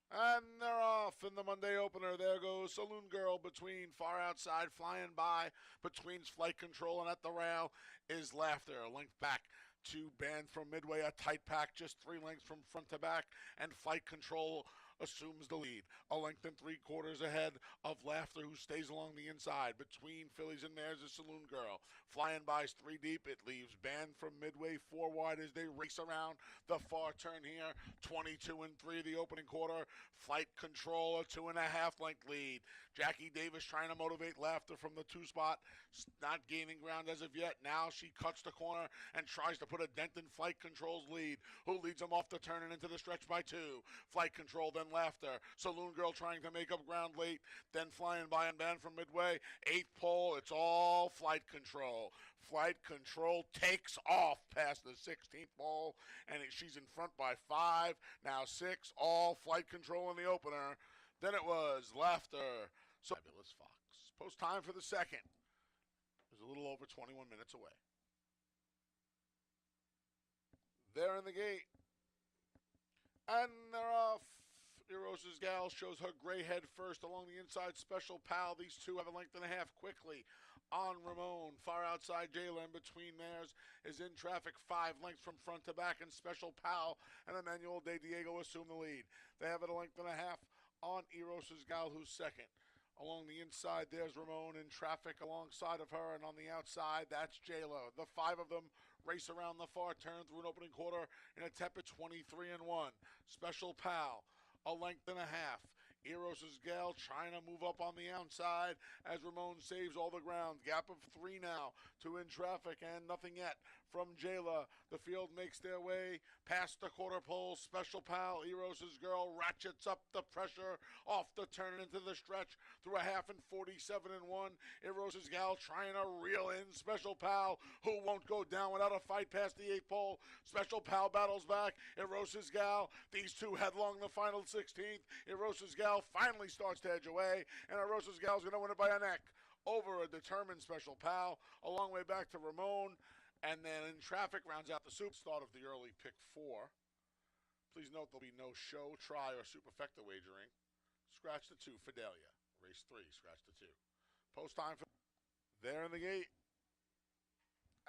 And they're off in the Monday opener. There goes Saloon Girl between far outside, flying by between flight control and at the rail is Laughter. Linked back to Band from Midway, a tight pack, just 3 lengths from front to back, and flight control assumes the lead. A length and 3/4 ahead of Laughter, who stays along the inside. Between fillies and mares is Saloon Girl. Flying by is 3 deep. It leaves Band from Midway 4 wide as they race around the far turn here. 22 and 3 the opening quarter. Flight control, a 2.5 length lead. Jackie Davis trying to motivate Laughter from the 2 spot. Not gaining ground as of yet. Now she cuts the corner and tries to put a dent in Flight Control's lead, who leads them off the turn and into the stretch by 2. Flight Control, then Laughter. Saloon Girl trying to make up ground late, then flying by and Band from Midway. 8th pole, it's all Flight Control. Flight Control takes off past the 16th pole, and she's in front by 5. Now 6, all Flight Control in the opener. Then it was Laughter. So fabulous Fox. Post time for the second is a little over 21 minutes away. They're in the gate. And they're off. Eros' Gal shows her gray head first along the inside. Special Pal. These two have a length and a half quickly on Ramon. Far outside Jayla in between mares is in traffic 5 lengths from front to back. And Special Pal and Emmanuel De Diego assume the lead. They have it a length and a half on Eros' Gal, who's second. Along the inside, there's Ramon in traffic alongside of her, and on the outside, that's Jayla. The 5 of them race around the far turn through an opening quarter in a tepid 23 and 1. Special Pal, a length and a half. Eros' Gal trying to move up on the outside as Ramon saves all the ground. Gap of 3 now to in traffic, and nothing yet from Jayla. The field makes their way past the quarter pole. Special Pal, Eros' Girl ratchets up the pressure off the turn and into the stretch through a half in 47 and 1. Eros' Gal trying to reel in Special Pal, who won't go down without a fight past the 8th pole. Special Pal battles back. Eros' Gal, these two headlong the final 16th. Eros' Gal finally starts to edge away, and Eros' Gal's going to win it by a neck over a determined Special Pal. A long way back to Ramon, and then in traffic rounds out the soup. Start of the early pick 4. Please note there'll be no show, try, or superfecta wagering. Scratch the 2, Fidelia. Race 3, scratch the 2. Post time for. They're in the gate.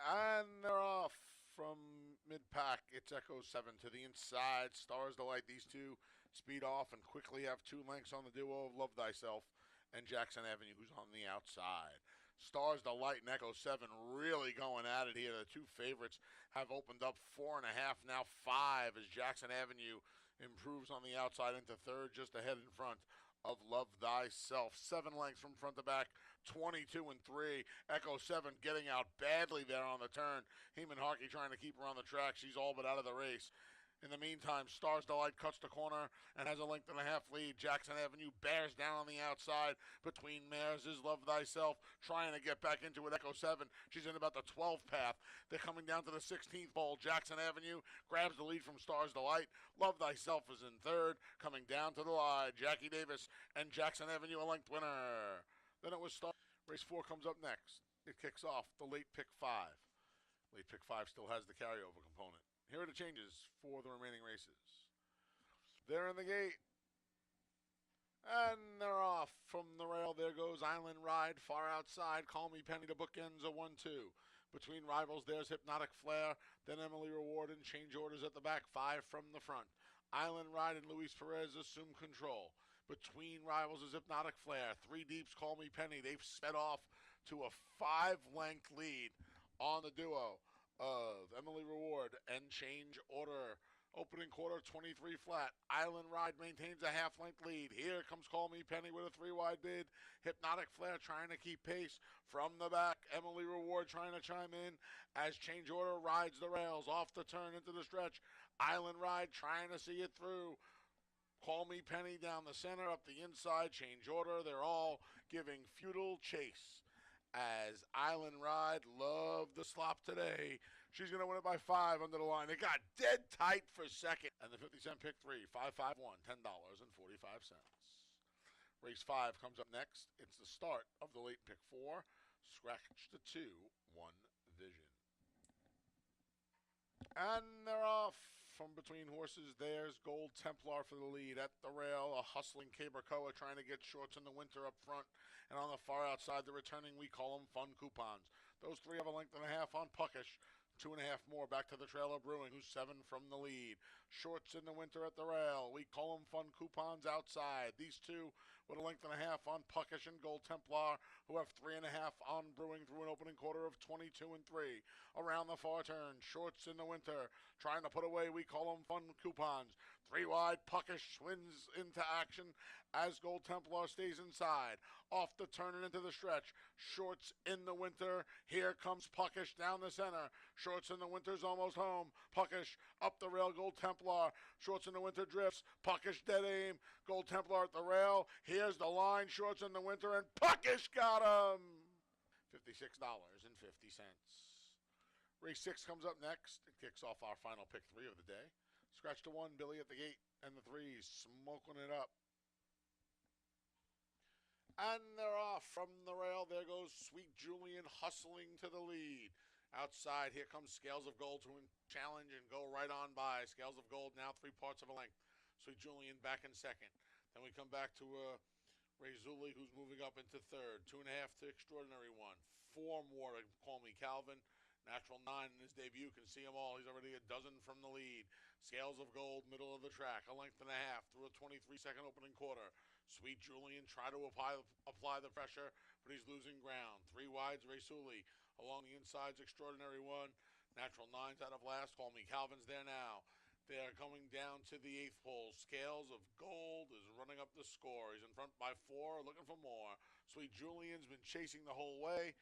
And they're off from mid-pack. It's Echo 7 to the inside. Stars Delight. These two speed off and quickly have 2 lengths on the duo of Love Thyself and Jackson Avenue, who's on the outside. Stars Delight and Echo 7 really going at it here. The two favorites have opened up 4.5, now 5, as Jackson Avenue improves on the outside into third, just ahead in front of Love Thyself. 7 lengths from front to back, 22 and 3. Echo 7 getting out badly there on the turn. Heeman Harkey trying to keep her on the track. She's all but out of the race. In the meantime, Stars Delight cuts the corner and has a length and a half lead. Jackson Avenue bears down on the outside. Between mares is Love Thyself trying to get back into it. Echo 7. She's in about the 12th path. They're coming down to the 16th pole. Jackson Avenue grabs the lead from Stars Delight. Love Thyself is in third. Coming down to the line, Jackie Davis and Jackson Avenue a length winner. Then it was Stars. Race 4 comes up next. It kicks off the late pick 5. Late pick 5 still has the carryover component. Here are the changes for the remaining races. They're in the gate. And they're off from the rail. There goes Island Ride. Far outside, Call Me Penny. The bookends a 1-2. Between rivals, there's Hypnotic Flare. Then Emily Reward and change orders at the back. 5 from the front. Island Ride and Luis Perez assume control. Between rivals is Hypnotic Flare. 3 deeps, Call Me Penny. They've sped off to a 5-length lead on the duo of Emily Reward and change order. Opening quarter 23 flat. Island Ride maintains a half-length lead. Here comes Call Me Penny with a 3-wide bid. Hypnotic Flare trying to keep pace from the back. Emily Reward trying to chime in as change order rides the rails off the turn into the stretch. Island Ride trying to see it through. Call Me Penny down the center, up the inside, change order. They're all giving futile chase as Island Ride loved the slop today. She's going to win it by 5 under the line. It got dead tight for second. And the 50-cent pick 3, 551, $10.45. Race 5 comes up next. It's the start of the late pick 4. Scratch the 2, 1 Vision. And they're off from between horses. There's Gold Templar for the lead. At the rail, a hustling Cabercoa trying to get shorts in the winter up front. And on the far outside, the returning, we call them Fun Coupons. Those three have a length and a half on Puckish. 2.5 more back to the trailer Brewing, who's 7 from the lead. Shorts in the winter at the rail. We call them Fun Coupons outside. These two with a length and a half on Puckish and Gold Templar, who have 3.5 on Brewing through an opening quarter of 22 and 3. Around the far turn, Shorts in the winter, trying to put away, we call them Fun Coupons. 3 wide, Puckish wins into action as Gold Templar stays inside. Off the turn and into the stretch. Shorts in the winter. Here comes Puckish down the center. Shorts in the winter's almost home. Puckish up the rail, Gold Templar. Shorts in the winter drifts. Puckish dead aim. Gold Templar at the rail. Here's the line. Shorts in the winter, and Puckish got him. $56.50. Race 6 comes up next. It kicks off our final pick 3 of the day. Scratch to 1, Billy at the gate, and the 3s smoking it up. And they're off from the rail. There goes Sweet Julian hustling to the lead. Outside, here comes Scales of Gold to challenge and go right on by. Scales of Gold now 3 parts of a length. Sweet Julian back in second. Then we come back to Razuli, who's moving up into third. 2.5 to Extraordinary One. 4 more to Call Me Calvin. Natural 9 in his debut. Can see them all. He's already a dozen from the lead. Scales of Gold, middle of the track. A length and a half through a 23-second opening quarter. Sweet Julian try to apply the pressure, but he's losing ground. 3 wides, Rasuli. Along the insides, Extraordinary One. Natural 9's out of last. Call Me Calvin's there now. They are coming down to the 8th pole. Scales of Gold is running up the score. He's in front by 4, looking for more. Sweet Julian's been chasing the whole way.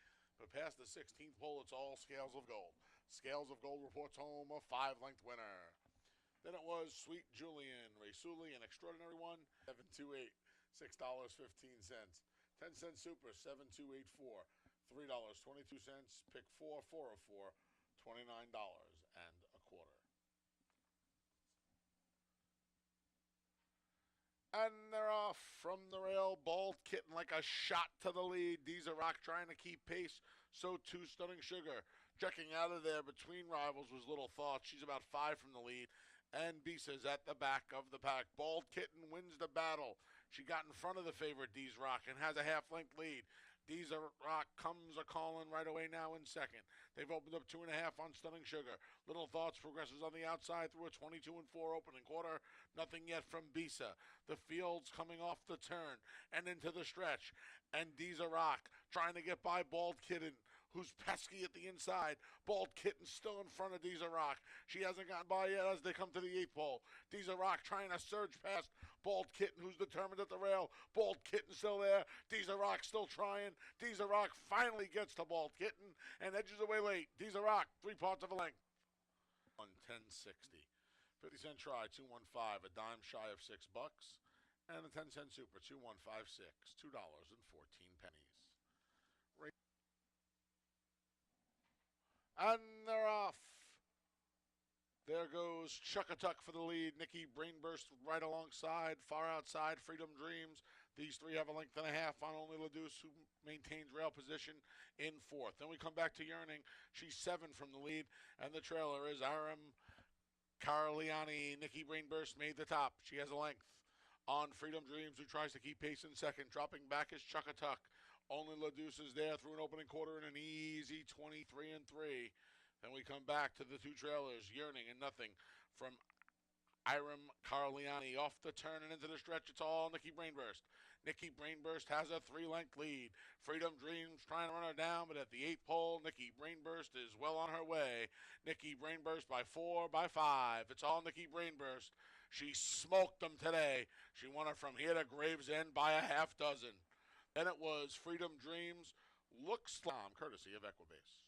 But past the 16th pole, it's all Scales of Gold. Scales of Gold reports home a 5-length winner. Then it was Sweet Julian, Rasuli, and Extraordinary One, 728, $6.15. 10-cent Super, 7284, $3.22. Pick 4, 404, $29.25. And they're off from the rail. Bald Kitten like a shot to the lead. Deezer Rock trying to keep pace. So too Stunning Sugar. Checking out of there between rivals was Little Thoughts. She's about 5 from the lead. And Bisa's at the back of the pack. Bald Kitten wins the battle. She got in front of the favorite Deezer Rock and has a half-length lead. Deezer Rock comes a-calling right away now in second. They've opened up 2.5 on Stunning Sugar. Little Thoughts progresses on the outside through a 22 and 4 opening quarter. Nothing yet from Bisa. The field's coming off the turn and into the stretch. And Deezer Rock trying to get by Bald Kitten, who's pesky at the inside. Bald Kitten still in front of Deezer Rock. She hasn't gotten by yet as they come to the 8th pole. Deezer Rock trying to surge past Bald Kitten, who's determined at the rail. Bald Kitten still there. Deezer Rock still trying. Deezer Rock finally gets to Bald Kitten and edges away late. Deezer Rock, 3 parts of a length. 110.60. 50-cent try, 215, a dime shy of $6. And a 10-cent Super, 2156, $2.14. And they're off. There goes Chuckatuck for the lead. Nikki Brainburst right alongside. Far outside, Freedom Dreams. These 3 have a length and a half on only Ladouce, who maintains rail position in 4th. Then we come back to Yearning. She's 7 from the lead. And the trailer is Aram Carliani. Nikki Brainburst made the top. She has a length on Freedom Dreams, who tries to keep pace in second. Dropping back is Chuckatuck. Only Ladouce is there through an opening quarter in an easy 23 and 3. Then we come back to the 2 trailers, Yearning and Nothing from Iram Carliani. Off the turn and into the stretch, it's all Nikki Brainburst. Nikki Brainburst has a 3-length lead. Freedom Dreams trying to run her down, but at the 8th pole, Nikki Brainburst is well on her way. Nikki Brainburst by 4, by 5. It's all Nikki Brainburst. She smoked them today. She won it from here to Gravesend by a half dozen. Then it was Freedom Dreams, Looks Slam, courtesy of Equibase.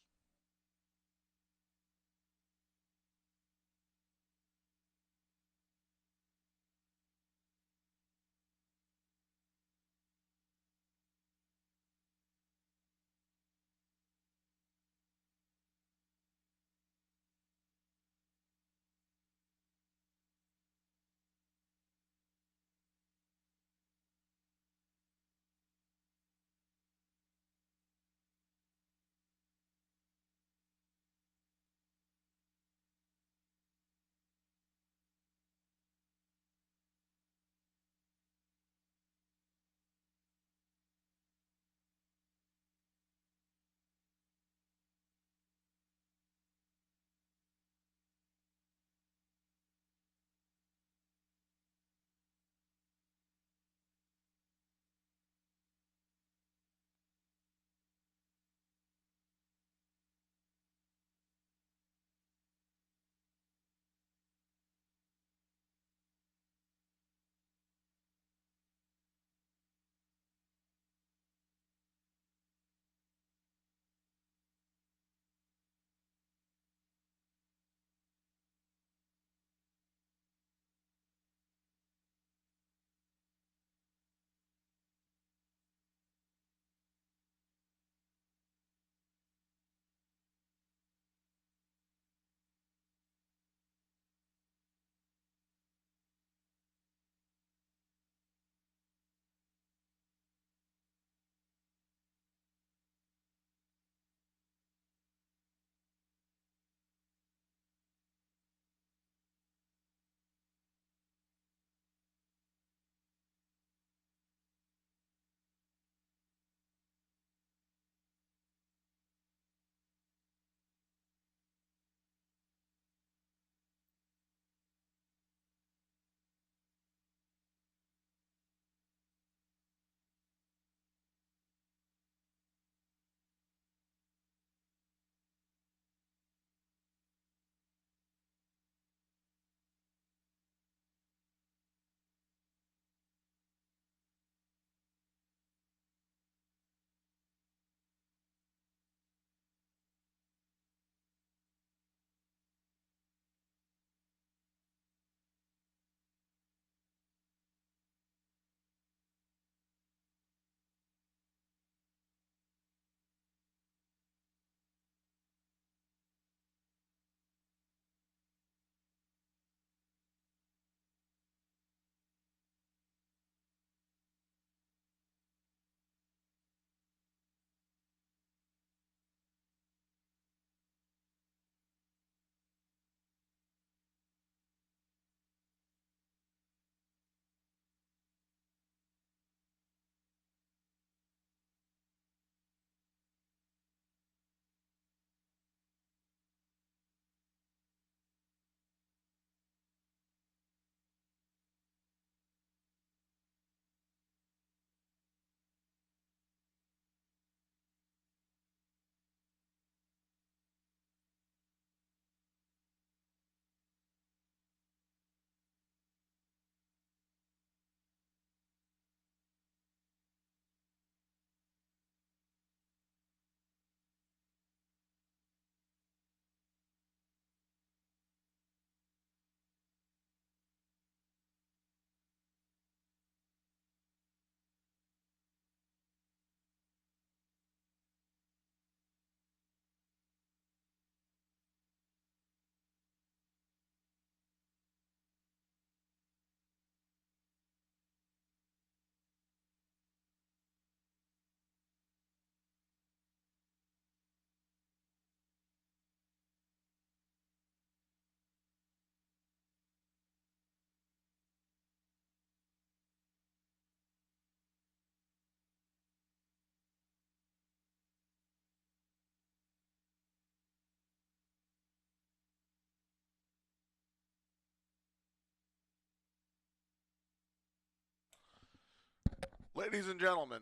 Ladies and gentlemen,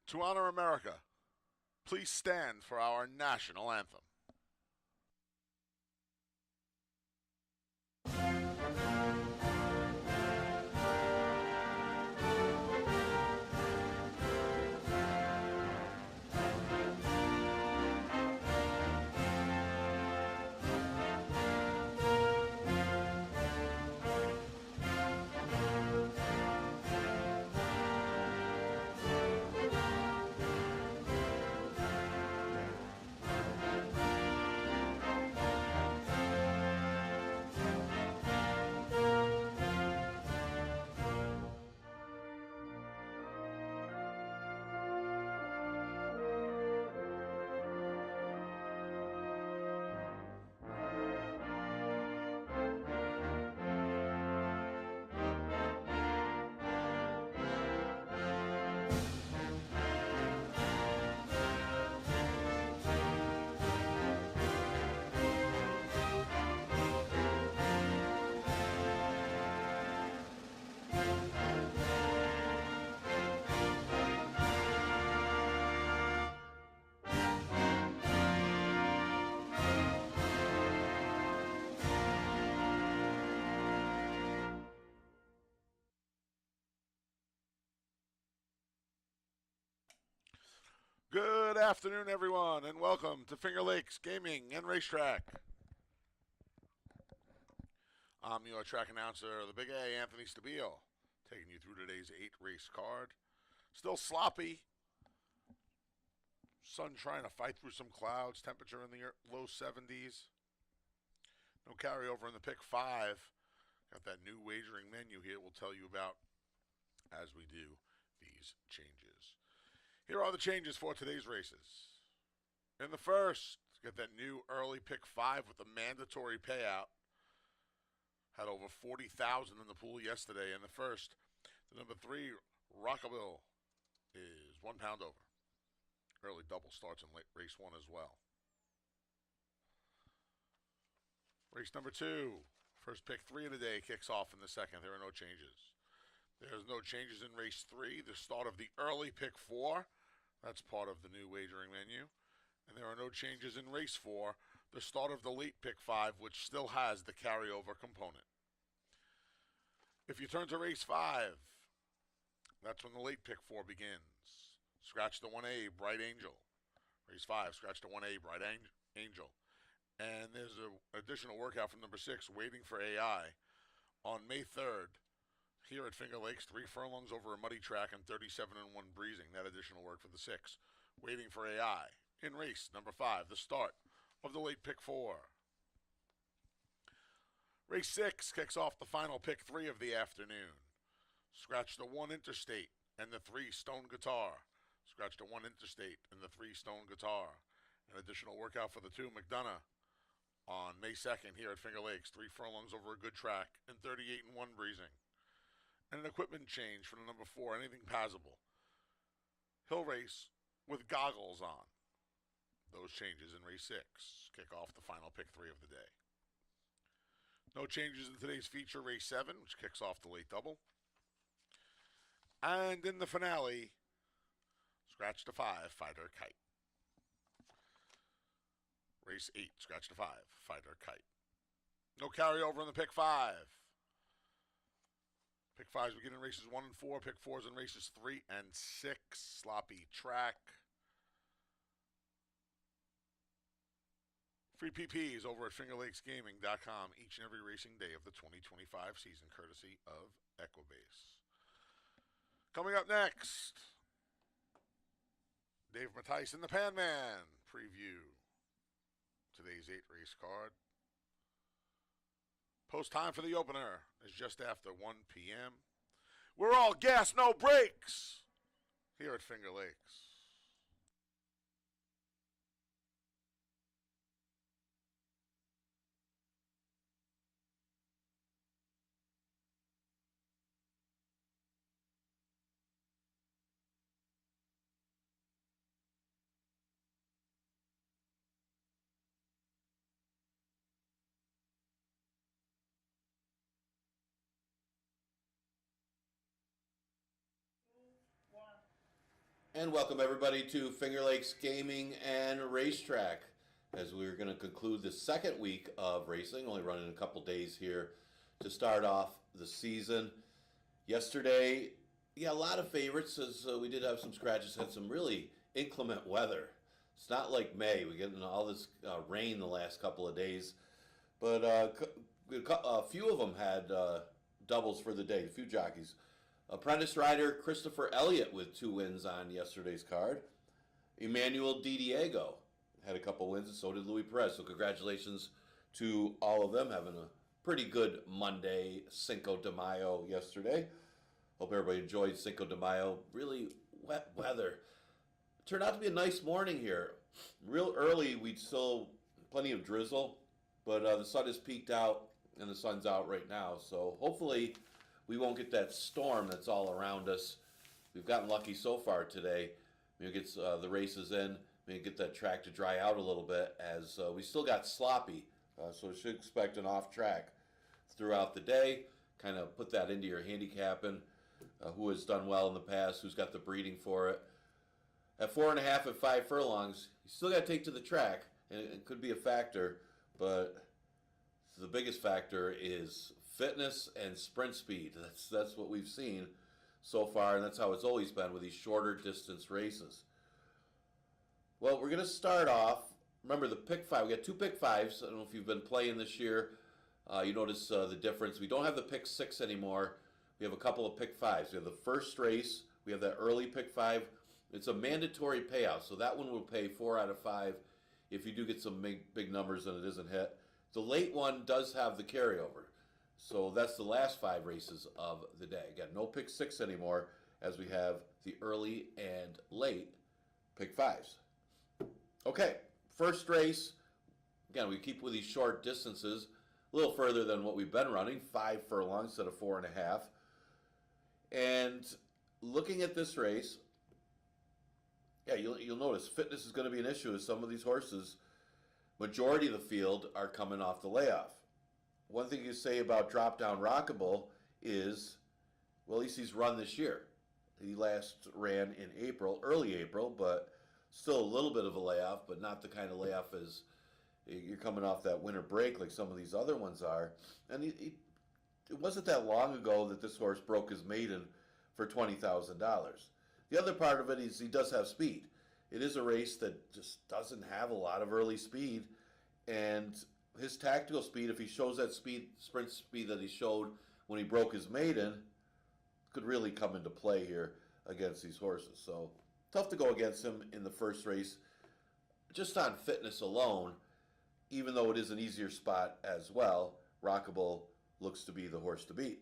to honor America, please stand for our national anthem. Good afternoon, everyone, and welcome to Finger Lakes Gaming and Racetrack. I'm your track announcer, the Big A, Anthony Stabile, taking you through today's 8-race card. Still sloppy. Sun trying to fight through some clouds. Temperature in the low 70s. No carryover in the pick 5. Got that new wagering menu here we'll tell you about as we do these changes. Here are the changes for today's races. In the first, get that new early pick 5 with the mandatory payout. Had over 40,000 in the pool yesterday. In the first, the number 3, Rockabill, is 1 pound over. Early double starts in race 1 as well. Race number 2, first pick 3 of the day kicks off in the second. There are no changes. There's no changes in race 3, the start of the early pick 4. That's part of the new wagering menu. And there are no changes in race 4, the start of the late pick 5, which still has the carryover component. If you turn to race 5, that's when the late pick 4 begins. Scratch the 1A, Bright Angel. Race 5, scratch the 1A, Bright Angel. And there's an additional workout from number 6, Waiting for AI, on May 3rd. Here at Finger Lakes, 3 furlongs over a muddy track and 37-1 breezing. That additional work for the 6. Waiting for AI. In race number 5, the start of the late pick 4. Race 6 kicks off the final pick 3 of the afternoon. Scratch the 1 Interstate and the 3 Stone Guitar. Scratch the 1 Interstate and the 3 Stone Guitar. An additional workout for the 2 McDonough on May 2nd here at Finger Lakes. 3 furlongs over a good track and 38-1 breezing. And an equipment change for the number 4, Anything Passable. Hill race with goggles on. Those changes in race 6 kick off the final pick 3 of the day. No changes in today's feature, race 7, which kicks off the late double. And in the finale, scratch the 5, Fighter Kite. Race 8, scratch the 5, Fighter Kite. No carryover in the pick 5. Pick 5s begin in races 1 and 4. Pick 4s in races 3 and 6. Sloppy track. Free PPs over at fingerlakesgaming.com each and every racing day of the 2025 season, courtesy of Equibase. Coming up next, Dave Mattice and the Pan Man preview today's 8-race card. Post time for the opener is just after 1 p.m. We're all gas, no brakes here at Finger Lakes. And welcome everybody to Finger Lakes Gaming and Racetrack as we're going to conclude the second week of racing, only running a couple days here to start off the season. Yesterday, a lot of favorites as we did have some scratches, had some really inclement weather. It's not like May. We're getting all this rain the last couple of days, but a few of them had doubles for the day, a few jockeys. Apprentice rider Christopher Elliott with 2 wins on yesterday's card. Emmanuel Di Diego had a couple wins, and so did Louis Perez. So congratulations to all of them, having a pretty good Monday, Cinco de Mayo yesterday. Hope everybody enjoyed Cinco de Mayo. Really wet weather. Turned out to be a nice morning here. Real early, we'd still plenty of drizzle, but the sun has peaked out, and the sun's out right now. So hopefully we won't get that storm that's all around us. We've gotten lucky so far today. Maybe get the races in, maybe get that track to dry out a little bit, as we still got sloppy. So we should expect an off track throughout the day. Kind of put that into your handicapping. Who has done well in the past, who's got the breeding for it. At 4.5 and 5 furlongs, you still got to take to the track, and it could be a factor, but the biggest factor is fitness and sprint speed. That's what we've seen so far, and that's how it's always been with these shorter distance races. Well, we're going to start off. Remember the pick 5. We got 2 pick 5s. I don't know if you've been playing this year. You notice the difference. We don't have the pick 6 anymore. We have a couple of pick 5s. We have the first race. We have that early pick 5. It's a mandatory payout, so that one will pay 4 out of 5 if you do get some big numbers and it isn't hit. The late one does have the carryover. So that's the last 5 races of the day. Again, no pick 6 anymore, as we have the early and late pick 5s. Okay, first race. Again, we keep with these short distances, a little further than what we've been running, 5 furlongs instead of 4.5. And looking at this race, you'll notice fitness is going to be an issue, as some of these horses, majority of the field, are coming off the layoff. One thing you say about Drop Down Rockable is, well, at least he's run this year. He last ran in April, early April, but still a little bit of a layoff, but not the kind of layoff as you're coming off that winter break like some of these other ones are. And it wasn't that long ago that this horse broke his maiden for $20,000. The other part of it is he does have speed. It is a race that just doesn't have a lot of early speed, and his tactical speed, if he shows that sprint speed that he showed when he broke his maiden, could really come into play here against these horses. So tough to go against him in the first race, just on fitness alone, even though it is an easier spot as well. Rockable looks to be the horse to beat.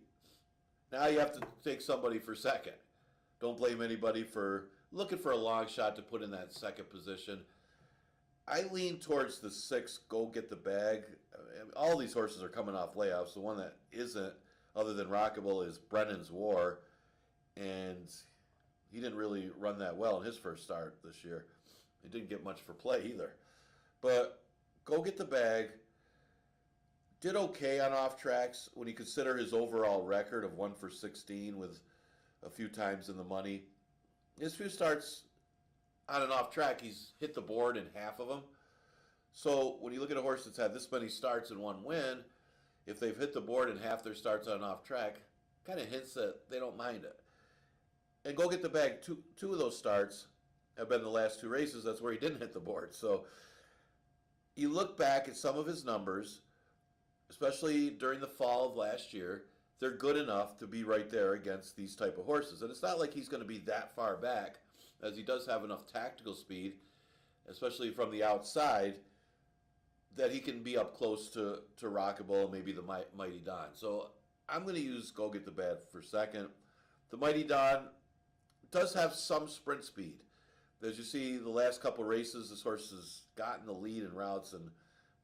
Now you have to take somebody for second. Don't blame anybody for looking for a long shot to put in that second position. I lean towards the 6, Go Get the Bag. All these horses are coming off layoffs. The one that isn't, other than Rockable, is Brennan's War. And he didn't really run that well in his first start this year. He didn't get much for play either. But Go Get the Bag did okay on off tracks when you consider his overall record of 1 for 16 with a few times in the money. His few starts on and off track, he's hit the board in half of them. So when you look at a horse that's had this many starts and 1 win, if they've hit the board in half their starts on and off track, kind of hints that they don't mind it. And Go Get the Bag, two of those starts have been the last 2 races. That's where he didn't hit the board. So you look back at some of his numbers, especially during the fall of last year, they're good enough to be right there against these type of horses. And it's not like he's going to be that far back, as he does have enough tactical speed, especially from the outside, that he can be up close to Rockable and maybe the Mighty Don. So I'm going to use Go Get the Bag for second. The Mighty Don does have some sprint speed. As you see, the last couple races, this horse has gotten the lead in routes, and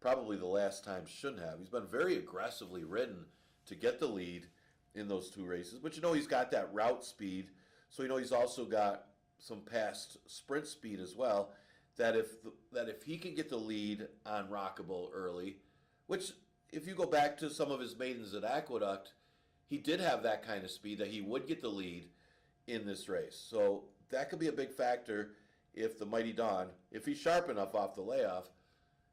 probably the last time shouldn't have. He's been very aggressively ridden to get the lead in those 2 races. But you know he's got that route speed, so you know he's also got some past sprint speed as well, that if he can get the lead on Rockable early, which if you go back to some of his maidens at Aqueduct, he did have that kind of speed that he would get the lead in this race. So that could be a big factor if the Mighty Dawn, if he's sharp enough off the layoff,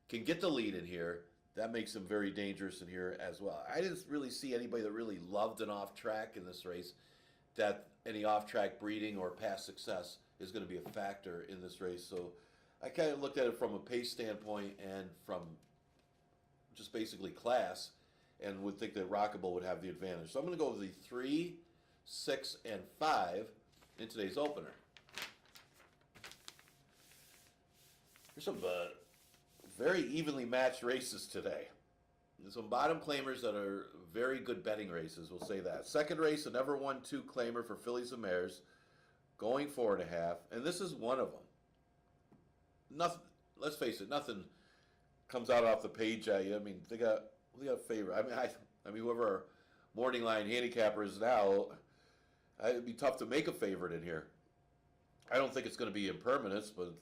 can get the lead in here. That makes him very dangerous in here as well. I didn't really see anybody that really loved an off track in this race, that any off track breeding or past success is going to be a factor in this race. So I kind of looked at it from a pace standpoint and from just basically class, and would think that Rockable would have the advantage. So I'm going to go with the 3, 6, and 5 in today's opener. There's some very evenly matched races today. There's some bottom claimers that are very good betting races, we'll say that. Second race, a never won 2 claimer for fillies and mares, going 4.5, and this is one of them. Nothing. Let's face it, nothing comes out off the page at you. I mean, they got a favorite. I mean, whoever our morning line handicapper is now, it'd be tough to make a favorite in here. I don't think it's going to be impermanence, but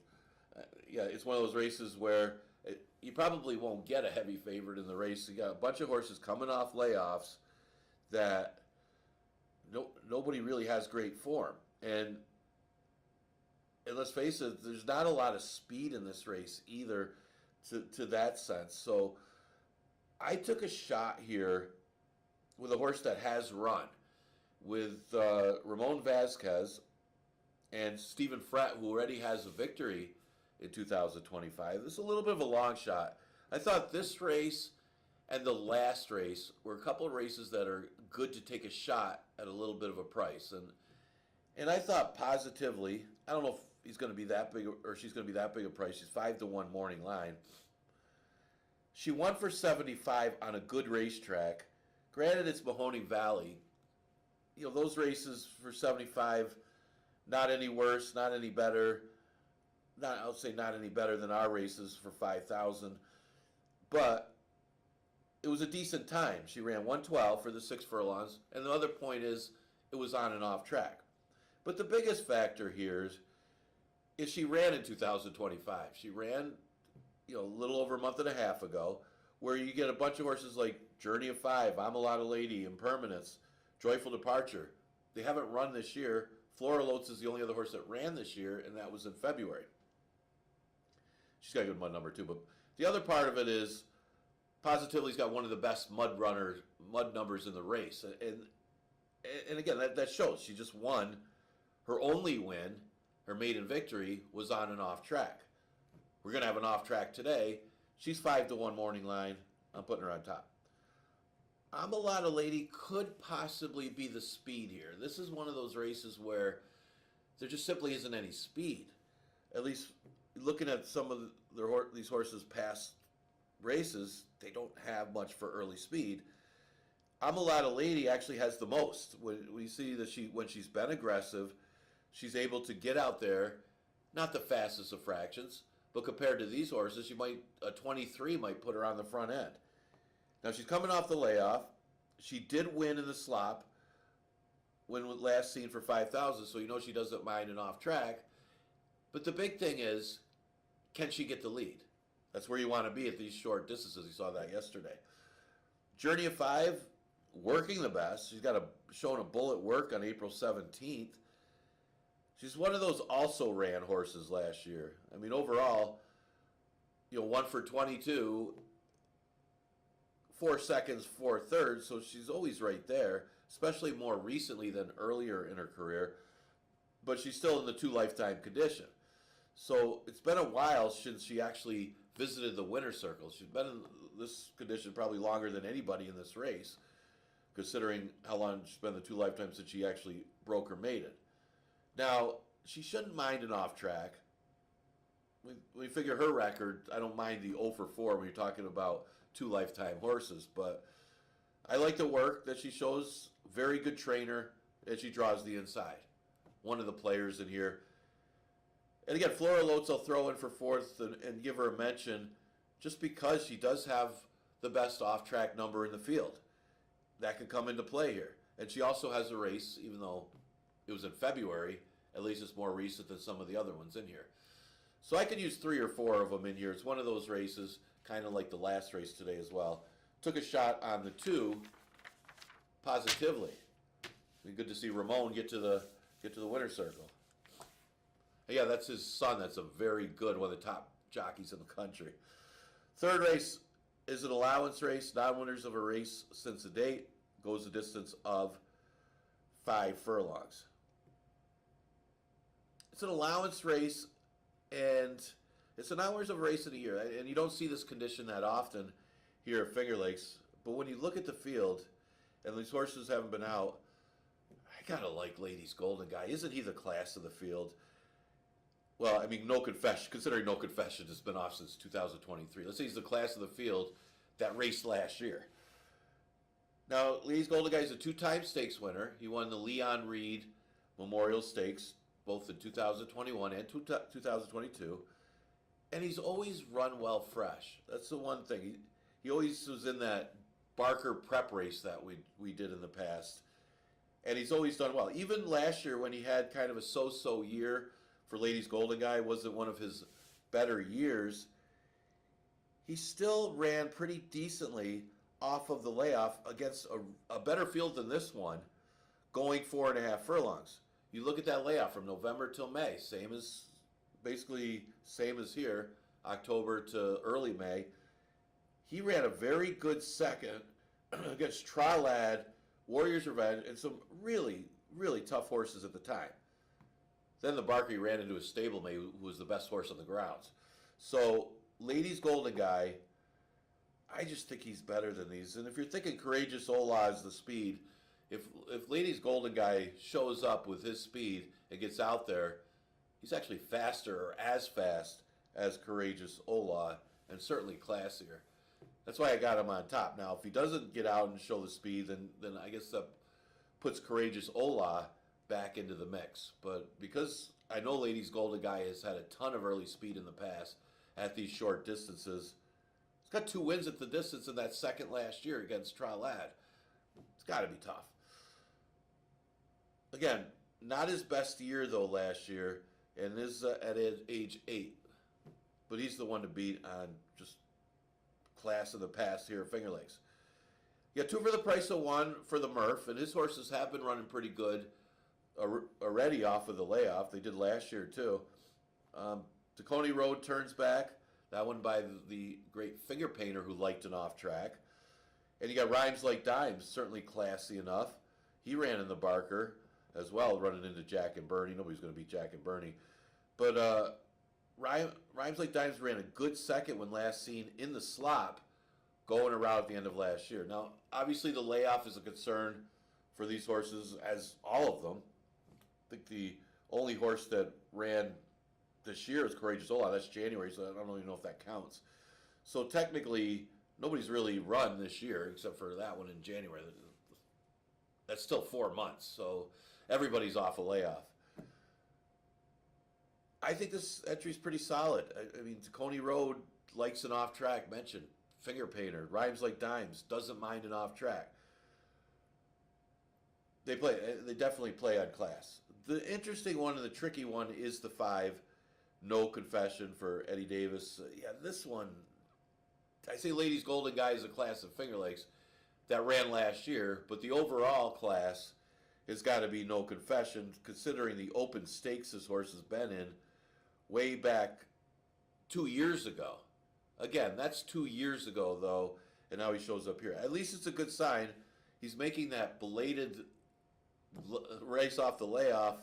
yeah, it's one of those races where you probably won't get a heavy favorite in the race. You got a bunch of horses coming off layoffs that nobody really has great form, and let's face it, there's not a lot of speed in this race either, to that sense. So I took a shot here with a horse that has run with Ramon Vasquez and Stephen Frett, who already has a victory in 2025. This is a little bit of a long shot. I thought this race and the last race were a couple of races that are good to take a shot at a little bit of a price. And I thought Positively, I don't know if he's going to be that big or she's going to be that big a price. She's 5-1 morning line. She won for 75 on a good racetrack. Granted, it's Mahoning Valley. You know, those races for 75, not any worse, not any better. I would say not any better than our races for 5,000. But it was a decent time. She ran 112 for the 6 furlongs. And the other point is, it was on and off track. But the biggest factor here is she ran in 2025. She ran, a little over a month and a half ago, where you get a bunch of horses like Journey of 5, I'm a Lot of Lady, Impermanence, Joyful Departure. They haven't run this year. Flora Lotes is the only other horse that ran this year, and that was in February. She's got a good mud number too, but the other part of it is Positively's got one of the best mud numbers in the race, and again that shows. She just won. Her only win, her maiden victory, was on and off track. We're going to have an off track today. She's 5-1 morning line. I'm putting her on top. I'm a Lot of Lady could possibly be the speed here. This is one of those races where there just simply isn't any speed. At least looking at some of these horses' past races, they don't have much for early speed. I'm a Lot of Lady actually has the most. When we see that when she's been aggressive, she's able to get out there, not the fastest of fractions, but compared to these horses, a 23 might put her on the front end. Now she's coming off the layoff. She did win in the slop when last seen for 5,000, so she doesn't mind an off track. But the big thing is, can she get the lead? That's where you want to be at these short distances. You saw that yesterday. Journey of 5, working the best. She's shown a bullet work on April 17th. She's one of those also ran horses last year. I mean, overall, 1 for 22, 4 seconds, 4 thirds, so she's always right there, especially more recently than earlier in her career, but she's still in the 2 lifetime condition. So it's been a while since she actually visited the winner's circle. She's been in this condition probably longer than anybody in this race, considering how long she's been in the 2 lifetimes since she actually broke her maiden. Now, she shouldn't mind an off track. We figure her record, I don't mind the 0 for 4 when you're talking about 2 lifetime horses, but I like the work that she shows. Very good trainer, and she draws the inside. One of the players in here. And again, Flora Lotes I'll throw in for 4th and give her a mention just because she does have the best off-track number in the field. That could come into play here. And she also has a race, even though it was in February, at least it's more recent than some of the other ones in here. So I could use 3 or 4 of them in here. It's one of those races, kind of like the last race today as well. Took a shot on the 2, Positively. Be good to see Ramon get to the winner's circle. Yeah, that's his son. That's a very good one of the top jockeys in the country. Third race is an allowance race. Non-winners of a race since the date goes the distance of 5 furlongs. It's an allowance race, and it's an hours of a race in a year, and you don't see this condition that often here at Finger Lakes. But when you look at the field, and these horses haven't been out, I gotta like Lady's Golden Guy. Isn't he the class of the field? Well, I mean, no confession, considering no confession has been off since 2023. Let's say he's the class of the field that raced last year. Now, Lady's Golden Guy is a two-time stakes winner. He won the Leon Reed Memorial Stakes, both in 2021 and 2022. And he's always run well fresh. That's the one thing. He always was in that Barker prep race that we did in the past. And he's always done well. Even last year when he had kind of a so-so year for Lady's Golden Guy, wasn't one of his better years, he still ran pretty decently off of the layoff against a better field than this one, going 4.5 furlongs. You look at that layoff from November till May, basically same as here, October to early May. He ran a very good second against Tralad, Warriors Revenge, and some really, really tough horses at the time. Then the Barker ran into a stablemate who was the best horse on the grounds. So, Lady's Golden Guy, I just think he's better than these. And if you're thinking Courageous Ola is the speed, if Lady's Golden Guy shows up with his speed and gets out there, he's actually faster or as fast as Courageous Ola, and certainly classier. That's why I got him on top. Now, if he doesn't get out and show the speed, then I guess that puts Courageous Ola back into the mix. But because I know Lady's Golden Guy has had a ton of early speed in the past at these short distances, he's got 2 wins at the distance in that second last year against Tralad. It's got to be tough. Again, not his best year, though, last year, and is at age 8. But he's the one to beat on just class of the past here at Finger Lakes. You got 2 for the price of 1 for the Murph, and his horses have been running pretty good already off of the layoff. They did last year, too. Tacony Road turns back. That one by the great finger painter who liked an off track. And you got Rhymes Like Dimes, certainly classy enough. He ran in the Barker as well, running into Jack and Bernie. Nobody's going to beat Jack and Bernie. But Rhymes Like Dimes ran a good second when last seen in the slop going around at the end of last year. Now, obviously the layoff is a concern for these horses, as all of them. I think the only horse that ran this year is Courageous Ola. That's January, so I don't even know if that counts. So technically, nobody's really run this year except for that one in January. That's still 4 months, so everybody's off a layoff. I think this entry is pretty solid. I mean, Tacony Road likes an off-track mention. Finger Painter, Rhymes Like Dimes, doesn't mind an off-track. They definitely play on class. The interesting one and the tricky one is the 5, No Confession for Eddie Davis. Yeah, this one, I say Lady's Golden Guy is a class of Finger Lakes that ran last year, but the overall class has got to be No Confession, considering the open stakes this horse has been in way back 2 years ago. Again, that's 2 years ago, though, and now he shows up here. At least it's a good sign. He's making that belated race off the layoff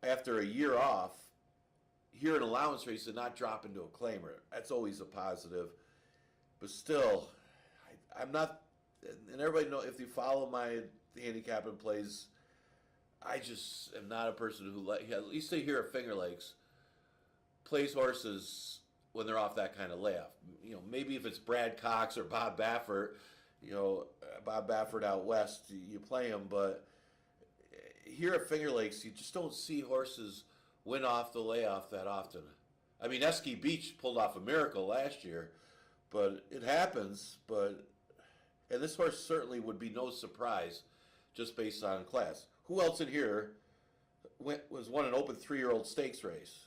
after a year off here in allowance race and not drop into a claimer. That's always a positive. But still, I'm not, and everybody know if you follow my handicapping plays, I just am not a person who, at least here at Finger Lakes, plays horses when they're off that kind of layoff. You know, maybe if it's Brad Cox or Bob Baffert, Bob Baffert out west, you play him, but here at Finger Lakes, you just don't see horses win off the layoff that often. I mean, Esky Beach pulled off a miracle last year, but it happens, and this horse certainly would be no surprise just based on class. Who else in here won an open 3-year-old stakes race?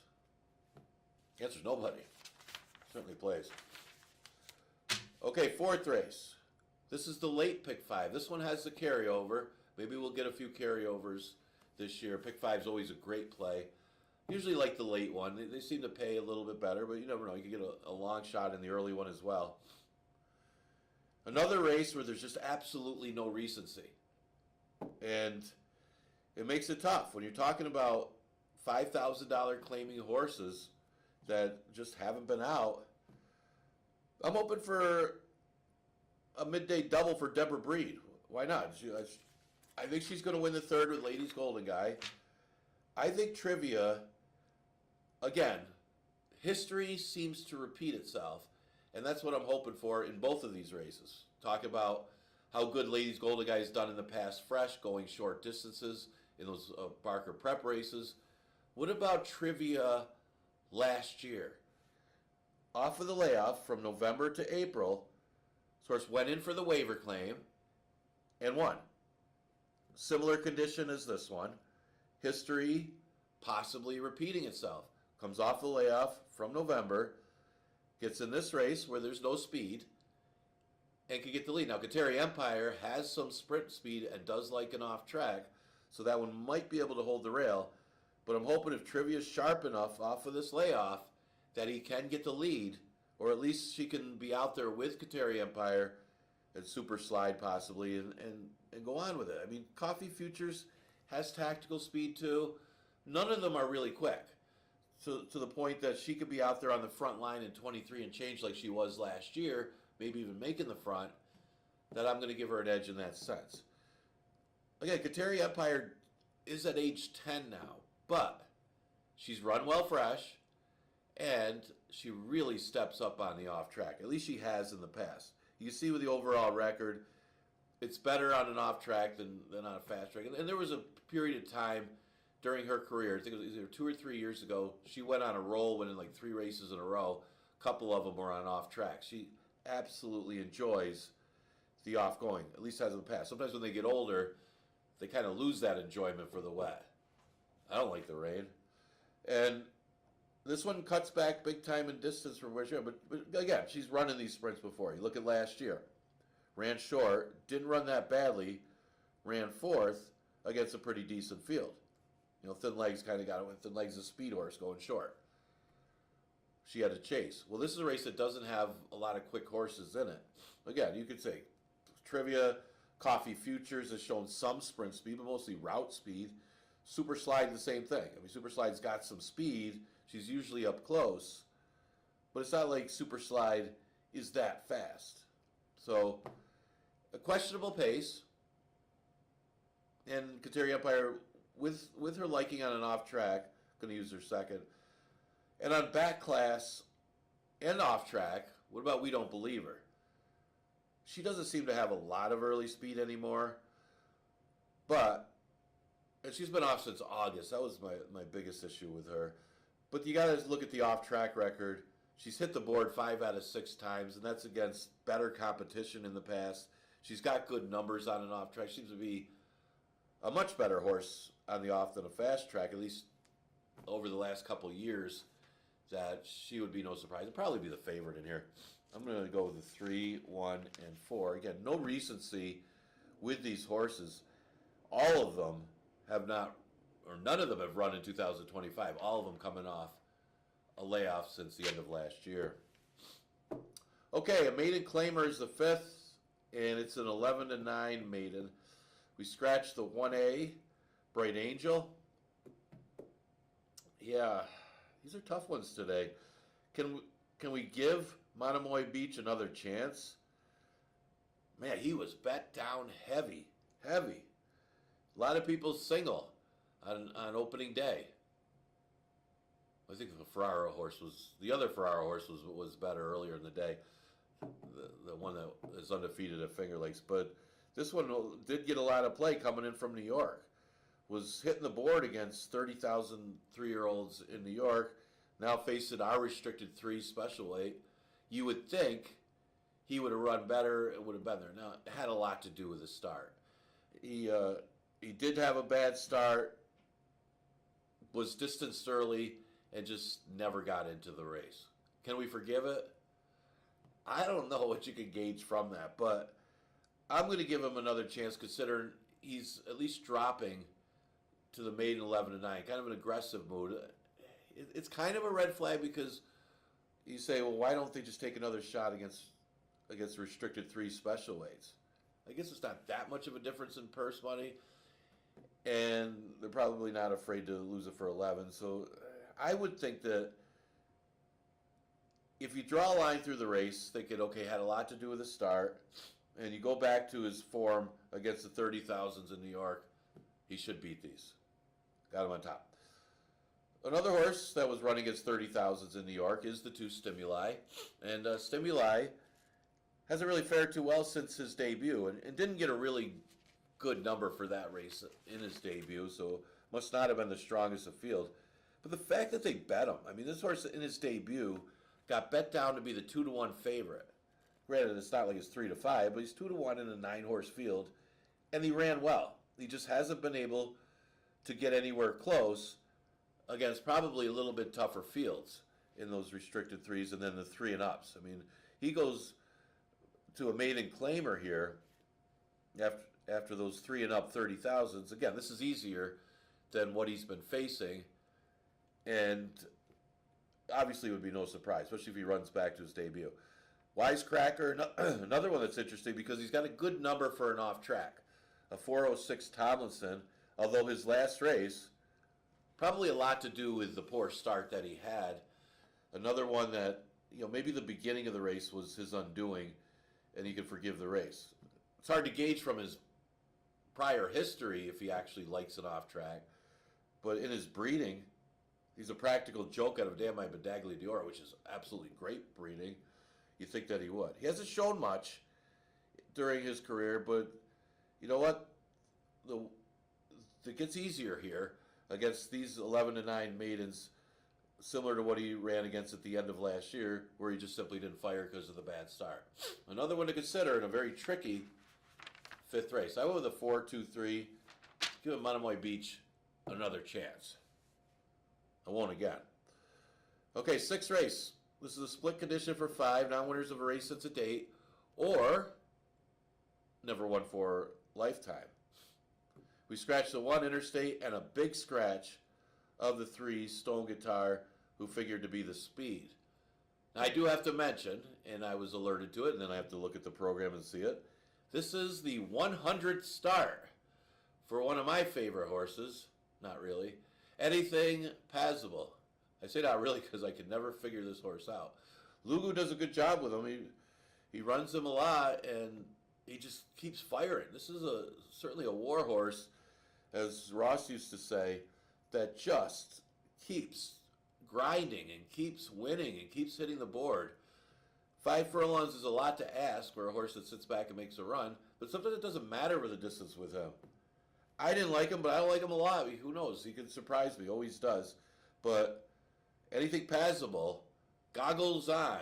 The answer's nobody. Certainly plays. Okay, 4th race. This is the late pick 5. This one has the carryover. Maybe we'll get a few carryovers this year. Pick 5 is always a great play. Usually like the late one. They seem to pay a little bit better, but you never know. You could get a long shot in the early one as well. Another race where there's just absolutely no recency. And it makes it tough when you're talking about $5,000 claiming horses that just haven't been out. I'm hoping for a midday double for Deborah Breed. Why not? I think she's going to win the third with Ladies Golden Guy. I think Trivia, again, history seems to repeat itself, and that's what I'm hoping for in both of these races. Talk about how good Ladies Golden Guy has done in the past, fresh, going short distances in those Barker Prep races. What about Trivia last year? Off of the layoff from November to April, Source went in for the waiver claim and won. Similar condition as this one. History possibly repeating itself. Comes off the layoff from November, gets in this race where there's no speed, and can get the lead. Now, Kateri Empire has some sprint speed and does like an off track, so that one might be able to hold the rail. But I'm hoping if Trivia's sharp enough off of this layoff that he can get the lead, or at least she can be out there with Kateri Empire and Super Slide possibly and go on with it. I mean, Coffee Futures has tactical speed too. None of them are really quick. To the point that she could be out there on the front line in 23 and change like she was last year, maybe even making the front, that I'm going to give her an edge in that sense. Again, Kateri Empire is at age 10 now, but she's run well fresh, and she really steps up on the off track. At least she has in the past. You see with the overall record, it's better on an off track than on a fast track. And there was a period of time during her career, I think it was either 2 or 3 years ago, she went on a roll, winning like 3 races in a row. A couple of them were on off track. She absolutely enjoys the off going, at least has in the past. Sometimes when they get older, they kind of lose that enjoyment for the wet. I don't like the rain. And this one cuts back big time in distance from where she is. But again, she's running these sprints before. You look at last year. Ran short, didn't run that badly, ran fourth against a pretty decent field. You know, Thin Legs kind of got it with Thin Legs' a speed horse going short. She had to chase. Well, this is a race that doesn't have a lot of quick horses in it. Again, you could say Trivia, Coffee Futures has shown some sprint speed, but mostly route speed. Super Slide, the same thing. I mean, Super Slide's got some speed. She's usually up close. But it's not like Super Slide is that fast. So, a questionable pace. And Kateri Empire, with her liking on an off track, going to use her second. And on back class and off track, what about We Don't Believe Her? She doesn't seem to have a lot of early speed anymore. But, and she's been off since August. That was my biggest issue with her. But you got to look at the off track record. She's hit the board 5 out of 6 times, and that's against better competition in the past. She's got good numbers on an off track. She seems to be a much better horse on the off than a fast track, at least over the last couple of years, that she would be no surprise. It'd probably be the favorite in here. I'm going to go with the 3, 1, and 4. Again, no recency with these horses. All of them have not, or none of them have run in 2025. All of them coming off a layoff since the end of last year. Okay, a maiden claimer is the 5th, and it's an 11-9 maiden. We scratched the 1A, Bright Angel. Yeah, these are tough ones today. Can we give Monomoy Beach another chance? Man, he was bet down heavy. A lot of people single on opening day. I think the other Ferraro horse was better earlier in the day. The one that is undefeated at Finger Lakes. But this one did get a lot of play coming in from New York. Was hitting the board against 30,000 3-year-olds in New York. Now facing our restricted 3 special weight. You would think he would have run better and would have been there. Now, it had a lot to do with the start. He did have a bad start, was distanced early, and just never got into the race. Can we forgive it? I don't know what you can gauge from that, but I'm going to give him another chance considering he's at least dropping to the maiden 11-9, kind of an aggressive mood. it's kind of a red flag because you say, well, why don't they just take another shot against restricted 3 special weights? I guess it's not that much of a difference in purse money, and they're probably not afraid to lose it for 11. So I would think that if you draw a line through the race, thinking, okay, had a lot to do with the start, and you go back to his form against the 30,000s in New York, he should beat these. Got him on top. Another horse that was running against 30,000s in New York is the 2 Stimuli. And Stimuli hasn't really fared too well since his debut, and didn't get a really good number for that race in his debut, so must not have been the strongest of field. But the fact that they bet him, I mean, this horse in his debut got bet down to be the 2-1 favorite. Granted, it's not like it's 3-5, but he's 2-1 in a 9-horse field, and he ran well. He just hasn't been able to get anywhere close against probably a little bit tougher fields in those restricted 3s and then the 3 and ups. I mean, he goes to a maiden claimer here after those 3 and up 30,000s. Again, this is easier than what he's been facing, and obviously it would be no surprise, especially if he runs back to his debut. Wisecracker, another one that's interesting because he's got a good number for an off track, a 406 Tomlinson, although his last race, probably a lot to do with the poor start that he had. Another one that, maybe the beginning of the race was his undoing, and he can forgive the race. It's hard to gauge from his prior history if he actually likes it off track, but in his breeding, he's a practical joke out of Damn My Badagli Dior, which is absolutely great breeding. You think that he would. He hasn't shown much during his career, but you know what? It gets easier here against these 11-9 maidens, similar to what he ran against at the end of last year, where he just simply didn't fire because of the bad start. Another one to consider in a very tricky 5th race. I went with a 4-2-3. Give him Monomoy Beach another chance. I won't again. Okay, 6th race. This is a split condition for 5 non-winners of a race since a date, or never won for lifetime. We scratched the 1 Interstate and a big scratch of the 3 Stone Guitar, who figured to be the speed. Now, I do have to mention, and I was alerted to it, and then I have to look at the program and see it. This is the 100th start for one of my favorite horses. Not really. Anything Passable. I say not really because I can never figure this horse out. Lugu does a good job with him. He runs him a lot, and he just keeps firing. This is certainly a war horse, as Ross used to say, that just keeps grinding and keeps winning and keeps hitting the board. 5 furlongs is a lot to ask for a horse that sits back and makes a run, but sometimes it doesn't matter with the distance with him. I didn't like him, but I don't like him a lot. Who knows? He can surprise me. Always does. But Anything Passable, goggles on.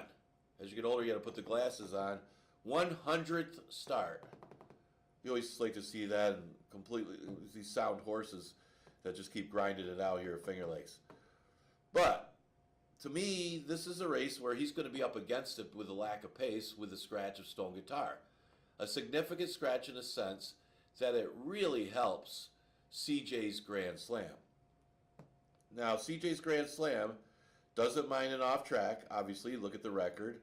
As you get older, you got to put the glasses on. 100th start. You always like to see that, and completely these sound horses that just keep grinding it out here at Finger Lakes. But to me, this is a race where he's going to be up against it with a lack of pace with the scratch of Stone Guitar. A significant scratch in a sense that it really helps CJ's Grand Slam. Now, CJ's Grand Slam doesn't mind an off track. Obviously, you look at the record.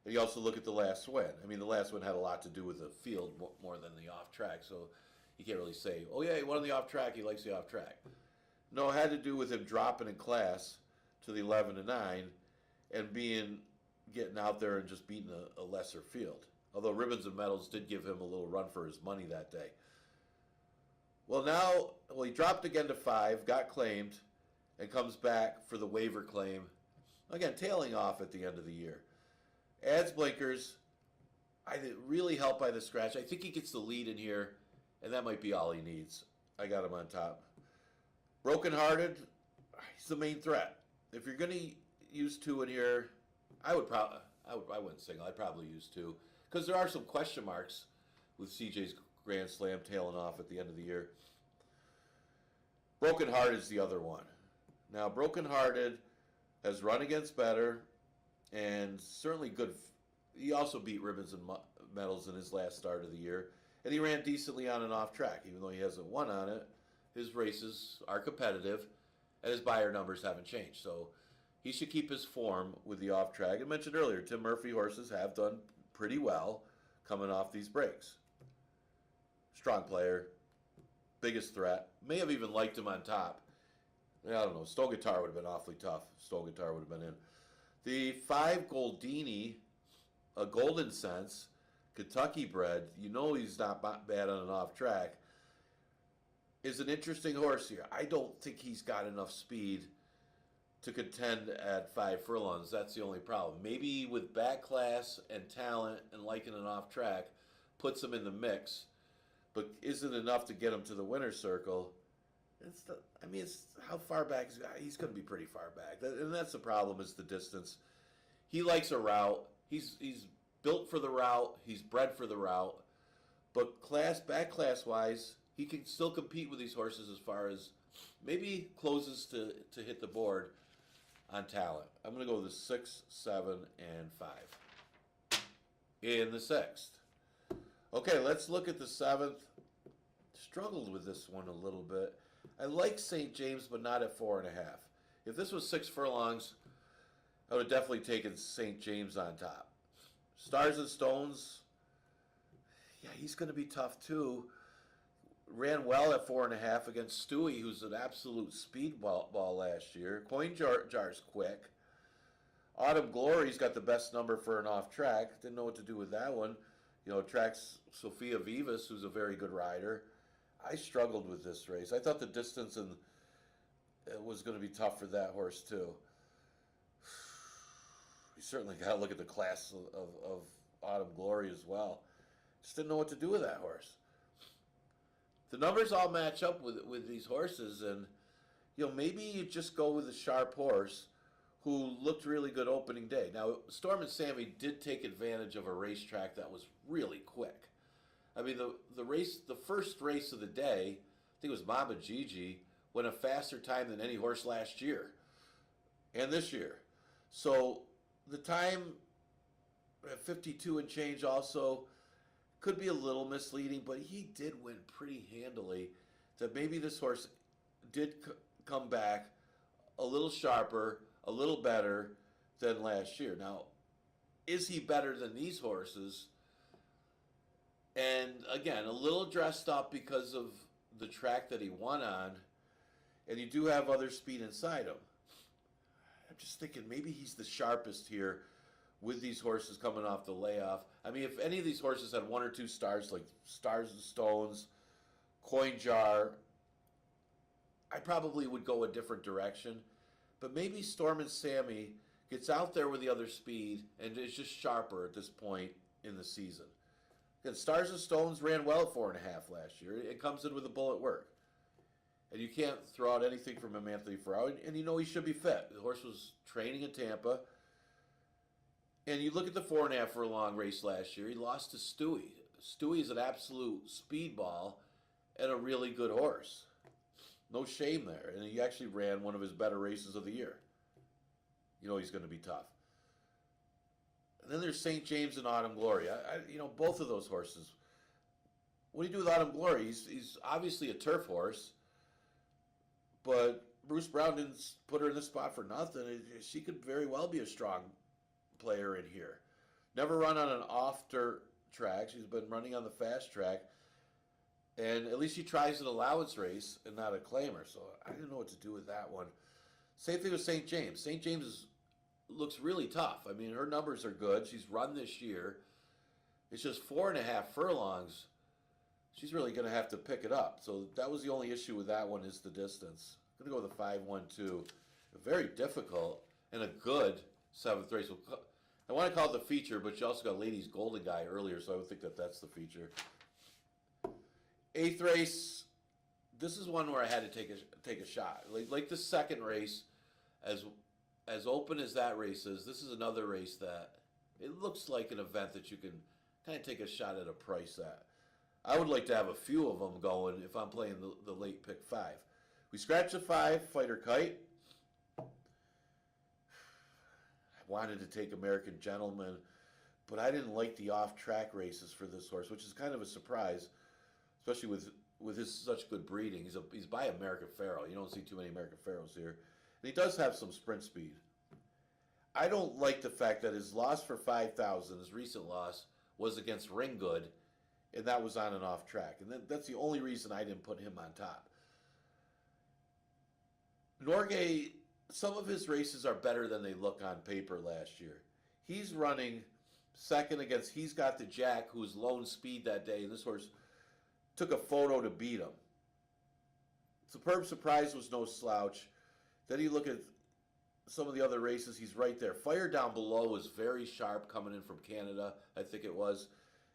And you also look at the last win. I mean, the last win had a lot to do with the field more than the off track. So you can't really say, oh, yeah, he won on the off track. He likes the off track. No, it had to do with him dropping in class to the 11-9 and getting out there and just beating a lesser field. Although Ribbons and Medals did give him a little run for his money that day. Well, he dropped again to 5, got claimed, and comes back for the waiver claim. Again, tailing off at the end of the year. Adds blinkers. I really helped by the scratch. I think he gets the lead in here, and that might be all he needs. I got him on top. Broken Hearted, he's the main threat. If you're going to use 2 in here, I wouldn't single. I'd probably use 2. Because there are some question marks with CJ's Grand Slam tailing off at the end of the year. Broken Hearted is the other one. Now, Broken Hearted has run against better and certainly good. He also beat Ribbons and Medals in his last start of the year. And he ran decently on and off track. Even though he hasn't won on it, his races are competitive. and his buyer numbers haven't changed. So he should keep his form with the off track. I mentioned earlier, Tim Murphy horses have done pretty well coming off these breaks. Strong player, biggest threat. May have even liked him on top. I don't know. Stone Guitar would have been awfully tough. Stone Guitar would have been in. The 5 Goldini, a Golden Sense, Kentucky bred, you know he's not bad on an off track, is an interesting horse here. I don't think he's got enough speed to contend at 5 furlongs. That's the only problem. Maybe with back class and talent and liking an off track, puts him in the mix, but isn't enough to get him to the winner's circle. It's how far back he's going to be pretty far back, and that's the problem is the distance. He likes a route. He's built for the route. He's bred for the route, but back class wise, he can still compete with these horses as far as maybe closes to hit the board on talent. I'm going to go with the 6, 7, and 5 in the 6th. Okay, let's look at the 7th. Struggled with this one a little bit. I like St. James, but not at 4.5. If this was 6 furlongs, I would have definitely taken St. James on top. Stars and Stones, yeah, he's going to be tough too. Ran well at 4.5 against Stewie, who's an absolute speedball last year. Coin Jar's quick. Autumn Glory's got the best number for an off track. Didn't know what to do with that one. You know, tracks Sophia Vivas, who's a very good rider. I struggled with this race. I thought the distance was going to be tough for that horse too. You certainly got to look at the class of Autumn Glory as well. Just didn't know what to do with that horse. The numbers all match up with these horses, and maybe you just go with a sharp horse who looked really good opening day. Now, Storm and Sammy did take advantage of a racetrack that was really quick. I mean, the first race of the day, I think it was Mama Gigi, went a faster time than any horse last year and this year. So the time at 52 and change also could be a little misleading, but he did win pretty handily. That maybe this horse did come back a little sharper, a little better than last year. Now, is he better than these horses? And again, a little dressed up because of the track that he won on, and you do have other speed inside him. I'm just thinking maybe he's the sharpest here with these horses coming off the layoff. I mean, if any of these horses had 1 or 2 stars, like Stars and Stones, Coin Jar, I probably would go a different direction. But maybe Storm and Sammy gets out there with the other speed and is just sharper at this point in the season. Again, Stars and Stones ran well at 4.5 last year. It comes in with a bullet work. And you can't throw out anything from him, Anthony Farrow. And he should be fit. The horse was training in Tampa. And you look at the 4.5 furlong race last year, he lost to Stewie. Stewie is an absolute speedball and a really good horse. No shame there. And he actually ran one of his better races of the year. He's going to be tough. And then there's St. James and Autumn Glory. Both of those horses. What do you do with Autumn Glory? He's obviously a turf horse, but Bruce Brown didn't put her in this spot for nothing. She could very well be a strong player in here. Never run on an off dirt track. She's been running on the fast track. And at least she tries an allowance race and not a claimer. So I didn't know what to do with that one. Same thing with St. James. St. James looks really tough. I mean, her numbers are good. She's run this year. It's just 4.5 furlongs. She's really going to have to pick it up. So that was the only issue with that one is the distance. I'm going to go with the 5-1-2. Very difficult and a good 7th race. I want to call it the feature, but you also got Ladies Golden Guy earlier, so I would think that that's the feature. 8th race, this is one where I had to take a shot. Like the second race, as open as that race is, this is another race that it looks like an event that you can kind of take a shot at a price at. I would like to have a few of them going if I'm playing the late pick 5. We scratched the 5, Fighter Kite. I wanted to take American Gentleman, but I didn't like the off-track races for this horse, which is kind of a surprise, especially with with his such good breeding. He's by American Pharoah. You don't see too many American Pharaohs here, and he does have some sprint speed. I don't like the fact that his loss for 5,000, his recent loss, was against Ringgood, and that was on and off track. And that's the only reason I didn't put him on top. Norgay, some of his races are better than they look on paper last year. He's running second against He's Got the Jack, who was lone speed that day, and this horse took a photo to beat him. Superb Surprise was no slouch. Then you look at some of the other races, he's right there. Fire Down Below was very sharp coming in from Canada, I think it was.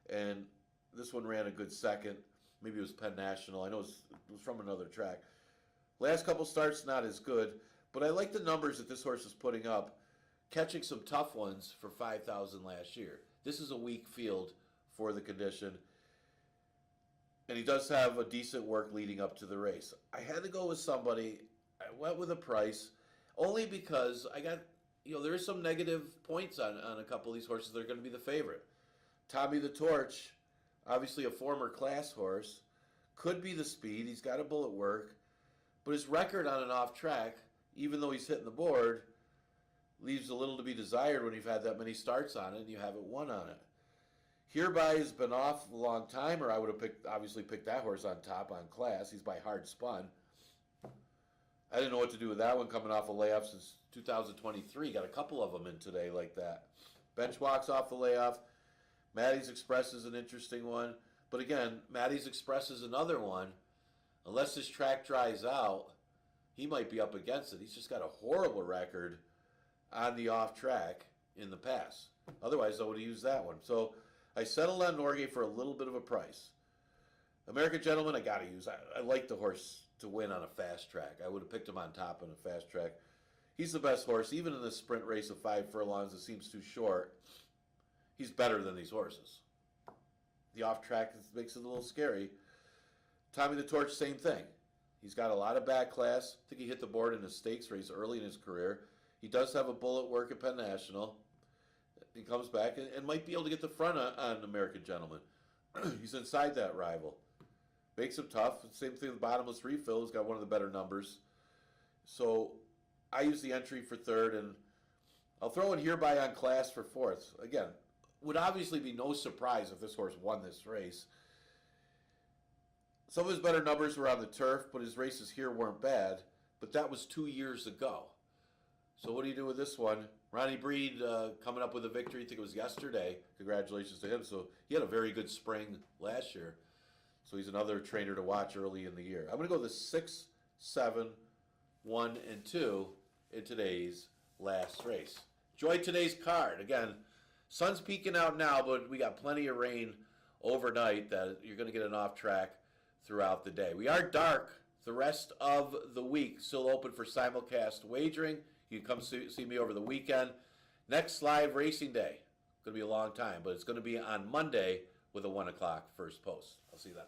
And this one ran a good second. Maybe it was Penn National. I know it was from another track. Last couple starts, not as good. But I like the numbers that this horse is putting up, catching some tough ones for 5,000 last year. This is a weak field for the condition. And he does have a decent work leading up to the race. I had to go with somebody. I went with a price only because I got, there's some negative points on a couple of these horses that are going to be the favorite. Tommy the Torch, obviously a former class horse, could be the speed. He's got a bullet work. But his record on and off track, even though he's hitting the board, leaves a little to be desired when you've had that many starts on it and you haven't won on it. Hereby has been off a long time, or I would have obviously picked that horse on top on class. He's by Hard Spun. I didn't know what to do with that one coming off a layoff since 2023. Got a couple of them in today like that. Bench Walks off the layoff. Maddie's Express is an interesting one. But again, Maddie's Express is another one. Unless this track dries out, he might be up against it. He's just got a horrible record on the off track in the past. Otherwise, I would have used that one. So I settled on Norgay for a little bit of a price. American Gentleman, I got to use. I like the horse to win on a fast track. I would have picked him on top on a fast track. He's the best horse. Even in this sprint race of 5 furlongs, it seems too short. He's better than these horses. The off track makes it a little scary. Tommy the Torch, same thing. He's got a lot of back class. I think he hit the board in a stakes race early in his career. He does have a bullet work at Penn National. He comes back and might be able to get the front on American Gentleman. He's inside that rival. Makes him tough. Same thing with Bottomless Refill. He's got one of the better numbers. So I use the entry for third, and I'll throw in Hereby on class for fourth. Again, would obviously be no surprise if this horse won this race. Some of his better numbers were on the turf, but his races here weren't bad. But that was 2 years ago. So what do you do with this one? Ronnie Breed coming up with a victory. I think it was yesterday. Congratulations to him. So he had a very good spring last year. So he's another trainer to watch early in the year. I'm going to go the 6, 7, 1, and 2 in today's last race. Enjoy today's card. Again, sun's peeking out now, but we got plenty of rain overnight that you're going to get an off track throughout the day. We are dark the rest of the week. Still open for simulcast wagering. You can come see me over the weekend. Next live racing day. Going to be a long time, but it's going to be on Monday with a 1 o'clock first post. I'll see you then.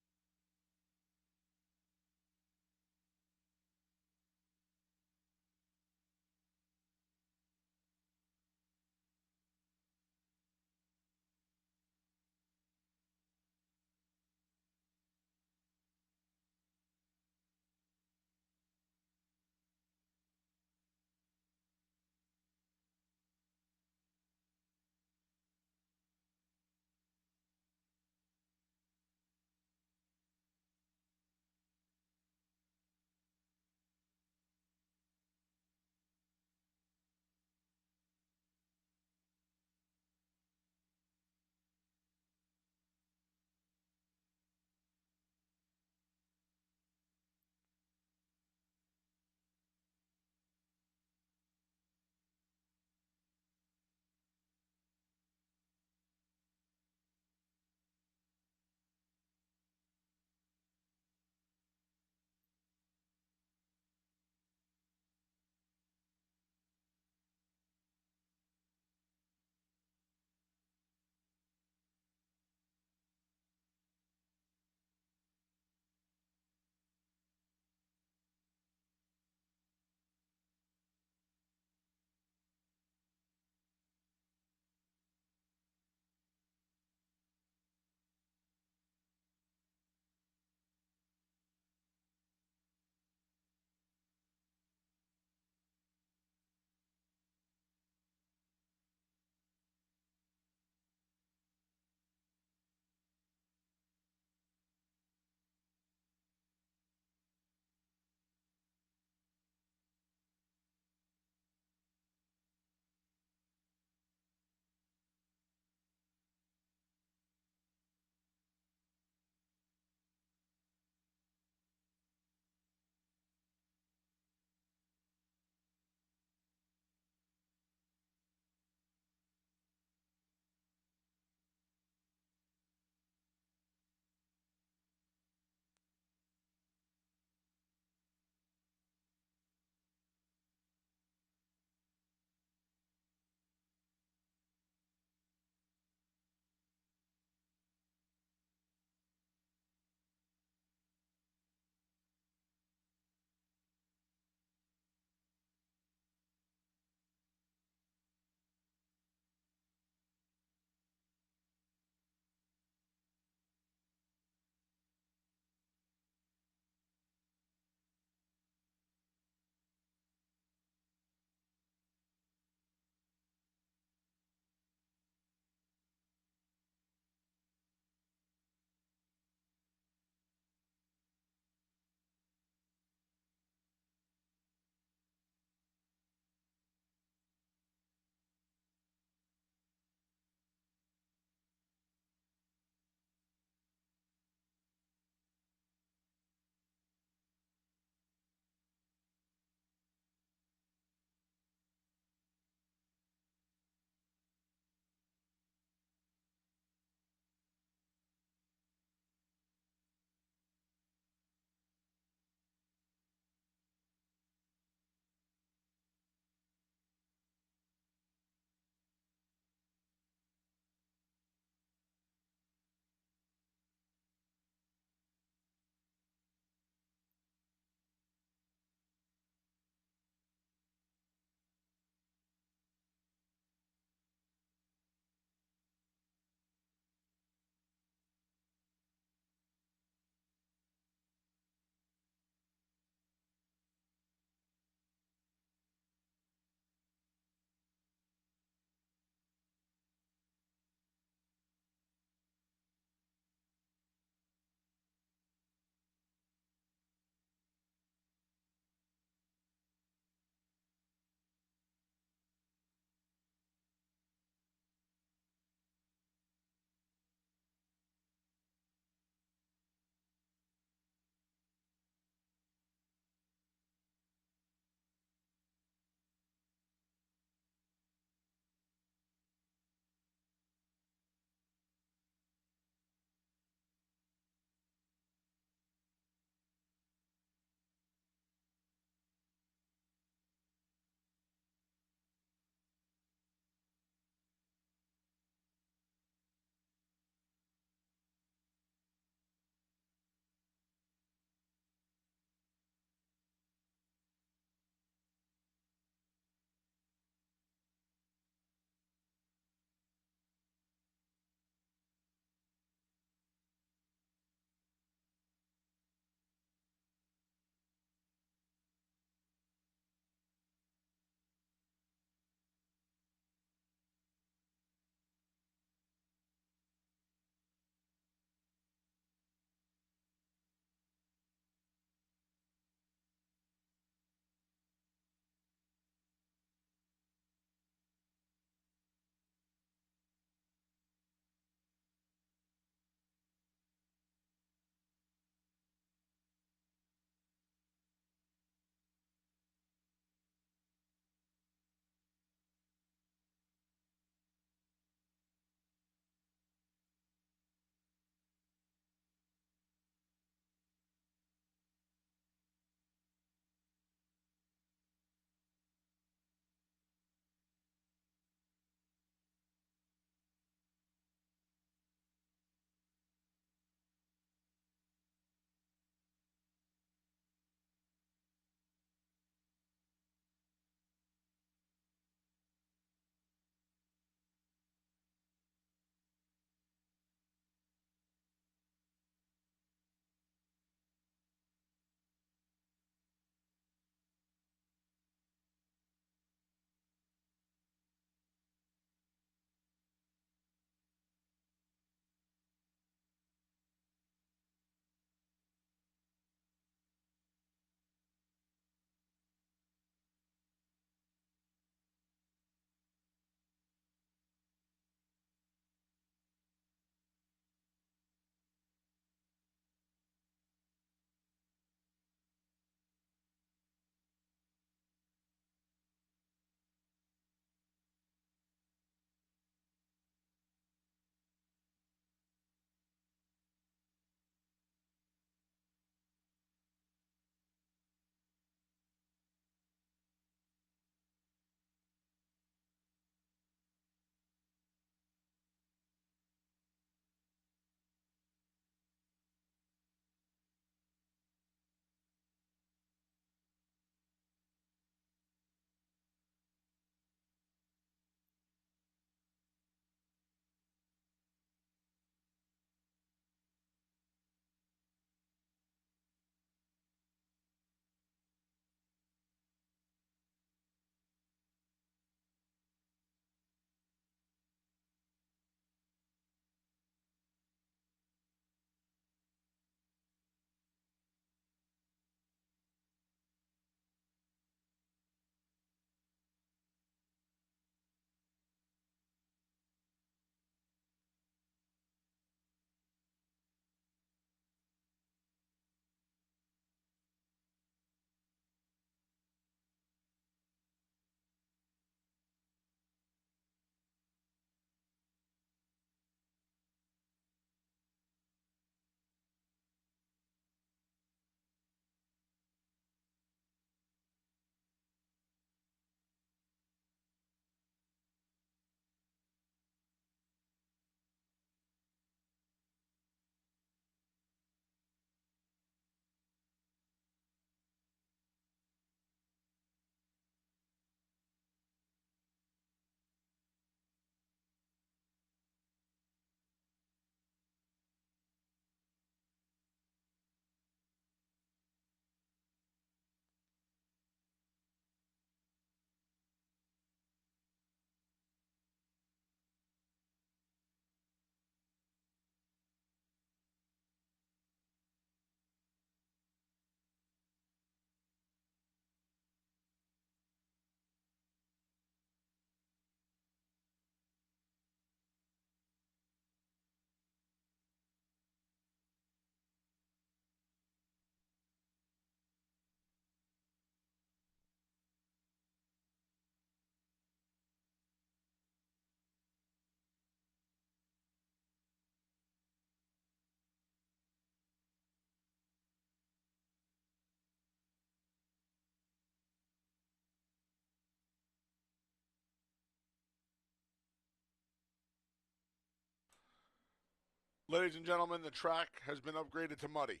Ladies and gentlemen, the track has been upgraded to muddy.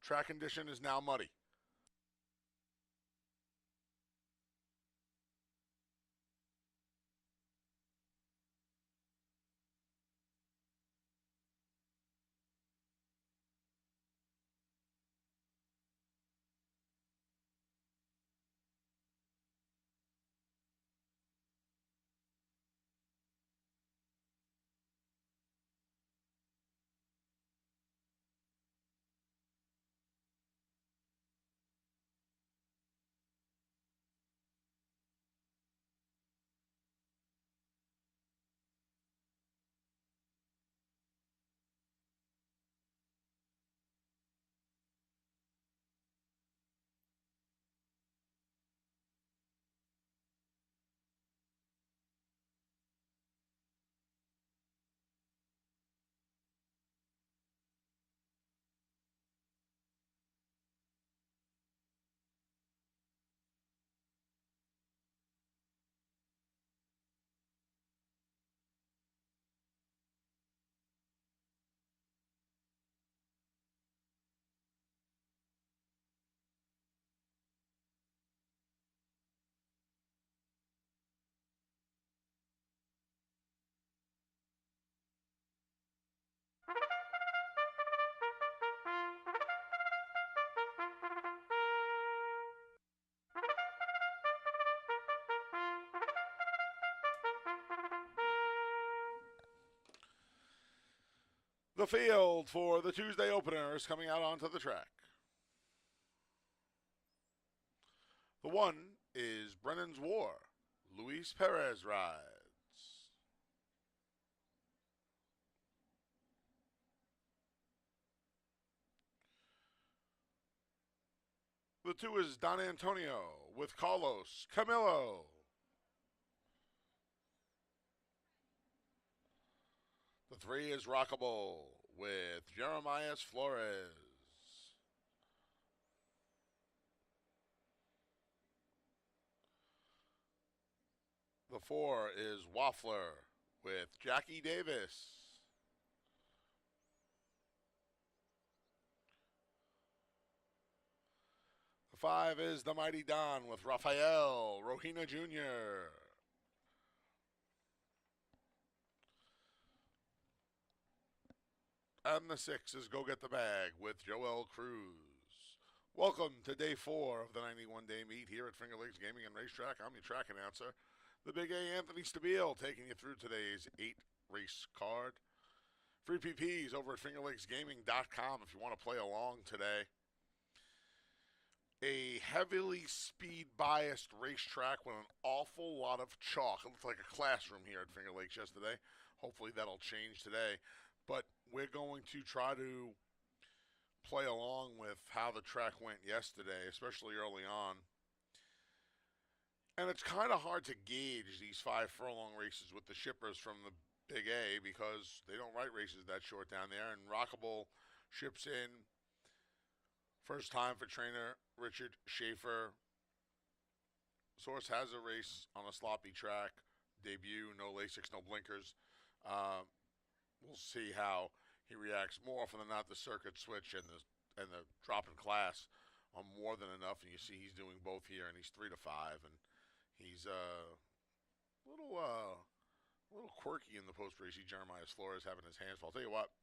Track condition is now muddy. The field for the Tuesday openers coming out onto the track. The one is Brennan's War. Luis Perez rides. The two is Don Antonio with Carlos Camilo. The three is Rockable with Jeremias Flores. The four is Waffler with Jackie Davis. The five is the Mighty Don with Rafael Rohina Jr. And the six is Go Get the Bag with Joel Cruz. Welcome to day 4 of the 91-day meet here at Finger Lakes Gaming and Racetrack. I'm your track announcer, the Big A Anthony Stabile, taking you through today's 8-race card. Free PPs over at fingerlakesgaming.com if you want to play along today. A heavily speed-biased racetrack with an awful lot of chalk. It looked like a classroom here at Finger Lakes yesterday. Hopefully that'll change today. But we're going to try to play along with how the track went yesterday, especially early on. And it's kind of hard to gauge these 5 furlong races with the shippers from the Big A because they don't write races that short down there. And Rockable ships in. First time for trainer Richard Schaefer. Source has a race on a sloppy track. Debut, no Lasix, no blinkers. We'll see how he reacts. More often than not, the circuit switch and the drop in class are more than enough. And you see he's doing both here, and he's 3 to 5, and he's a little quirky in the post race. Jeremias Flores having his hands full. I'll tell you what.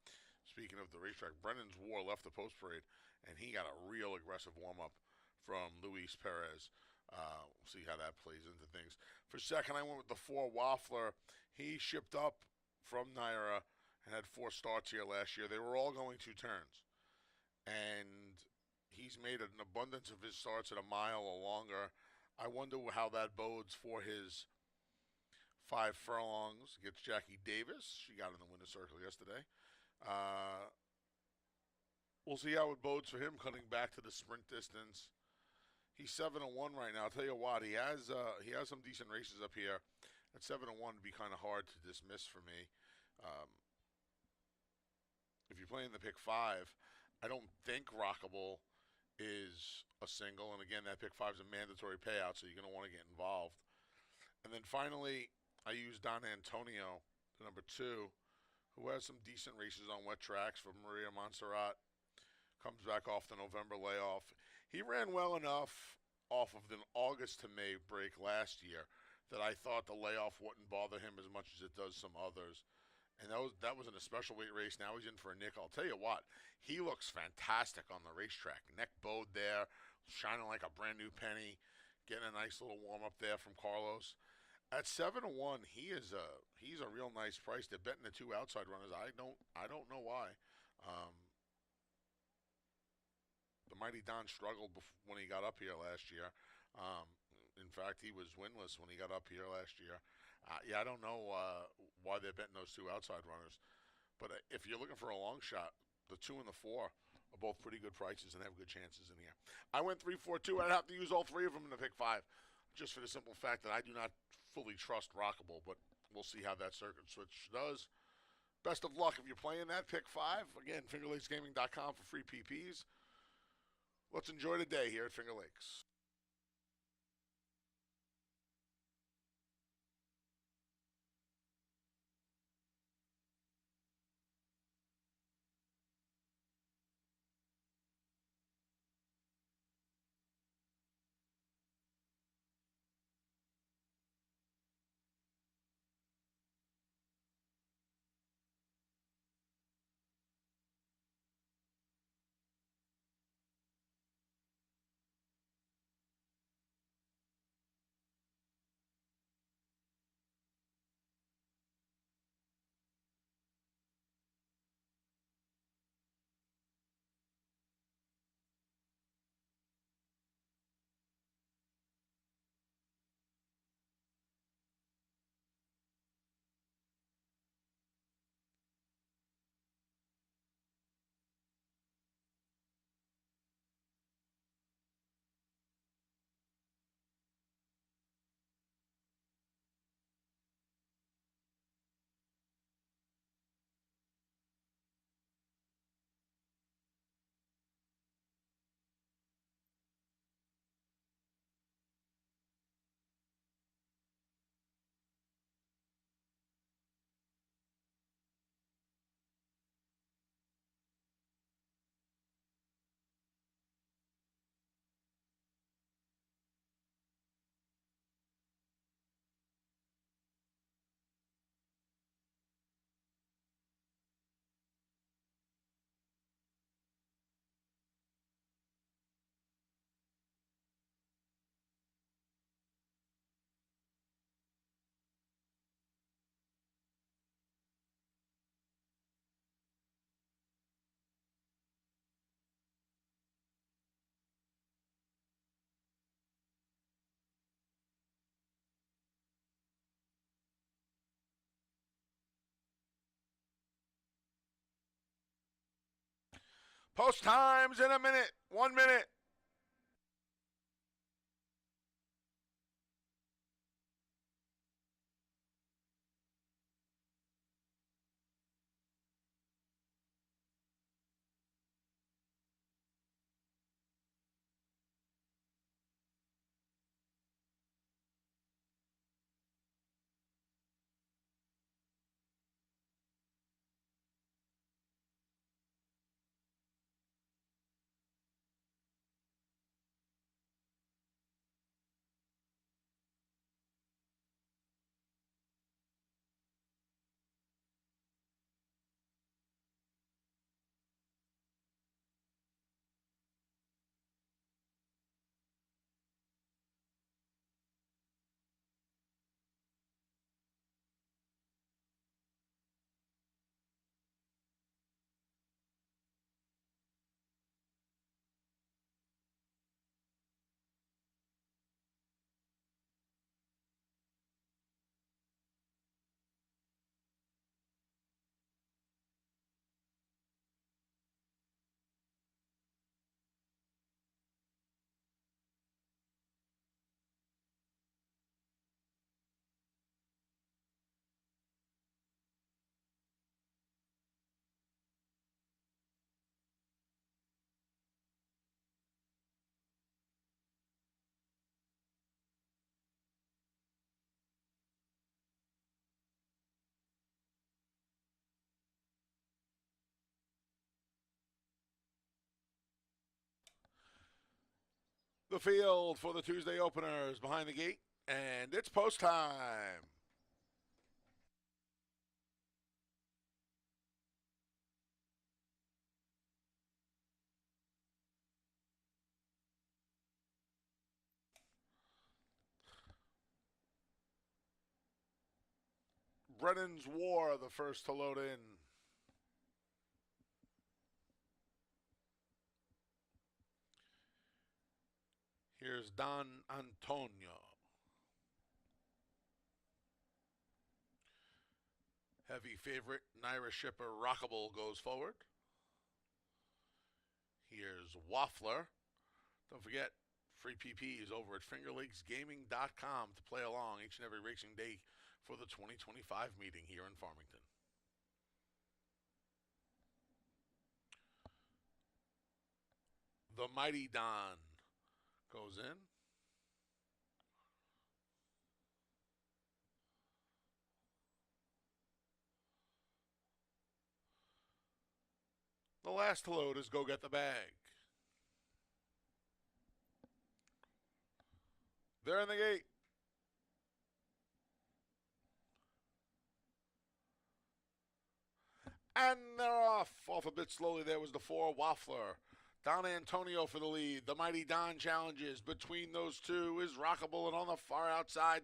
Speaking of the racetrack, Brennan's War left the post parade, and he got a real aggressive warm up from Luis Perez. We'll see how that plays into things. For second, I went with the 4 Waffler. He shipped up from Naira and had 4 starts here last year. They were all going 2 turns. And he's made an abundance of his starts at a mile or longer. I wonder how that bodes for his 5 furlongs. Gets Jackie Davis. She got in the winner's circle yesterday. We'll see how it bodes for him cutting back to the sprint distance. He's 7-1 right now. I'll tell you what, he has some decent races up here. At 7-1 would be kind of hard to dismiss for me. If you're playing the pick 5, I don't think Rockable is a single. And again, that pick 5 is a mandatory payout, so you're going to want to get involved. And then finally, I used Don Antonio, the number 2, who has some decent races on wet tracks for Maria Montserrat. Comes back off the November layoff. He ran well enough off of the August to May break last year that I thought the layoff wouldn't bother him as much as it does some others. And that was in a special weight race. Now he's in for a nick. I'll tell you what, he looks fantastic on the racetrack. Neck bowed there, shining like a brand new penny, getting a nice little warm up there from Carlos. At 7-1, he's a real nice price. They're betting the two outside runners. I don't know why. Um, the mighty Don struggled when he got up here last year. Um, in fact, he was winless when he got up here last year. Yeah, I don't know why they're betting those two outside runners. But if you're looking for a long shot, the 2 and the 4 are both pretty good prices and have good chances in here. I went 3-4-2. I'd have to use all three of them in the pick 5, just for the simple fact that I do not fully trust Rockable. But we'll see how that circuit switch does. Best of luck if you're playing that pick 5. Again, FingerLakesGaming.com for free PPs. Let's enjoy the day here at Finger Lakes. Post times in a minute. 1 minute. The field for the Tuesday openers behind the gate, and it's post time. Brennan's War, the first to load in. Here's Don Antonio. Heavy favorite, Naira Shipper Rockable goes forward. Here's Waffler. Don't forget, free PPs over at fingerlakesgaming.com to play along each and every racing day for the 2025 meeting here in Farmington. The Mighty Don goes in. The last to load is Go Get the Bag. They're in the gate. And they're off. Off a bit slowly. There was the 4, Waffler. Don Antonio for the lead. The Mighty Don challenges. Between those two is Rockable, and on the far outside,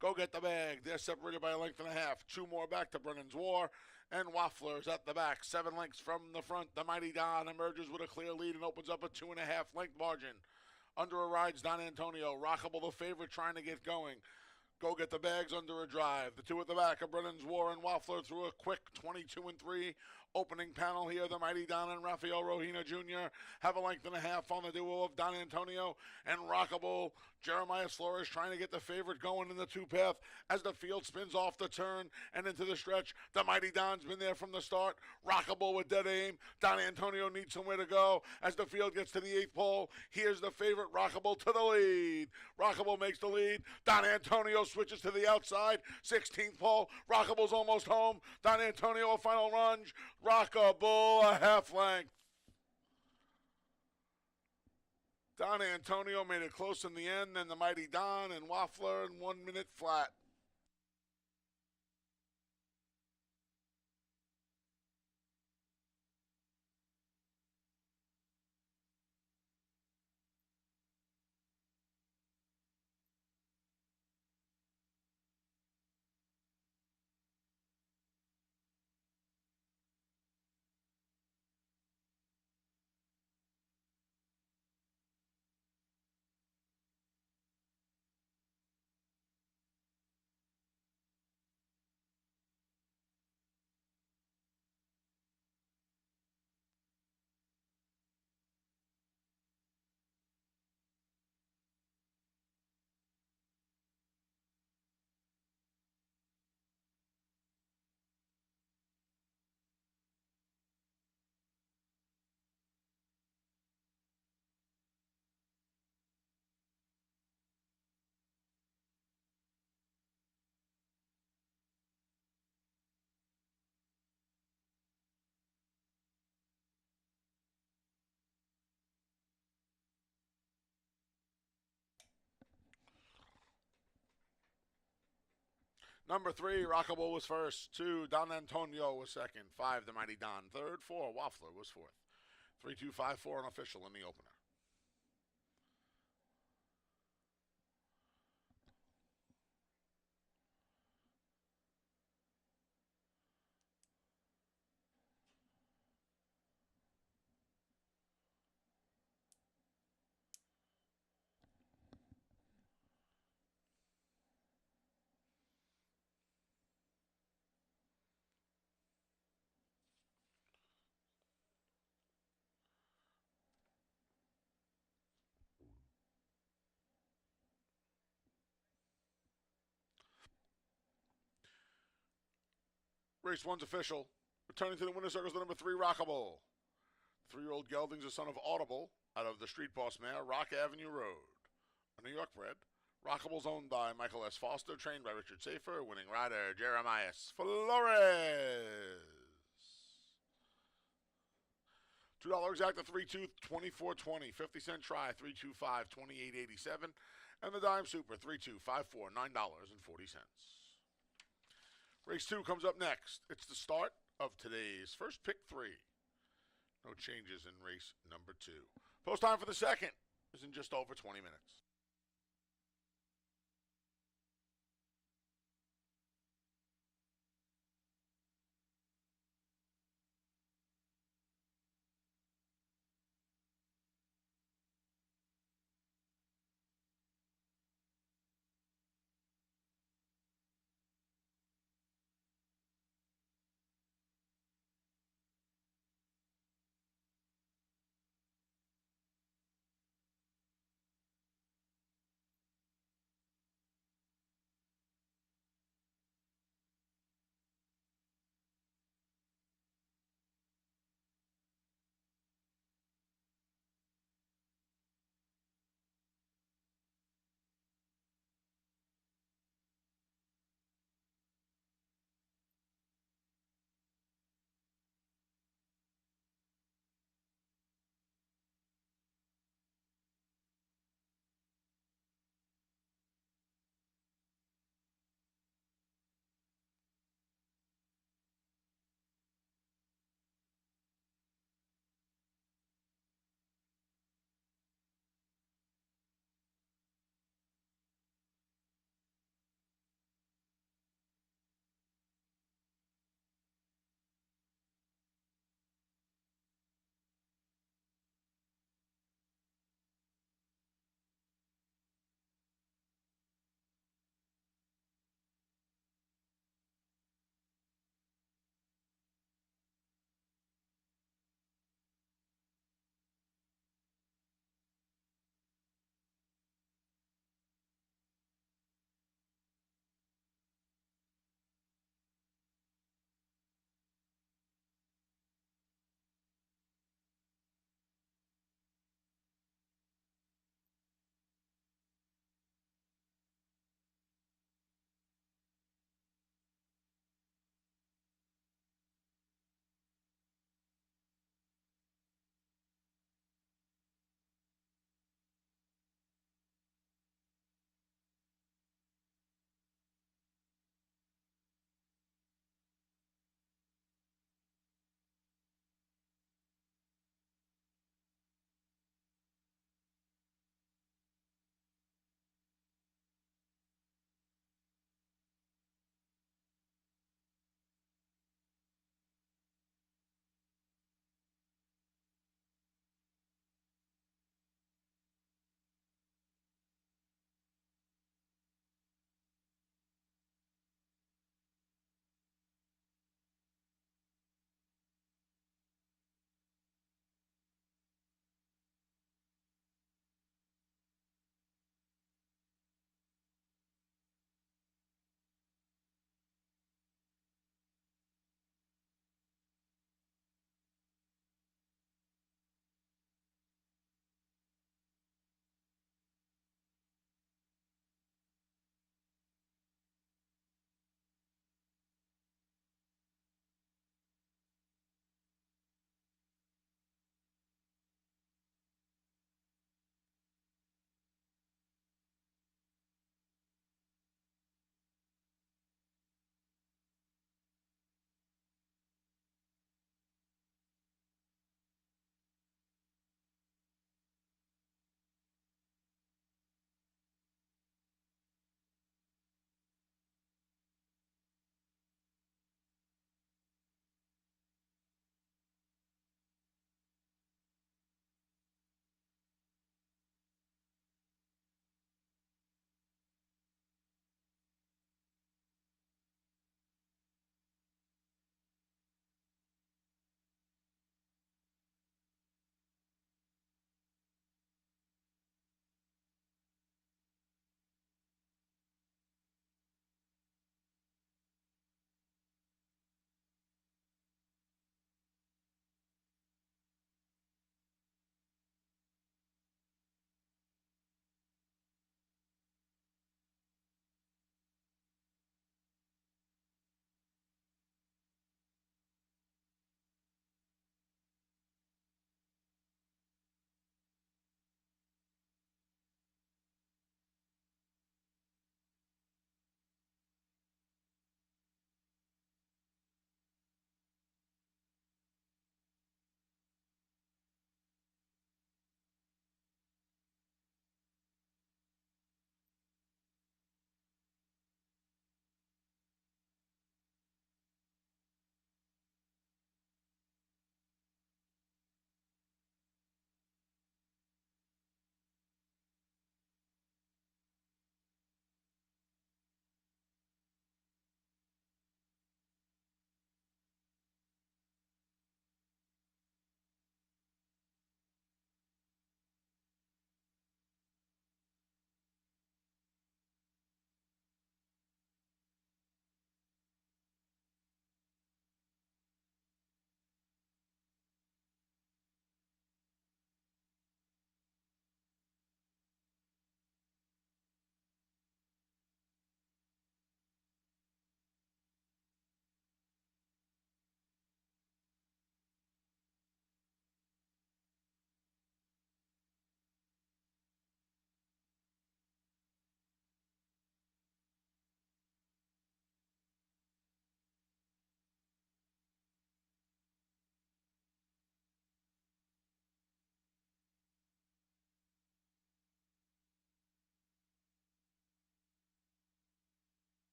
Go Get the Bag. They're separated by a length and a half. 2 more back to Brennan's War. And Waffler's at the back. 7 lengths from the front. The Mighty Don emerges with a clear lead and opens up a 2.5 length margin. Under a rides Don Antonio. Rockable, the favorite, trying to get going. Go Get the Bags under a drive. The 2 at the back of Brennan's War and Waffler through a quick 22-3 opening panel here. The Mighty Don and Rafael Rohina Jr. have a length and a half on the duo of Don Antonio and Rockable. Jeremiah Flores trying to get the favorite going in the 2-path as the field spins off the turn and into the stretch. The Mighty Don's been there from the start. Rockable with dead aim. Don Antonio needs somewhere to go as the field gets to the 8th pole. Here's the favorite, Rockable, to the lead. Rockable makes the lead. Don Antonio switches to the outside. 16th pole. Rockable's almost home. Don Antonio a final lunge. Rockable a half length. Don Antonio made it close in the end, then the Mighty Don and Waffler in 1 minute flat. Number 3, Rockable was first. 2, Don Antonio was second. 5, the Mighty Don. Third. 4, Waffler was fourth. 3, 2, 5, 4 unofficial in the opener. Race 1's official. Returning to the winner's circle is the number 3, Rockable. 3-year-old gelding's a son of Audible out of the Street Boss mare, Rock Avenue Road. A New York bred. Rockable's owned by Michael S. Foster, trained by Richard Safer, winning rider Jeremiah Flores. $2 exacta 3-2, 24.20. 50-cent try 3-2-5, 28.87. And the dime super 3-2, 5-4, $9.40. Race 2 comes up next. It's the start of today's first pick 3. No changes in race number 2. Post time for the second is in just over 20 minutes.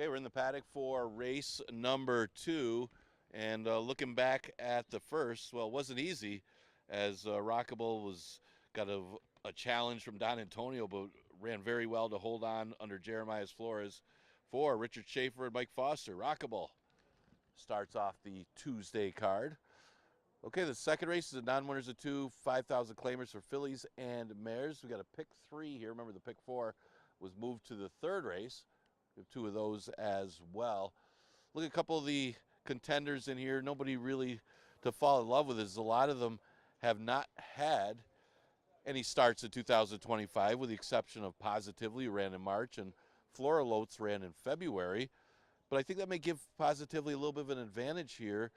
Okay, we're in the paddock for race number 2, and looking back at the first, well, it wasn't easy, as Rockable got a challenge from Don Antonio, but ran very well to hold on under Jeremiah Flores for Richard Schaefer and Mike Foster. Rockable starts off the Tuesday card. Okay, the second race is a non-winners of 2, 5,000 claimers for fillies and mares. We got a pick 3 here. Remember, the pick 4 was moved to the third race. We have 2 of those as well. Look at a couple of the contenders in here. Nobody really to fall in love with is a lot of them have not had any starts in 2025, with the exception of Positively, who ran in March, and Flora Lotes ran in February. But I think that may give Positively a little bit of an advantage here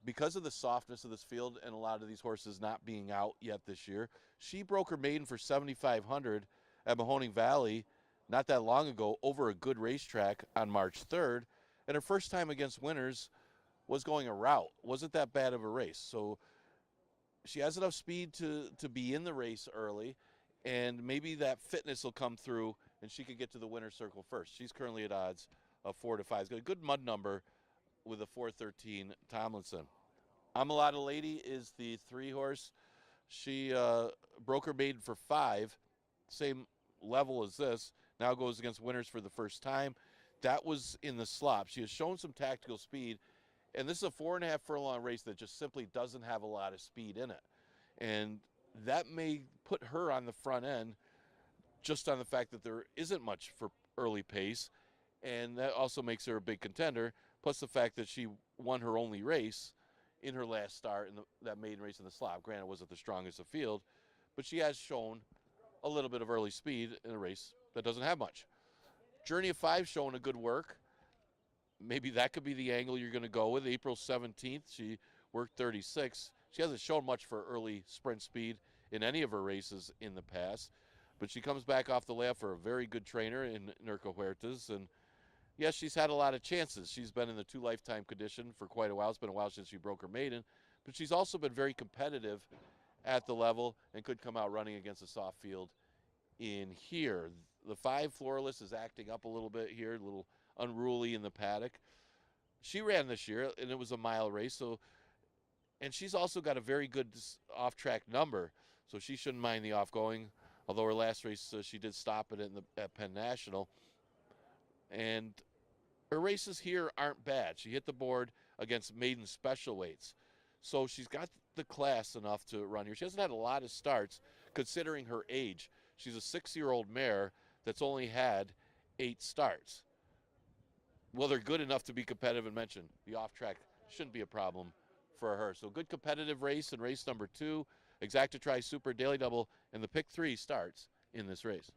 because of the softness of this field and a lot of these horses not being out yet this year. She broke her maiden for 7,500 at Mahoning Valley not that long ago over a good racetrack on March 3rd. And her first time against winners was going a route. Wasn't that bad of a race. So she has enough speed to be in the race early, and maybe that fitness will come through and she could get to the winner's circle first. She's currently at odds of 4 to 5. She's got a good mud number with a 413 Tomlinson. Amalada Lady is the 3-horse. She broke her maiden for 5, same level as this. Now goes against winners for the first time. That was in the slop. She has shown some tactical speed, and this is a 4.5 furlong race that just simply doesn't have a lot of speed in it. And that may put her on the front end just on the fact that there isn't much for early pace, and that also makes her a big contender, plus the fact that she won her only race in her last start in that maiden race in the slop. Granted, it wasn't the strongest of field, but she has shown a little bit of early speed in a race that doesn't have much. Journey of 5 showing a good work. Maybe that could be the angle you're going to go with. April 17th, she worked 36. She hasn't shown much for early sprint speed in any of her races in the past, but she comes back off the layoff for a very good trainer in Nurka Huertas, and yes, she's had a lot of chances. She's been in the 2 lifetime condition for quite a while. It's been a while since she broke her maiden, but she's also been very competitive at the level and could come out running against a soft field in here. The 5 Floralist is acting up a little bit here, a little unruly in the paddock. She ran this year, and it was a mile race, and she's also got a very good off-track number, so she shouldn't mind the off-going, although her last race she did stop it at Penn National. And her races here aren't bad. She hit the board against maiden special weights. So she's got the class enough to run here. She hasn't had a lot of starts considering her age. She's a 6-year-old mare that's only had 8 starts. Well, they're good enough to be competitive, and mentioned the off-track shouldn't be a problem for her. So good competitive race in race number 2. Exacta Tri Super Daily Double, and the pick 3 starts in this race.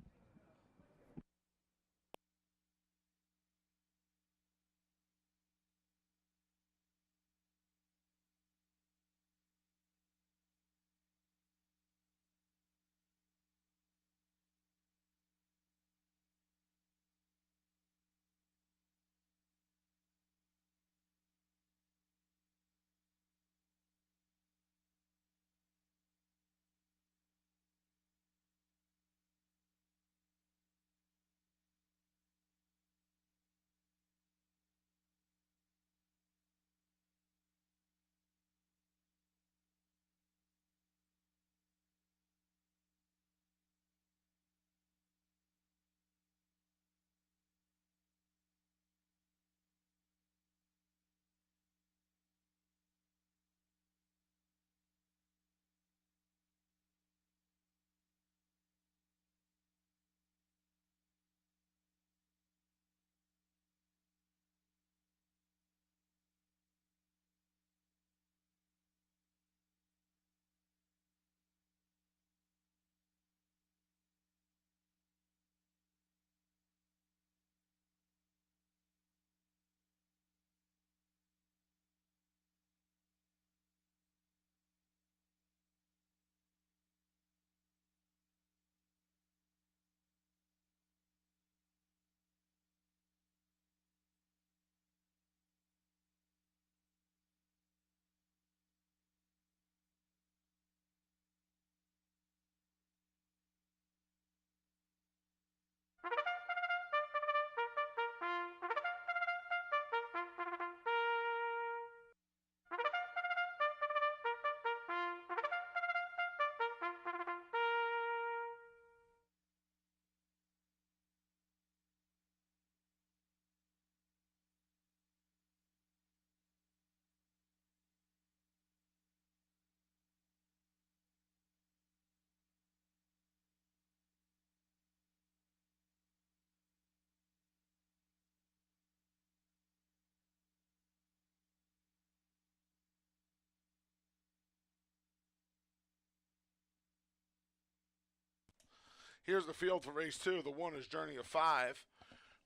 Here's the field for race 2. The 1 is Journey of 5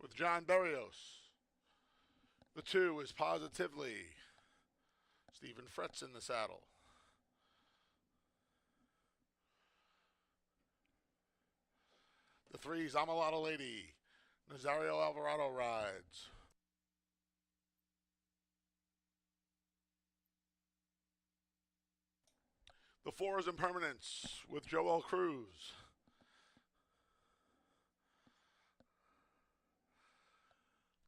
with John Berrios. The 2 is Positively. Stephen Fretz in the saddle. The 3 is I'm a Lot of Lady. Nazario Alvarado rides. The 4 is Impermanence with Joel Cruz.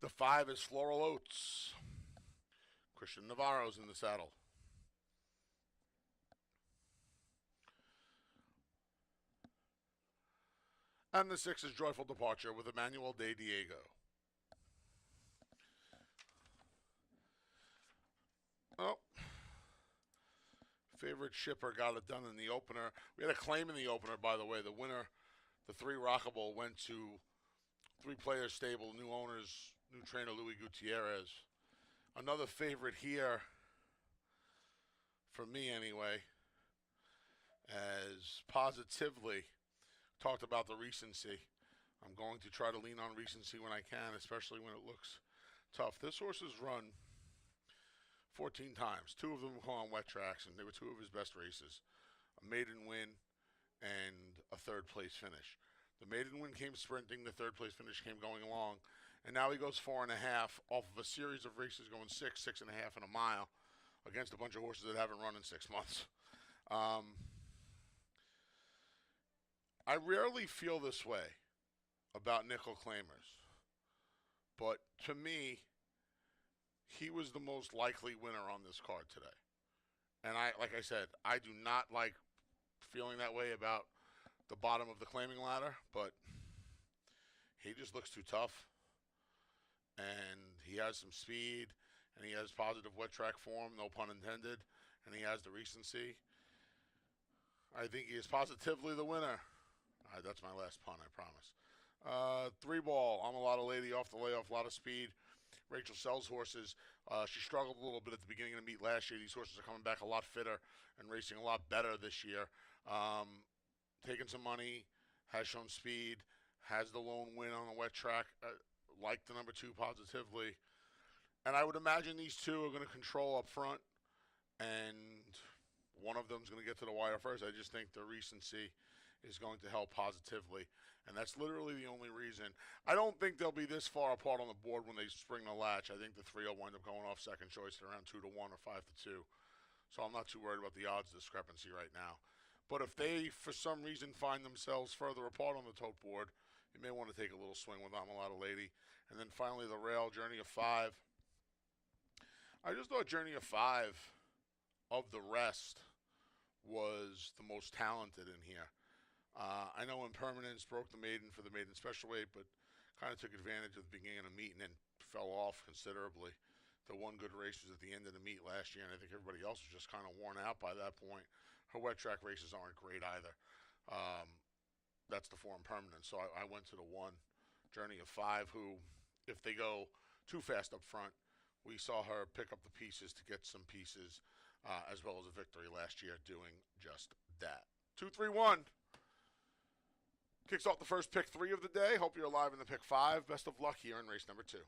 The 5 is Floral Oats. Christian Navarro's in the saddle. And the 6 is Joyful Departure with Emmanuel De Diego. Oh, favorite shipper got it done in the opener. We had a claim in the opener, by the way. The winner, the 3 Rockable, went to 3-player stable, new owners, new trainer Louis Gutierrez. Another favorite here, for me anyway, as Positively talked about the recency. I'm going to try to lean on recency when I can, especially when it looks tough. This horse has run 14 times. 2 of them were on wet tracks, and they were 2 of his best races. A maiden win and a 3rd place finish. The maiden win came sprinting, the 3rd place finish came going along, and now he goes 4.5 off of a series of races going 6, 6.5, and a mile against a bunch of horses that haven't run in 6 months. I rarely feel this way about nickel claimers, but to me, he was the most likely winner on this card today. And like I said, I do not like feeling that way about the bottom of the claiming ladder, but he just looks too tough. And he has some speed, and he has positive wet track form, no pun intended, and he has the recency. I think he is positively the winner. That's my last pun, I promise. 3 ball, I'm a Lot of Lady off the layoff, a lot of speed. Rachel sells horses. She struggled a little bit at the beginning of the meet last year. These horses are coming back a lot fitter and racing a lot better this year. Taking some money, has shown speed, has the lone win on a wet track, like the number 2 Positively. And I would imagine these 2 are going to control up front, and one of them is going to get to the wire first. I just think the recency is going to help Positively, and that's literally the only reason. I don't think they'll be this far apart on the board when they spring the latch. I think the 3 will wind up going off second choice at around 2-1 or 5-2. So I'm not too worried about the odds discrepancy right now. But if they, for some reason, find themselves further apart on the tote board, you may want to take a little swing with I'm a Lot of Lady. And then finally the rail, Journey of 5. I just thought Journey of 5 of the rest was the most talented in here. I know Impermanence broke the maiden for the maiden special weight, but kind of took advantage of the beginning of the meet and then fell off considerably. The one good race was at the end of the meet last year, and I think everybody else was just kind of worn out by that point. Her wet track races aren't great either. That's the 4 Impermanence. So I went to the 1 Journey of 5, who, if they go too fast up front, we saw her pick up the pieces to get some pieces, as well as a victory last year doing just that. 2-3-1. Kicks off the first pick 3 of the day. Hope you're alive in the pick 5. Best of luck here in race number 2.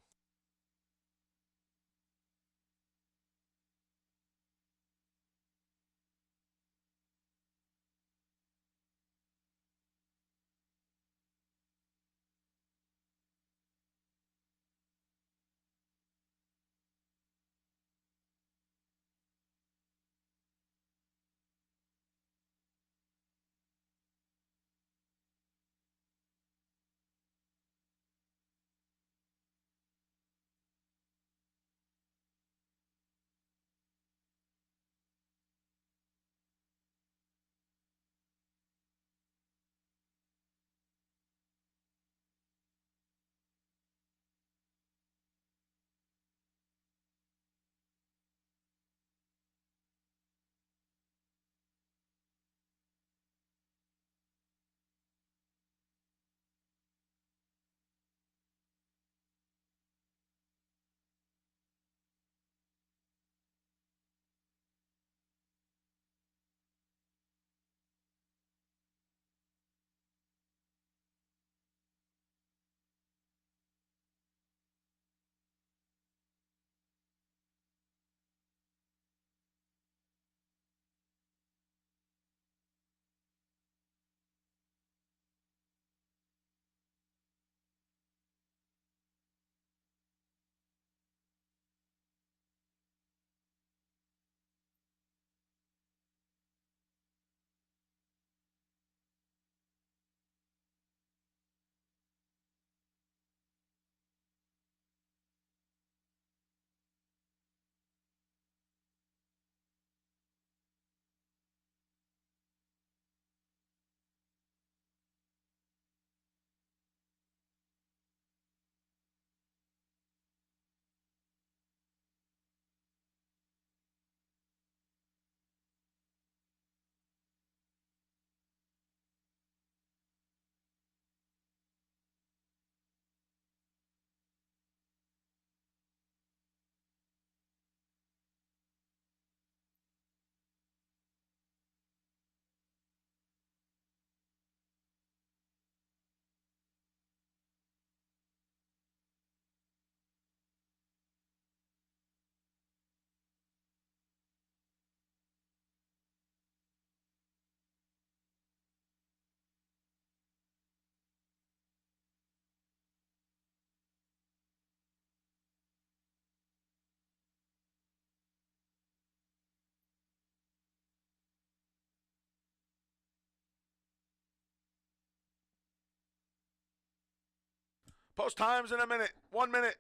Post times in a minute. 1 minute.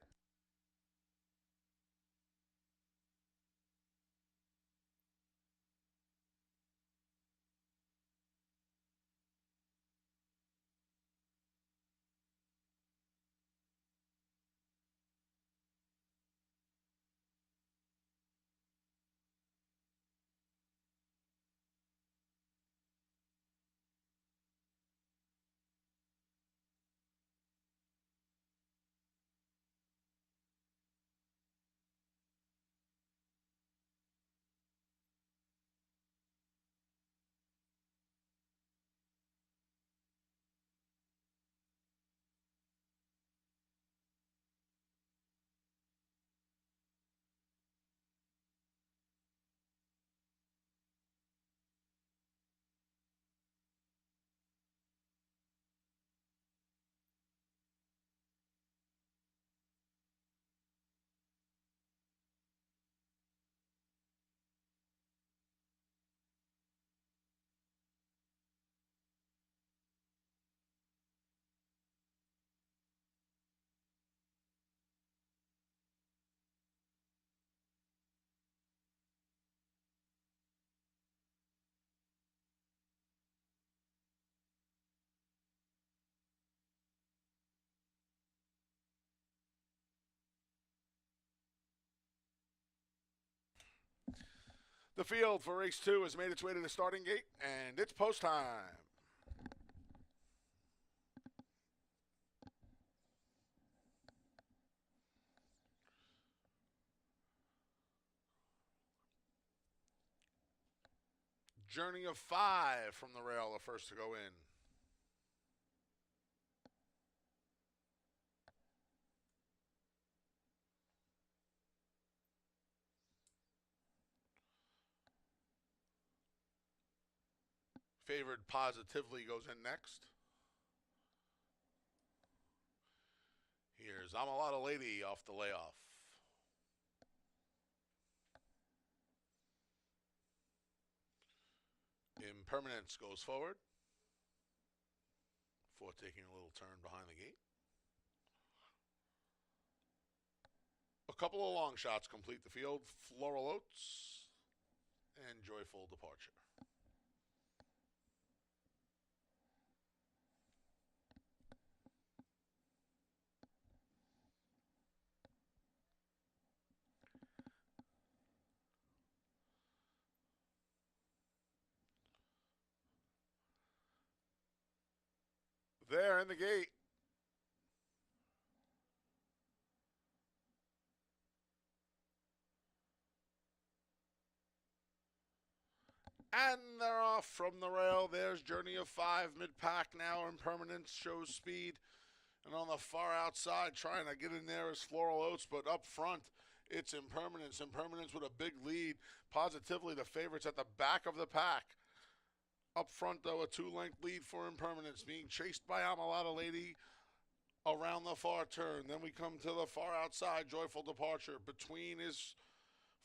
The field for race 2 has made its way to the starting gate, and it's post time. Journey of 5 from the rail, the first to go in. Favored Positively goes in next. Here's I'm a Lot of Lady off the layoff. Impermanence goes forward before taking a little turn behind the gate. A couple of long shots complete the field. Floral Oats and Joyful Departure. There in the gate. And they're off from the rail. There's Journey of 5 mid-pack now. Impermanence shows speed. And on the far outside, trying to get in there is Floral Oats, but up front, it's Impermanence. Impermanence with a big lead. Positively, the favorites at the back of the pack. Up front, though, a 2-length lead for Impermanence, being chased by I'm a Lot of Lady around the far turn. Then we come to the far outside, Joyful Departure. Between is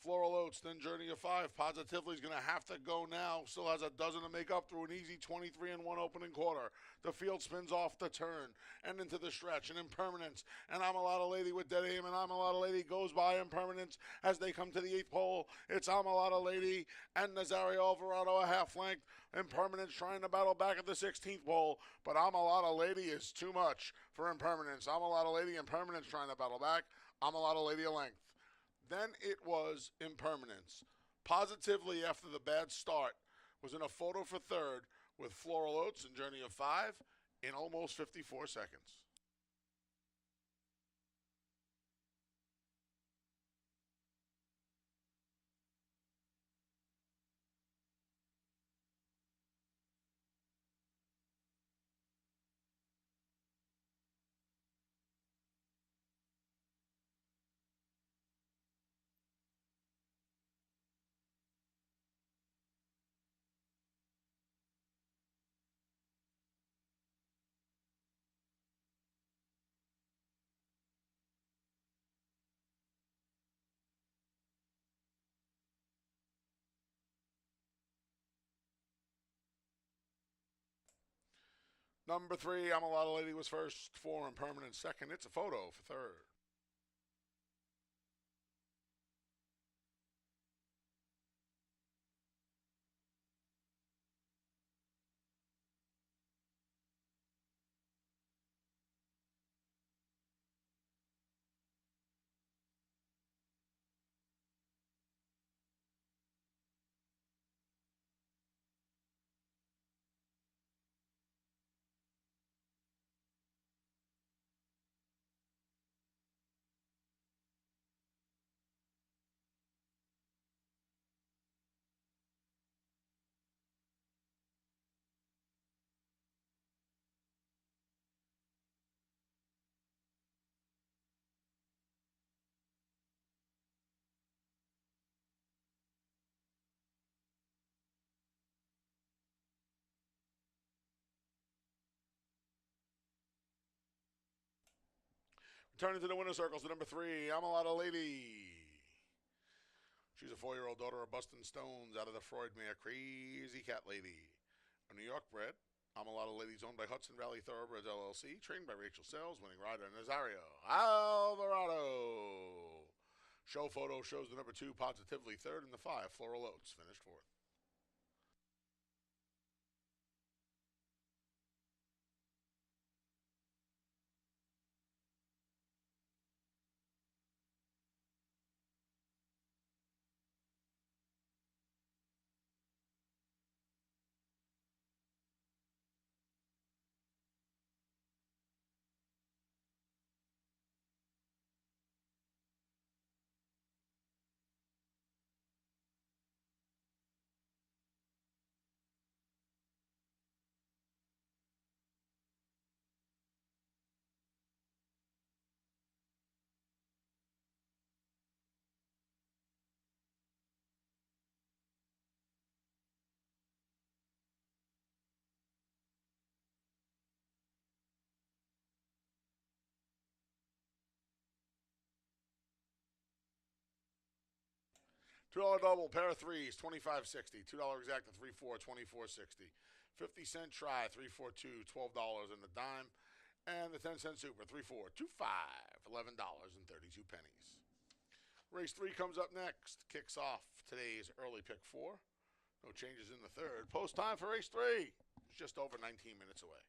Floral Oats, then Journey of 5. Positively is going to have to go now. Still has a dozen to make up through an easy 23-1 opening quarter. The field spins off the turn and into the stretch, and Impermanence. And I'm a Lot of Lady with dead aim, and I'm a Lot of Lady goes by Impermanence as they come to the 8th pole. It's I'm a Lot of Lady and Nazario Alvarado a half length. Impermanence trying to battle back at the 16th pole, but I'm a Lot of Lady is too much for Impermanence. I'm a Lot of Lady, Impermanence trying to battle back. I'm a Lot of Lady a length. Then it was Impermanence. Positively, after the bad start, was in a photo for third with Floral Oats and Journey of 5 in almost 54 seconds. Number 3, I'm a Lot of Lady was first. 4, Impermanent second. It's a photo for third. Returning to the winner's circles, the number 3, I'm a Lot of Lady. She's a 4-year-old daughter of Bustin' Stones out of the Freud mare Crazy Cat Lady. A New York bred, I'm a Lot of Ladies owned by Hudson Valley Thoroughbreds LLC, trained by Rachel Sells, winning rider Nazario Alvarado. Show photo shows the number 2 positively third and the 5 Floral Oats finished fourth. $2 double, pair of threes, $25.60. $2 exact to 3-4, $24.60. 50-cent try, 3-4-2, $12 and the dime. And the 10-cent super, 3-4, 2-5, $11.32. Race 3 comes up next. Kicks off today's early pick 4. No changes in the third. Post time for race 3. It's just over 19 minutes away.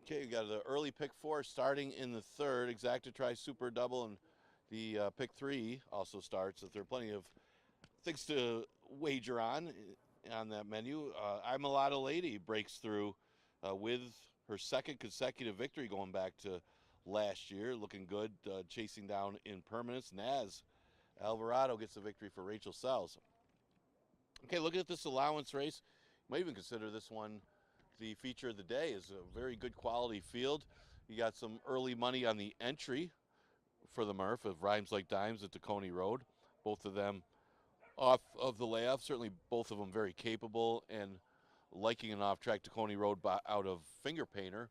Okay, you got the early pick 4 starting in the third. Exacta Try Super Double, and the pick 3 also starts. So there are plenty of things to wager on that menu. I'm a Lot of Lady breaks through with her second consecutive victory going back to last year. Looking good, chasing down Impermanence. Naz Alvarado gets the victory for Rachel Sells. Okay, looking at this allowance race, you might even consider this one the feature of the day. Is a very good quality field. You got some early money on the entry for the Murph of Rhymes Like Dimes at Tacony Road. Both of them off of the layoff. Certainly both of them very capable and liking an off-track Tacony Road out of Finger Painter,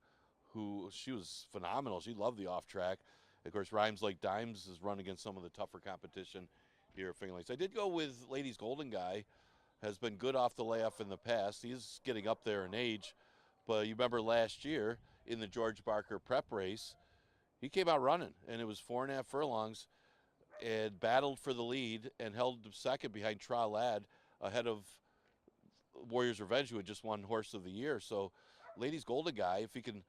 who she was phenomenal. She loved the off-track. Of course, Rhymes Like Dimes has run against some of the tougher competition here at Finger Lakes. I did go with Ladies Golden Guy. Has been good off the layoff in the past. He's getting up there in age. But you remember last year in the George Barker prep race, he came out running, and it was 4.5 furlongs, and battled for the lead and held second behind Tra Lad ahead of Warriors Revenge, who had just won Horse of the Year. So Ladies Golden Guy, if he can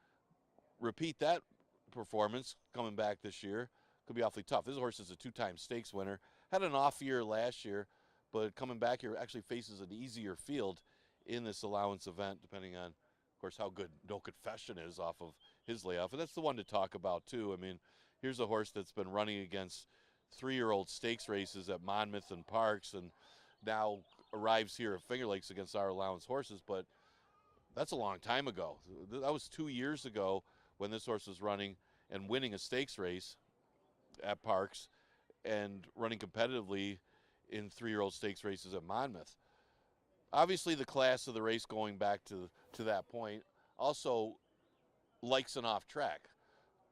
repeat that performance coming back this year, could be awfully tough. This horse is a 2-time stakes winner. Had an off year last year, but coming back here actually faces an easier field in this allowance event, depending on, of course, how good No Confession is off of his layoff. And that's the one to talk about, too. I mean, here's a horse that's been running against 3-year-old stakes races at Monmouth and Parks, and now arrives here at Finger Lakes against our allowance horses. But that's a long time ago. That was 2 years ago when this horse was running and winning a stakes race at Parks and running competitively in 3-year-old stakes races at Monmouth. Obviously, the class of the race going back to that point also likes an off track.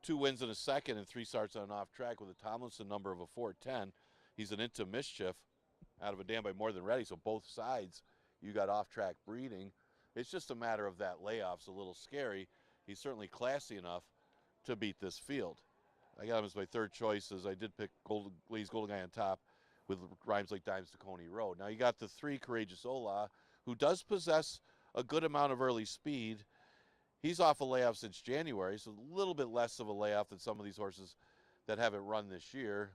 2 wins in a second and 3 starts on an off track with a Tomlinson number of a 410. He's an Into Mischief out of a Dam by More Than Ready, so both sides you got off track breeding. It's just a matter of that layoff's a little scary. He's certainly classy enough to beat this field. I got him as my third choice, as I did pick Ladies Golden Guy on top with Rhymes Like Dimes to Coney Road. Now you got the 3 Courageous Ola, who does possess a good amount of early speed. He's off a layoff since January, so a little bit less of a layoff than some of these horses that haven't run this year.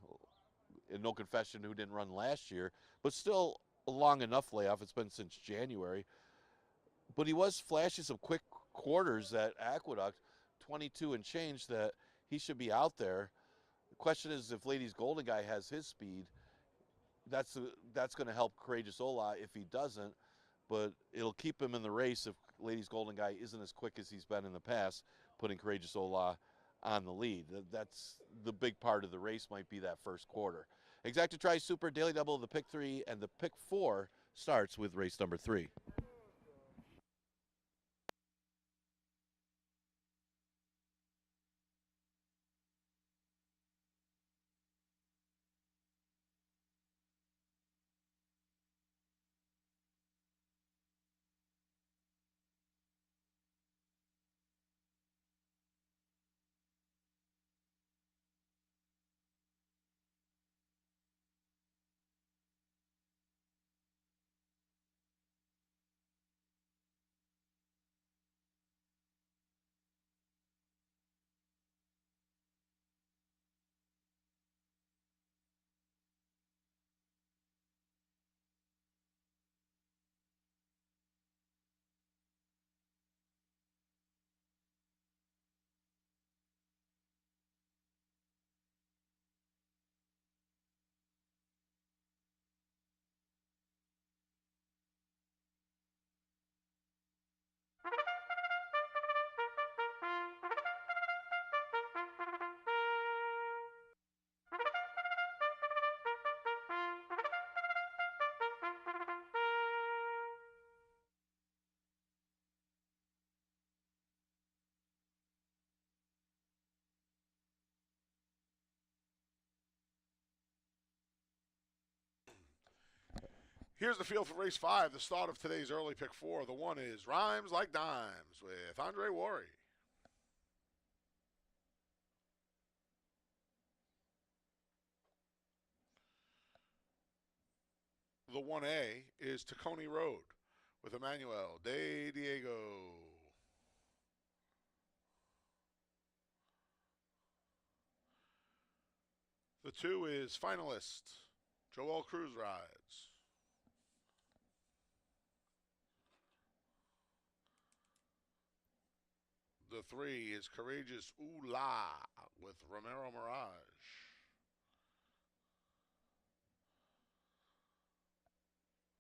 And No Confession, who didn't run last year, but still a long enough layoff. It's been since January. But he was flashing some quick quarters at Aqueduct, 22 and change, that he should be out there. The question is, if Ladies Golden Guy has his speed, that's going to help Courageous Ola if he doesn't, but it'll keep him in the race if Ladies Golden Guy isn't as quick as he's been in the past, putting Courageous Ola on the lead. That's the big part of the race, might be that first quarter. Exacta Try Super Daily Double of the pick 3, and the pick 4 starts with race number 3. Here's the field for race 5, the start of today's early pick 4. The one is Rhymes Like Dimes with Andre Worry. The 1A is Tacony Road with Emmanuel De Diego. The 2 is Finalist. Joel Cruz rides. The 3 is Courageous Ooh La with Romero Mirage.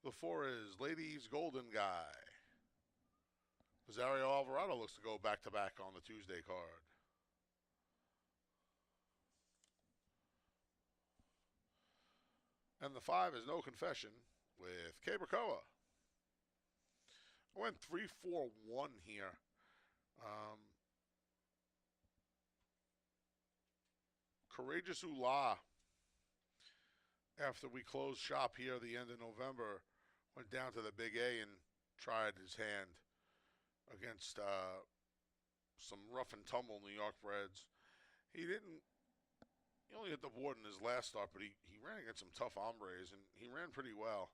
The 4 is Ladies Golden Guy. Rosario Alvarado looks to go back-to-back on the Tuesday card. And the 5 is No Confession with Cabracoa. I went 3-4-1 here. Courageous Ula, after we closed shop here at the end of November, went down to the Big A and tried his hand against some rough and tumble New York breds. He only hit the board in his last start, but he ran against some tough hombres, and he ran pretty well.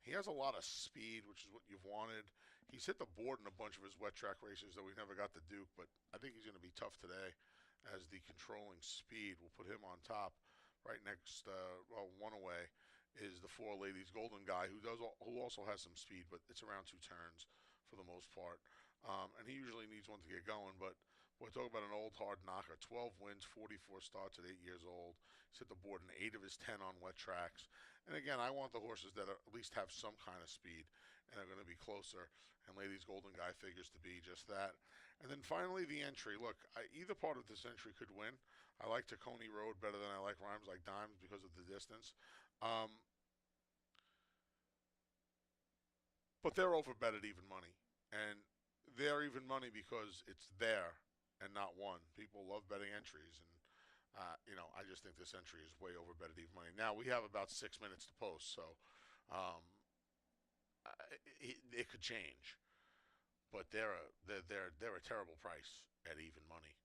He has a lot of speed, which is what you've wanted. He's hit the board in a bunch of his wet track races that we never got to Duke, but I think he's going to be tough today as the controlling speed will put him on top. Right next, one away is the 4 Ladies Golden Guy, who also has some speed, but it's around 2 turns for the most part. And he usually needs one to get going, but we're talking about an old hard knocker. 12 wins, 44 starts at 8 years old. He's hit the board in 8 of his 10 on wet tracks. And again, I want the horses that at least have some kind of speed and are going to be closer. And Ladies Golden Guy figures to be just that. And then finally, the entry. Look, either part of this entry could win. I like Tacony Road better than I like Rhymes Like Dimes because of the distance. But they're overbet at even money. And they're even money because it's there and not won. People love betting entries. And, I just think this entry is way overbet at even money. Now, we have about 6 minutes to post, so it could change. But they're a terrible price at even money.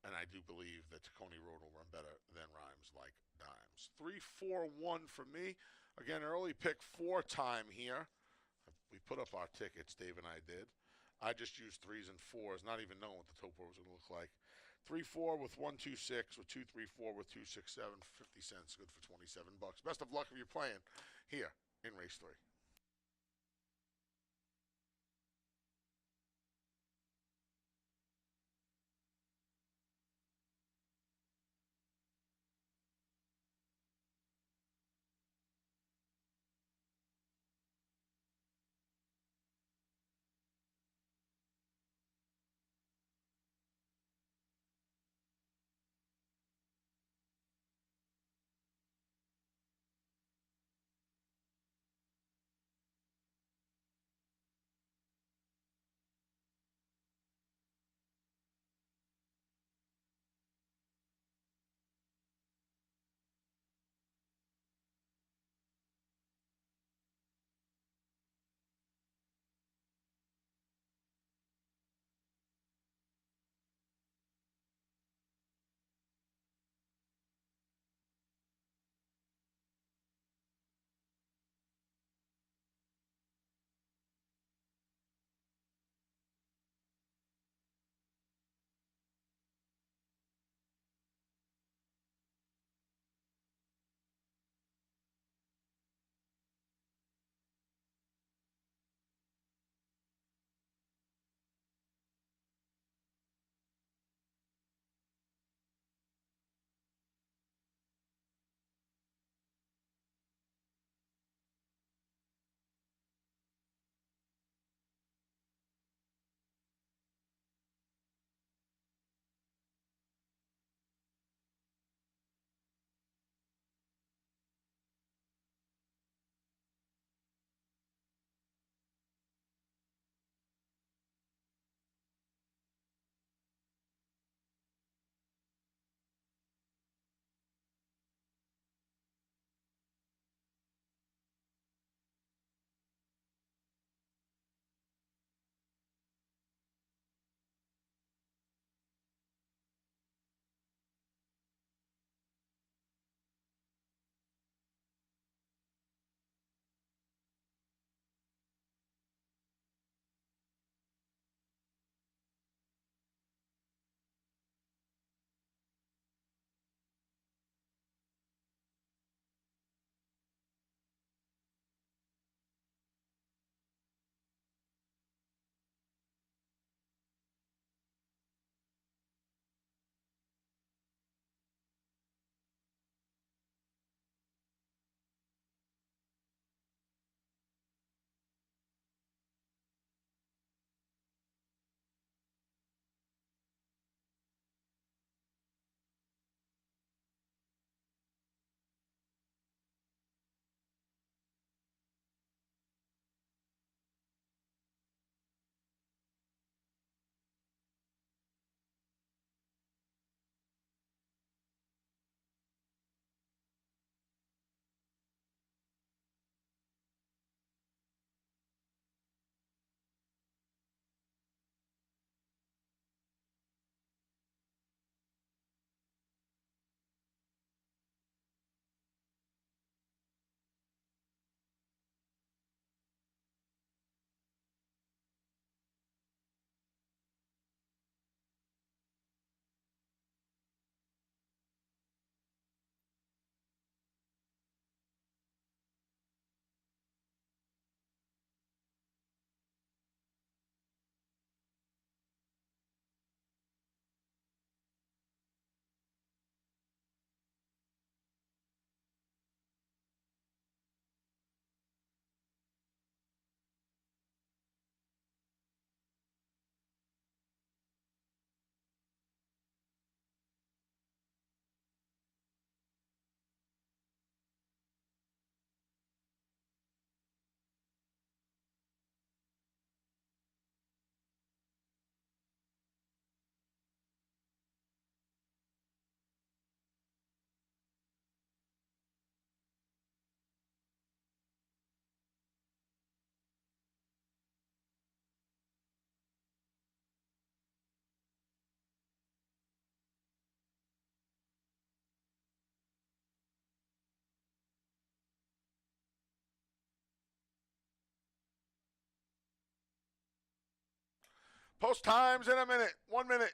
And I do believe that Tacony Road will run better than Rhymes Like Dimes. 3-4-1 for me. Again, early pick 4 time here. We put up our tickets, Dave and I did. I just used 3s and 4s, not even knowing what the topo was going to look like. 3-4 with 1-2-6, with 2-3-4 with 2-6-7, 50 cents, good for $27. Best of luck if you're playing here in race 3. Post times in a minute. 1 minute.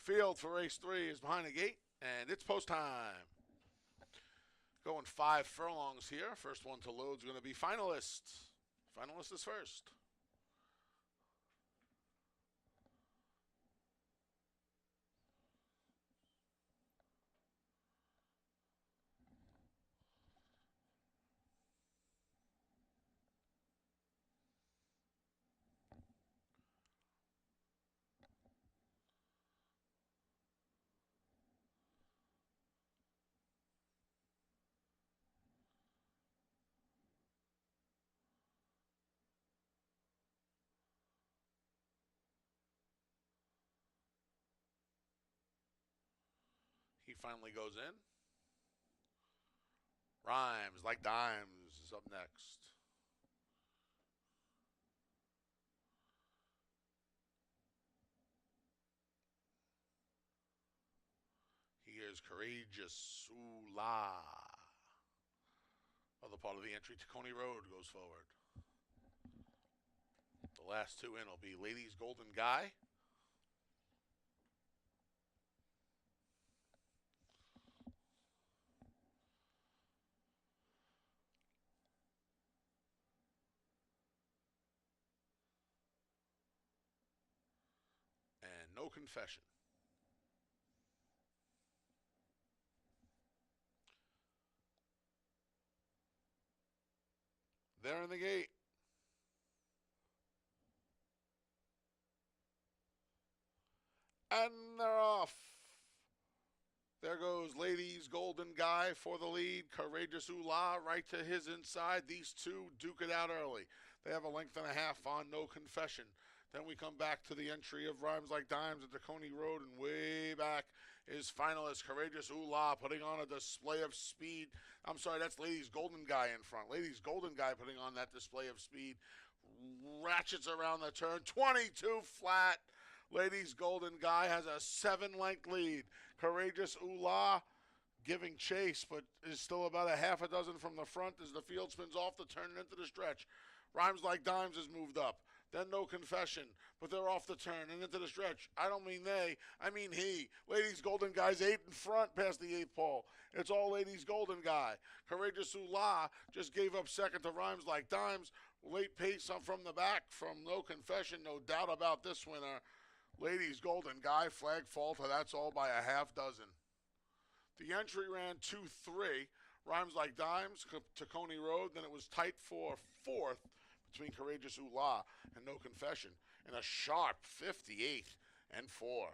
Field for race 3 is behind the gate, and it's post time. Going 5 furlongs here. First one to load is going to be finalist. Finalist is first. He finally goes in. Rhymes like dimes is up next. Here's Courageous Ooh La. Other part of the entry, Tacony Road goes forward. The last two in will be Ladies Golden Guy. And No Confession. They're in the gate. And they're off. There goes Ladies Golden Guy for the lead. Courageous Ooh La right to his inside. These two duke it out early. They have a length and a half on No Confession. Then we come back to the entry of Rhymes Like Dimes at Tacony Road, and way back is finalist Courageous Ooh La putting on a display of speed. I'm sorry, that's Ladies Golden Guy in front. Ladies Golden Guy putting on that display of speed. Ratchets around the turn. 22 flat. Ladies Golden Guy has a 7-length lead. Courageous Ooh La giving chase, but is still about a half a dozen from the front as the field spins off the turn and into the stretch. Rhymes Like Dimes has moved up. Then No Confession, but they're off the turn and into the stretch. I don't mean they, I mean he. Ladies Golden Guy's 8 in front past the 8th pole. It's all Ladies Golden Guy. Courageous Ooh La just gave up second to Rhymes Like Dimes. Late pace from the back from No Confession, no doubt about this winner. Ladies Golden Guy, flag fall to that's all by a half dozen. The entry ran 2-3. Rhymes Like Dimes, Tacony Road. Then it was tight for fourth between Courageous Ooh La and No Confession in a sharp 58 and 4.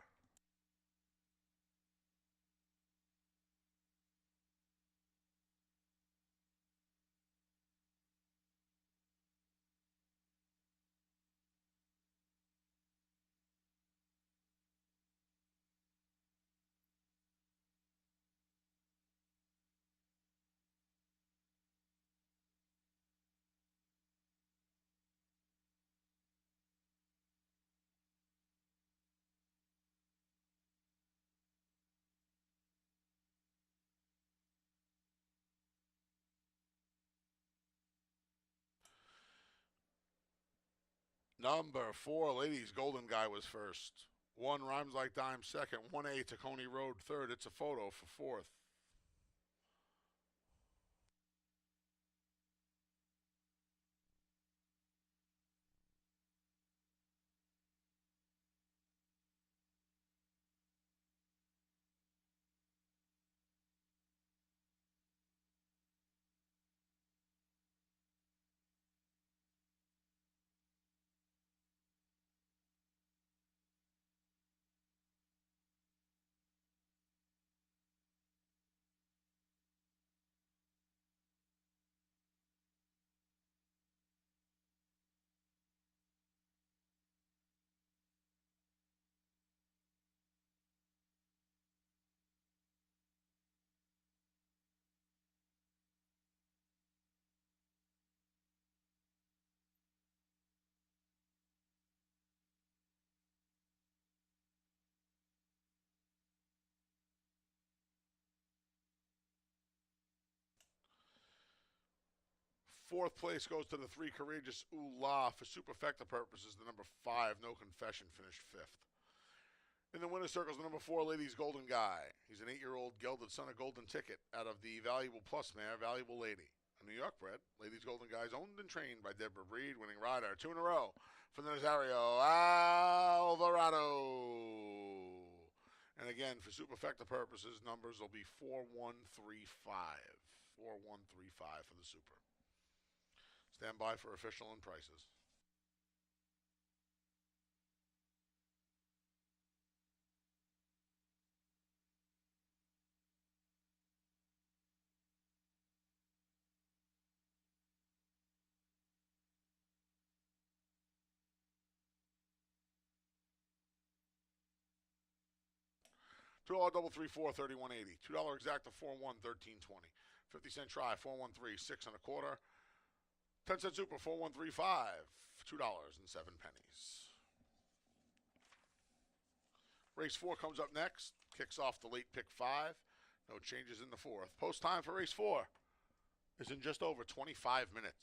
Number 4, Ladies Golden Guy was first. 1, Rhymes Like Dime second. 1A, Tacony Road third. It's a photo for fourth. Fourth place goes to the 3, Courageous Ooh La. For superfecta purposes, the number 5, No Confession, finished fifth. In the winner's circles, the number 4, Ladies Golden Guy. He's an 8-year-old gelded son of Golden Ticket out of the Valuable Plus mare, Valuable Lady. A New York bred, Ladies Golden Guy is owned and trained by Deborah Breed, winning rider 2 in a row for the Nazario Alvarado. And again, for superfecta purposes, numbers will be 4135. 4135 for the super. Stand by for official and prices. $2 double 3-4, 31.80. $2 exacta 4-1, 13.20. 50-cent try 4-1-3, 6 and a quarter. 10-cent super 4-1-3-5, $2.07. Race 4 comes up next. Kicks off the late pick 5. No changes in the fourth. Post time for race 4 is in just over 25 minutes.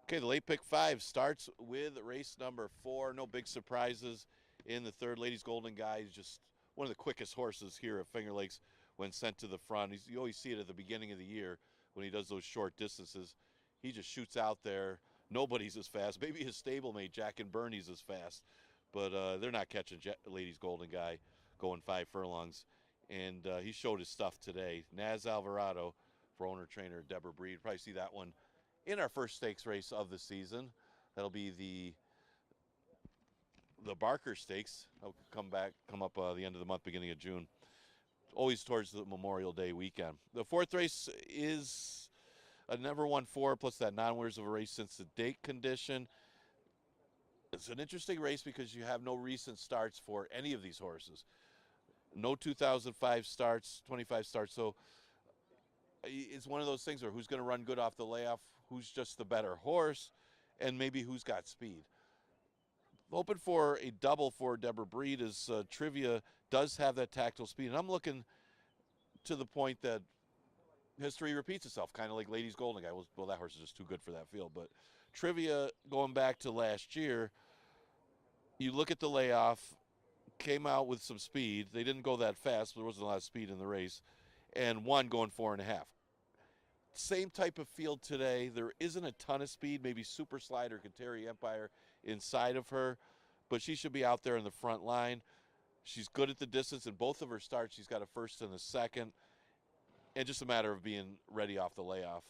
Okay, the late pick 5 starts with race number 4. No big surprises in the third. Ladies Golden Guy is just one of the quickest horses here at Finger Lakes when sent to the front. You always see it at the beginning of the year when he does those short distances. He just shoots out there. Nobody's as fast. Maybe his stablemate, Jack and Bernie's, as fast. But they're not catching Ladies Golden Guy going 5 furlongs. And he showed his stuff today. Naz Alvarado for owner-trainer Deborah Breed. Probably see that one in our first stakes race of the season. That'll be the Barker Stakes. That'll come up the end of the month, beginning of June. Always towards the Memorial Day weekend. The fourth race is a never won 4 plus that non-winners of a race since the date condition. It's an interesting race because you have no recent starts for any of these horses. No 2005 starts, 25 starts. So it's one of those things where who's going to run good off the layoff, who's just the better horse, and maybe who's got speed. Hoping for a double for Deborah Breed as Trivia does have that tactile speed. And I'm looking to the point that history repeats itself, kind of like Ladies Golden Guy. Well, that horse is just too good for that field. But Trivia, going back to last year, you look at the layoff, came out with some speed. They didn't go that fast, but there wasn't a lot of speed in the race. And won going 4.5. Same type of field today. There isn't a ton of speed, maybe Super Slider, Kateri Empire inside of her, but she should be out there in the front line. She's good at the distance. In both of her starts, she's got a first and a second, and just a matter of being ready off the layoff.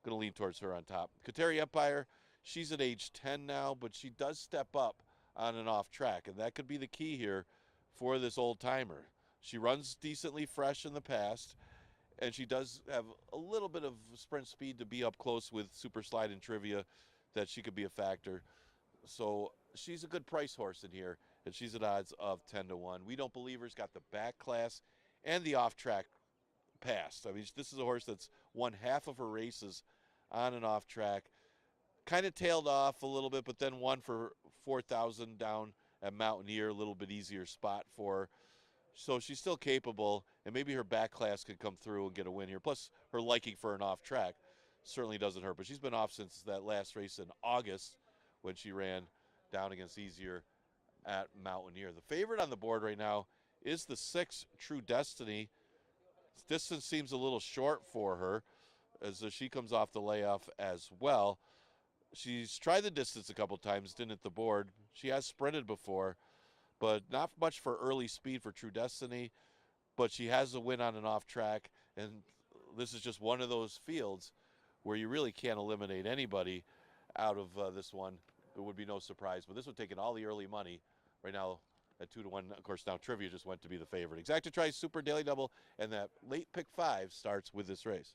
Going to lean towards her on top. Kateri Empire, she's at age 10 now, but she does step up on and off track, and that could be the key here for this old timer. She runs decently fresh in the past, and she does have a little bit of sprint speed to be up close with Super Slide and Trivia, that she could be a factor. So she's a good price horse in here, and she's at odds of 10-1. We Don't Believer's got the back class and the off-track past. I mean, this is a horse that's won half of her races on and off track. Kind of tailed off a little bit, but then won for 4,000 down at Mountaineer, a little bit easier spot for her. So she's still capable, and maybe her back class could come through and get a win here. Plus, her liking for an off-track certainly doesn't hurt. But she's been off since that last race in August when she ran down against Easier at Mountaineer. The favorite on the board right now is the 6, True Destiny. Distance seems a little short for her as she comes off the layoff as well. She's tried the distance a couple times, didn't hit the board. She has sprinted before, but not much for early speed for True Destiny. But she has a win on an off track, and this is just one of those fields where you really can't eliminate anybody out of this one. There would be no surprise, but this one taking all the early money right now at 2-1. Of course, now Trivia just went to be the favorite. Exacta tries Super Daily Double, and that late pick 5 starts with this race.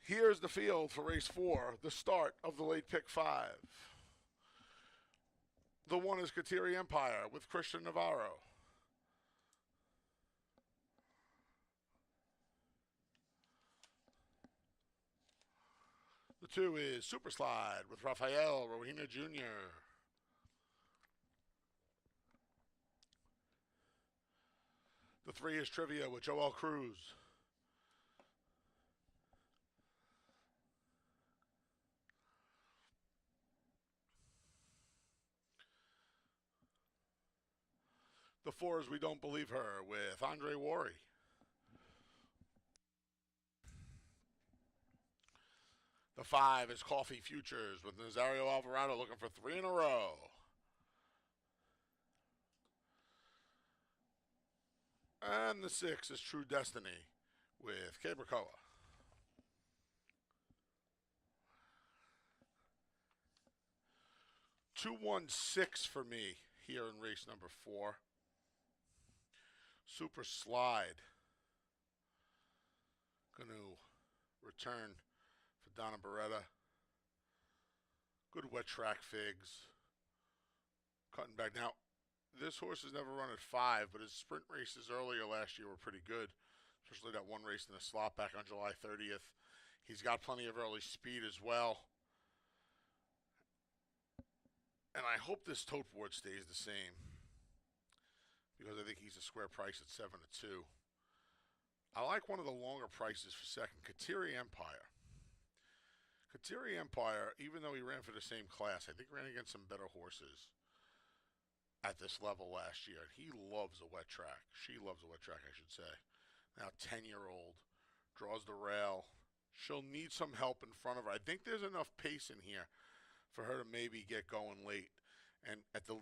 Here's the field for race 4, the start of the late pick 5. The 1 is Kateri Empire with Christian Navarro. The 2 is Super Slide with Rafael Rohina Jr. The 3 is Trivia with Joel Cruz. The 4 is We Don't Believe Her with Andre Worry. The 5 is Coffee Futures with Nazario Alvarado looking for 3 in a row. And the 6 is True Destiny with Cabracoa. $216 for me here in race number 4. Super Slide. Going to return for Donna Beretta. Good wet track figs. Cutting back. Now, this horse has never run at 5, but his sprint races earlier last year were pretty good, especially that one race in the slot back on July 30th. He's got plenty of early speed as well. And I hope this tote board stays the same, because I think he's a square price at 7-2. I like one of the longer prices for second, Kateri Empire. Kateri Empire, even though he ran for the same class, I think ran against some better horses at this level last year. He loves a wet track. She loves a wet track, I should say. Now 10-year-old, draws the rail. She'll need some help in front of her. I think there's enough pace in here for her to maybe get going late, and at the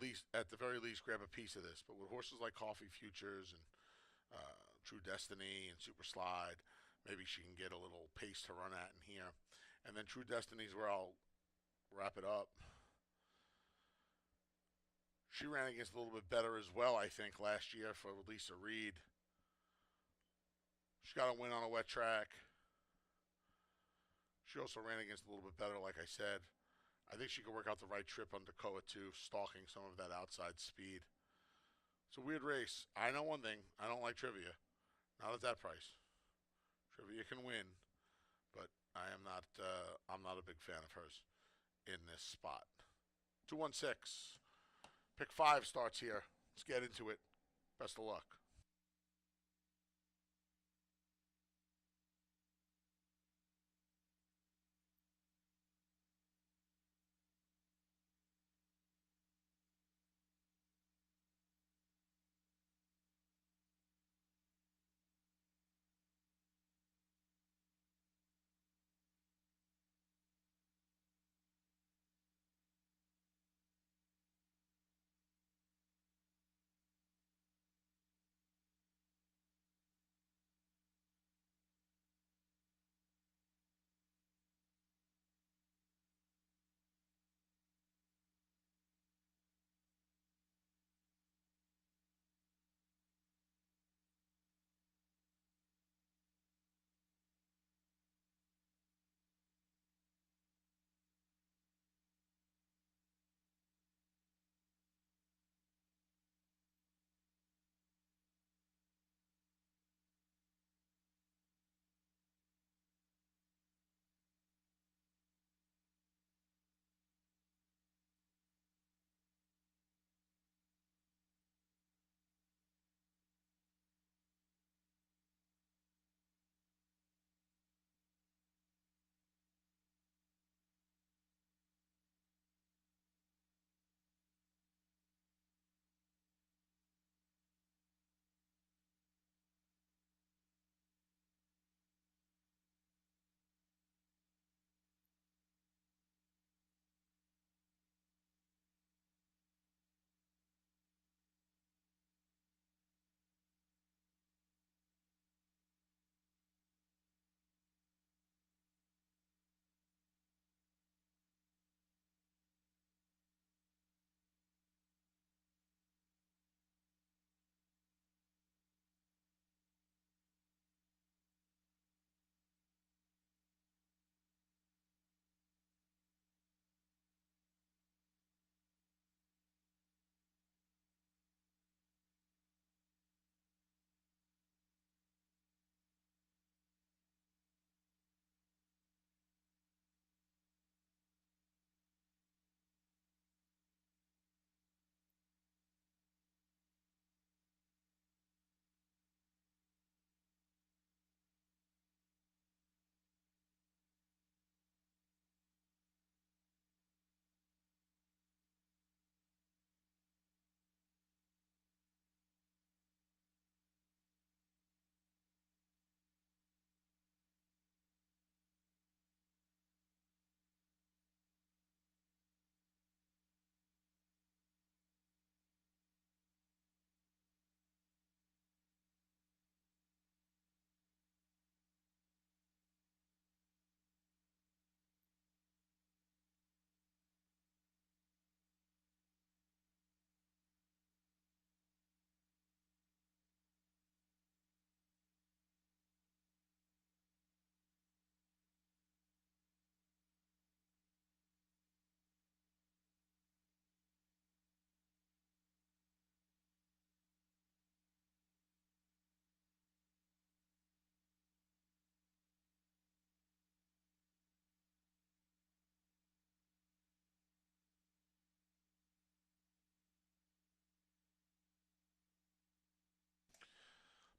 very least, grab a piece of this. But with horses like Coffee Futures and True Destiny and Super Slide, maybe she can get a little pace to run at in here. And then True Destiny's where I'll wrap it up. She ran against a little bit better as well, I think, last year for Lisa Reed. She got a win on a wet track. She also ran against a little bit better, like I said. I think she could work out the right trip on Dakota too, stalking some of that outside speed. It's a weird race. I know one thing. I don't like Trivia. Not at that price. Trivia can win, but I'm not a big fan of hers in this spot. 216. Pick 5 starts here. Let's get into it. Best of luck.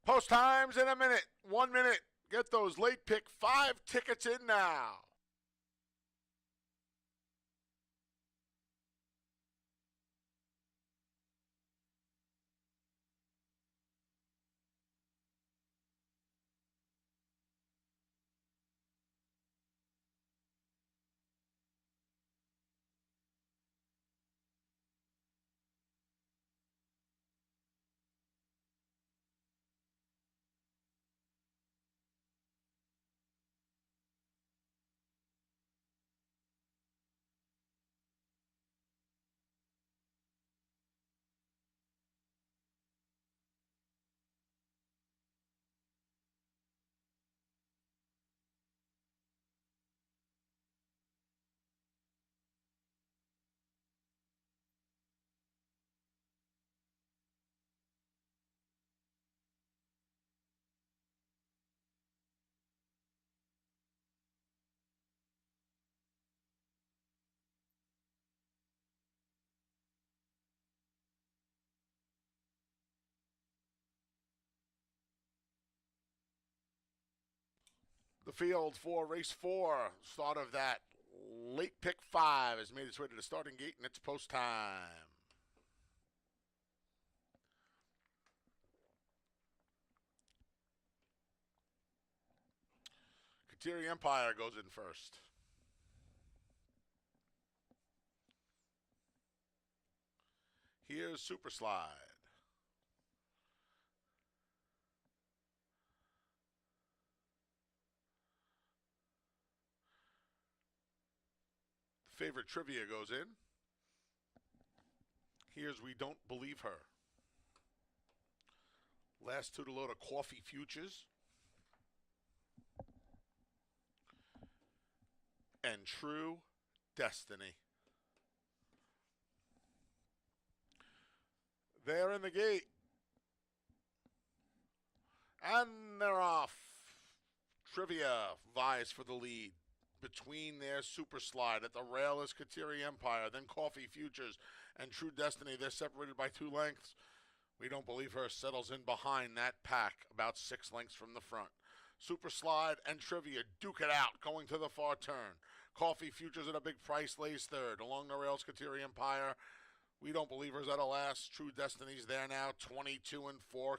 Post times in a minute. 1 minute. Get those late pick 5 tickets in now. The field for race 4, start of that late pick 5, has made its way to the starting gate, and it's post time. Kateri Empire goes in first. Here's Super Slide. The favorite Trivia goes in. Here's We Don't Believe Her. Last two to load of Coffee Futures. And True Destiny. They're in the gate. And they're off. Trivia vies for the lead. Between their Super Slide at the rail is Kateri Empire, then Coffee Futures and True Destiny. They're separated by 2 lengths. We Don't Believe Her settles in behind that pack, about 6 lengths from the front. Super Slide and Trivia duke it out, going to the far turn. Coffee Futures at a big price lays third. Along the rails, Kateri Empire. We Don't Believe Her's at a last. True Destiny's there now, 22-4.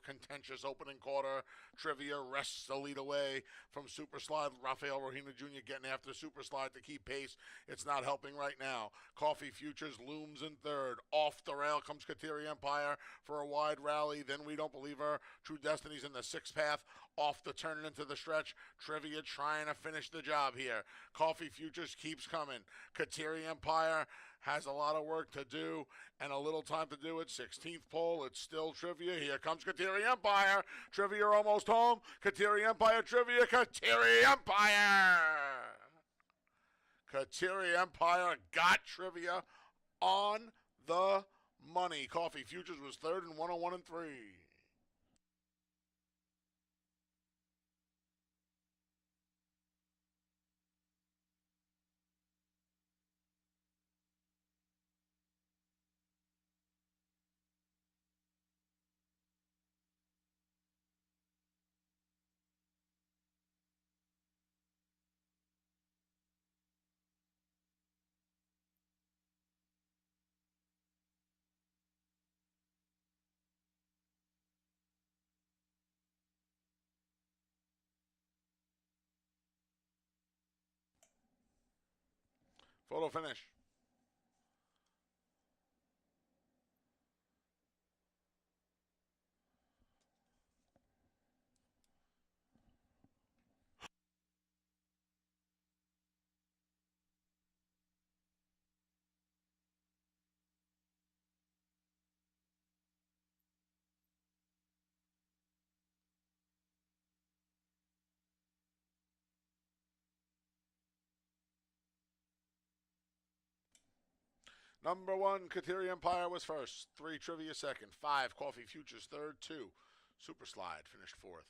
Contentious opening quarter. Trivia rests the lead away from Super Slide. Rafael Rohina Jr. getting after Super Slide to keep pace. It's not helping right now. Coffee Futures looms in third. Off the rail comes Kateri Empire for a wide rally. Then We Don't Believe Her. True Destiny's in the 6th path. Off the turn into the stretch. Trivia trying to finish the job here. Coffee Futures keeps coming. Kateri Empire has a lot of work to do and a little time to do it. 16th pole, it's still Trivia. Here comes Kateri Empire. Trivia almost home. Kateri Empire, Trivia, Kateri Empire. Kateri Empire got Trivia on the money. Coffee Futures was third and 101 and 3. Photo finish. Number 1, Kateri Empire was first. 3, Trivia second. 5, Coffee Futures third. 2, Super Slide finished fourth.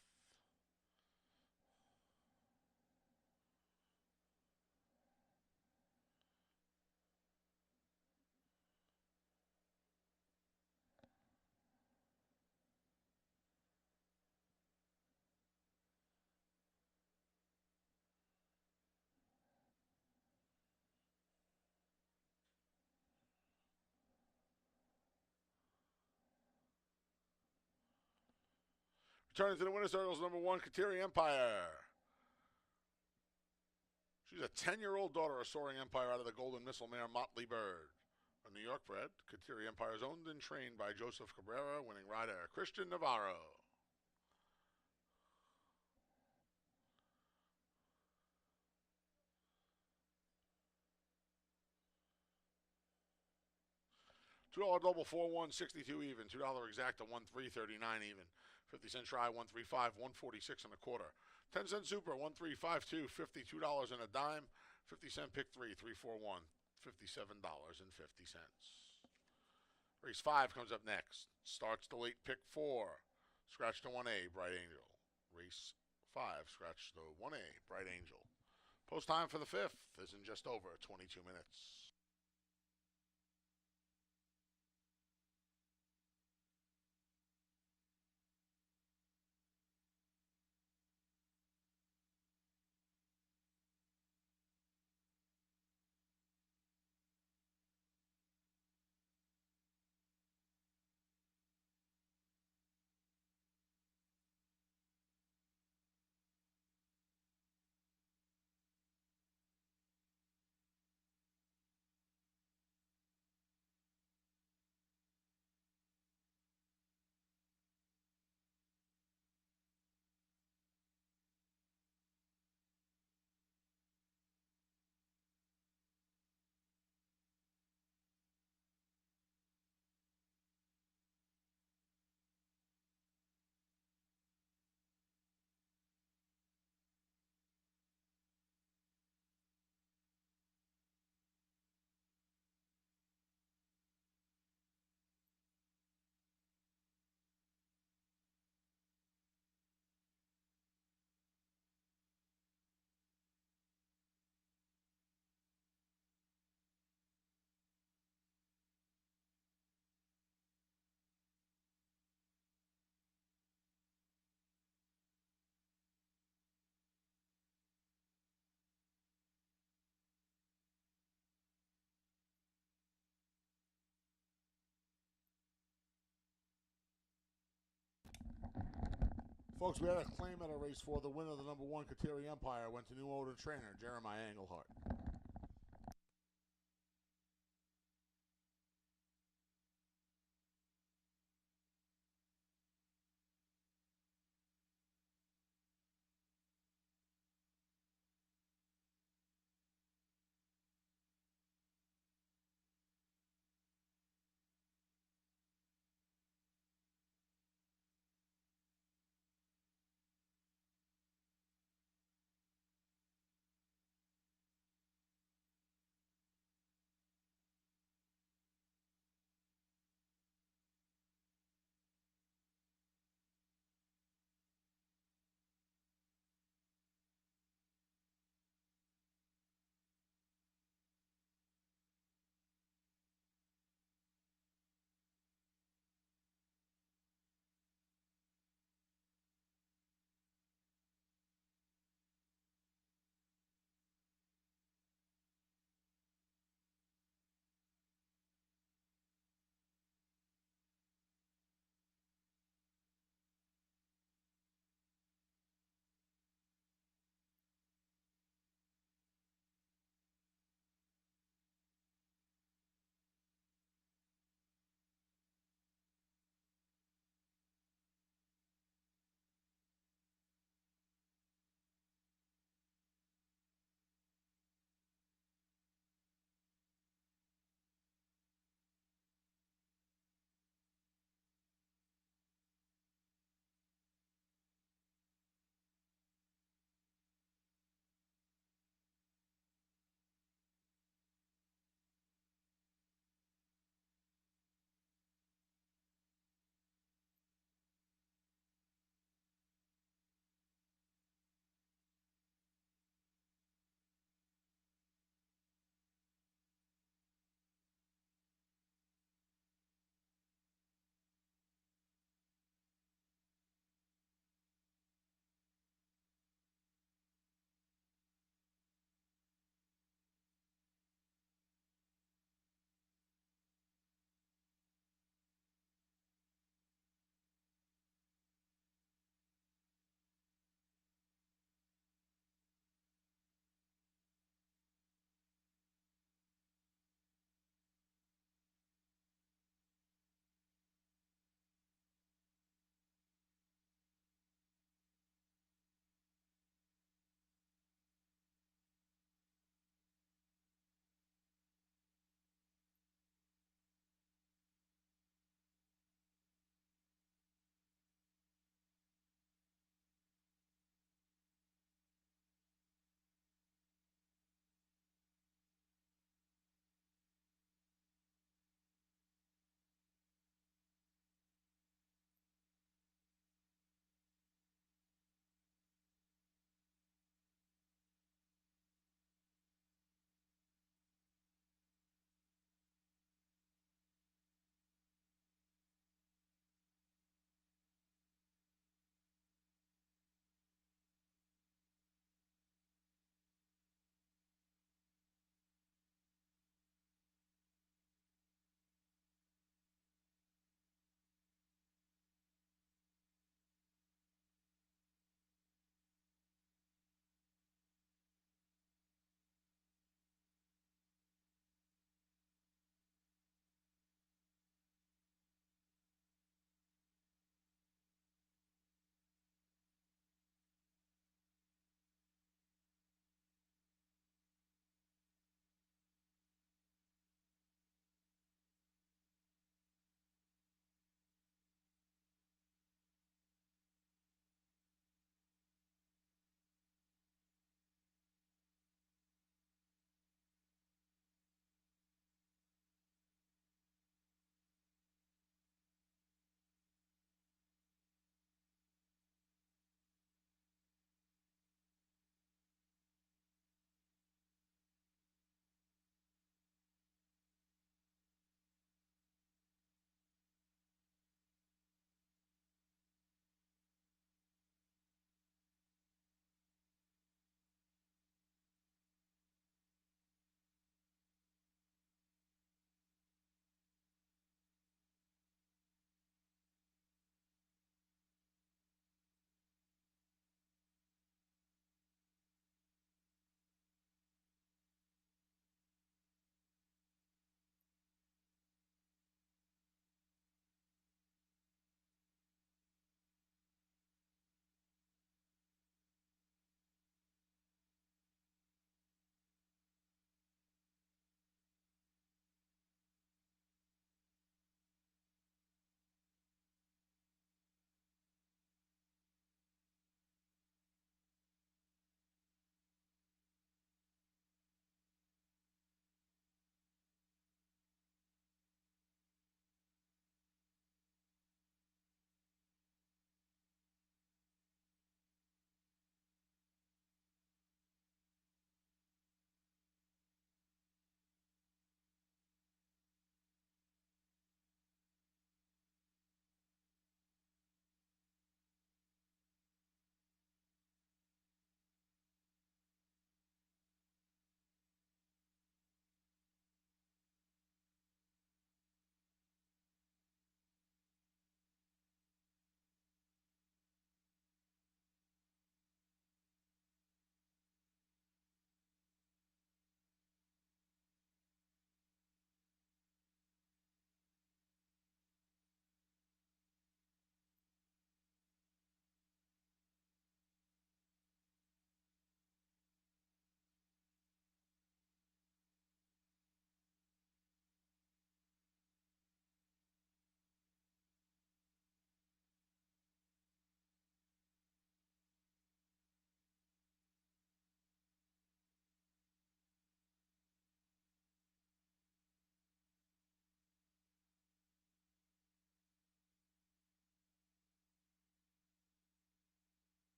Returning to the winner's circle is number 1, Kateri Empire. She's a 10-year-old daughter of Soaring Empire out of the Golden Missile mare Motley Bird. A New York bred, Kateri Empire is owned and trained by Joseph Cabrera, winning rider Christian Navarro. $2 double 4-1, 62 even. $2 exacta 1-3, 39 even. 50-cent try 135, 146 and a quarter. 10-cent super 1352, $52 and a dime. 50-cent pick 3, 341, $57.50. Race 5 comes up next. Starts the late pick 4. Scratch the 1A, Bright Angel. Race 5, scratch the 1A, Bright Angel. Post time for the 5th is in just over 22 minutes. Folks, we had a claim at a race 4. The winner of the number 1, Kateri Empire, went to new owner trainer Jeremiah Englehart.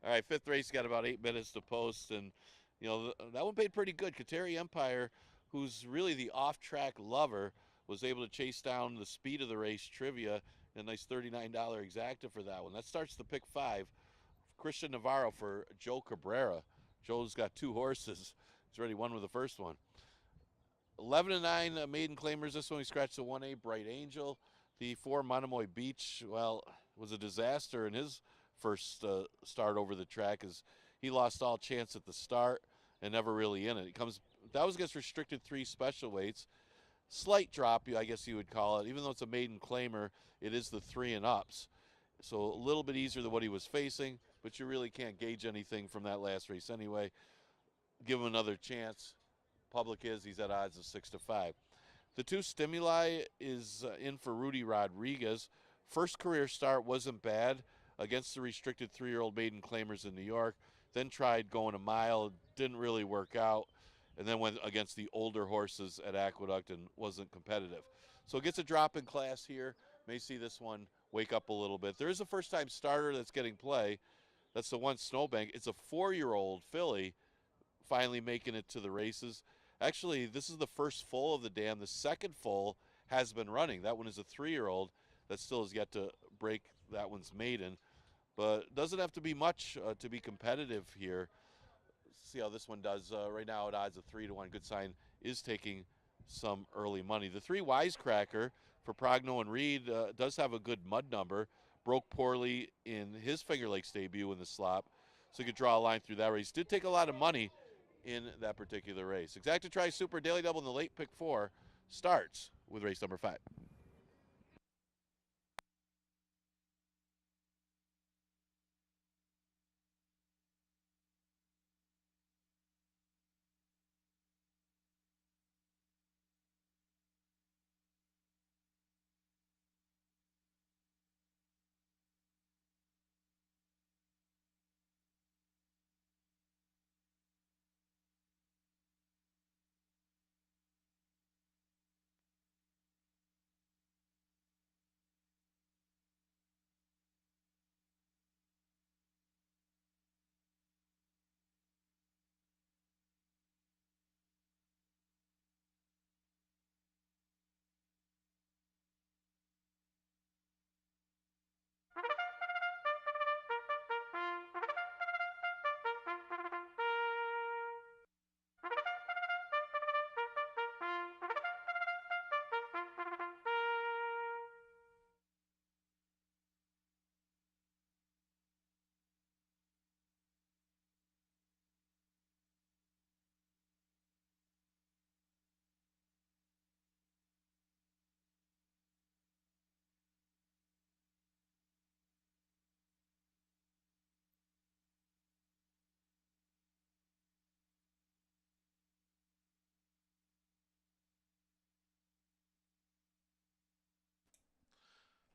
All right, fifth race got about 8 minutes to post, and that one paid pretty good. Kateri Empire, who's really the off-track lover, was able to chase down the speed of the race trivia. A nice $39 exacta for that one. That starts the pick 5. Christian Navarro for Joe Cabrera. Joe's got 2 horses. He's already won with the first one. 11 and 9 maiden claimers. This one we scratched the 1A Bright Angel. The 4 Monomoy Beach, well, was a disaster in his first start over the track, as he lost all chance at the start and never really in it. That was against restricted 3 special weights. Slight drop, I guess you would call it. Even though it's a maiden claimer, it is the 3 and ups. So a little bit easier than what he was facing, but you really can't gauge anything from that last race anyway. Give him another chance. Public he's at odds of 6-5. The 2 Stimuli is in for Rudy Rodriguez. First career start wasn't bad against the restricted 3-year-old maiden claimers in New York. Then tried going a mile, didn't really work out, and then went against the older horses at Aqueduct and wasn't competitive. So gets a drop in class here. May see this one wake up a little bit. There is a first-time starter that's getting play. That's the 1 Snowbank. It's a 4-year-old filly finally making it to the races. Actually, this is the first foal of the dam. The second foal has been running. That one is a 3-year-old that still has yet to break that one's maiden. But doesn't have to be much to be competitive here. See how this one does. Right now at odds of 3-1. Good sign is taking some early money. The 3 Wisecracker for Progno and Reed does have a good mud number. Broke poorly in his Finger Lakes debut in the slop, so you could draw a line through that race. Did take a lot of money in that particular race. Exacta Tri Super Daily Double in the late pick 4 starts with race number 5.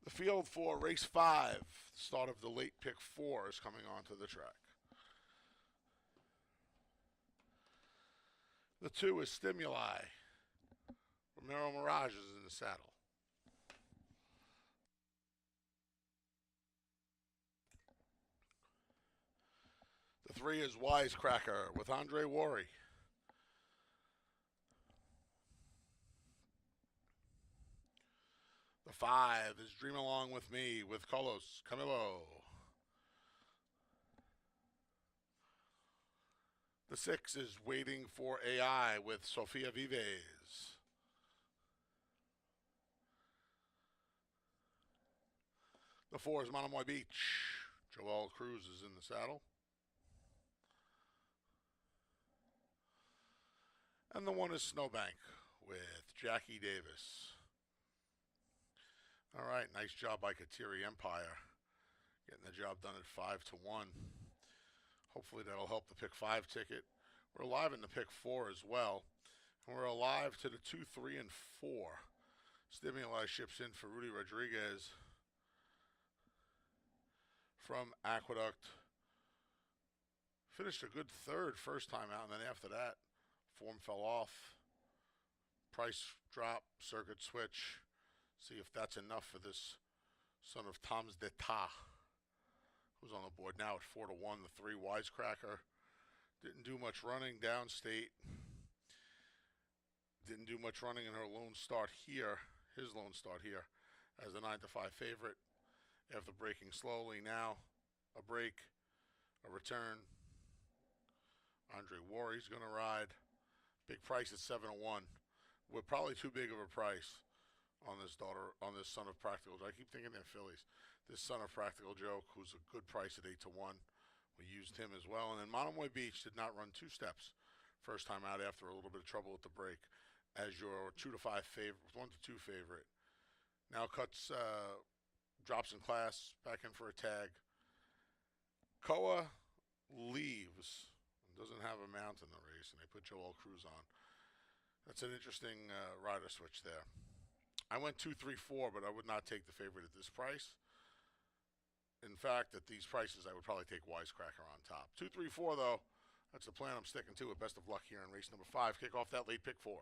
The field for race 5, start of the late pick 4, is coming onto the track. The 2 is Stimuli. Romero Mirage is in the saddle. The 3 is Wisecracker with Andre Worry. The 5 is Dream Along With Me with Carlos Camilo. The 6 is Waiting for AI with Sofia Vives. The 4 is Monomoy Beach. Joel Cruz is in the saddle. And the 1 is Snowbank with Jackie Davis. All right, nice job by Kateri Empire. Getting the job done at 5-1. Hopefully that'll help the pick 5 ticket. We're alive in the pick 4 as well. And we're alive to the 2, 3, and 4. Stimuli ships in for Rudy Rodriguez from Aqueduct. Finished a good 3rd first time out, and then after that, form fell off. Price drop, circuit switch. See if that's enough for this son of Tom's d'Etat. who's on the board now at 4-1. The 3 Wisecracker didn't do much running downstate. Didn't do much running in her lone start here. His lone start here as a 9-5 favorite. After breaking slowly, now a break, a return. Andre Warry's going to ride. Big price at 7-1. We're probably too big of a price on this son of Practical Joke. I keep thinking they're fillies. This son of Practical Joke, who's a good price at 8-1. We used him as well. And then Monomoy Beach did not run 2 steps. First time out after a little bit of trouble at the break. As your 2-5 favorite, 1-2 favorite. Now drops in class, back in for a tag. Koa leaves. Doesn't have a mount in the race, and they put Joel Cruz on. That's an interesting rider switch there. I went 2-3-4, but I would not take the favorite at this price. In fact, at these prices, I would probably take Wisecracker on top. 2-3-4, though. That's the plan I'm sticking to. Best of luck here in race number 5. Kick off that late pick 4.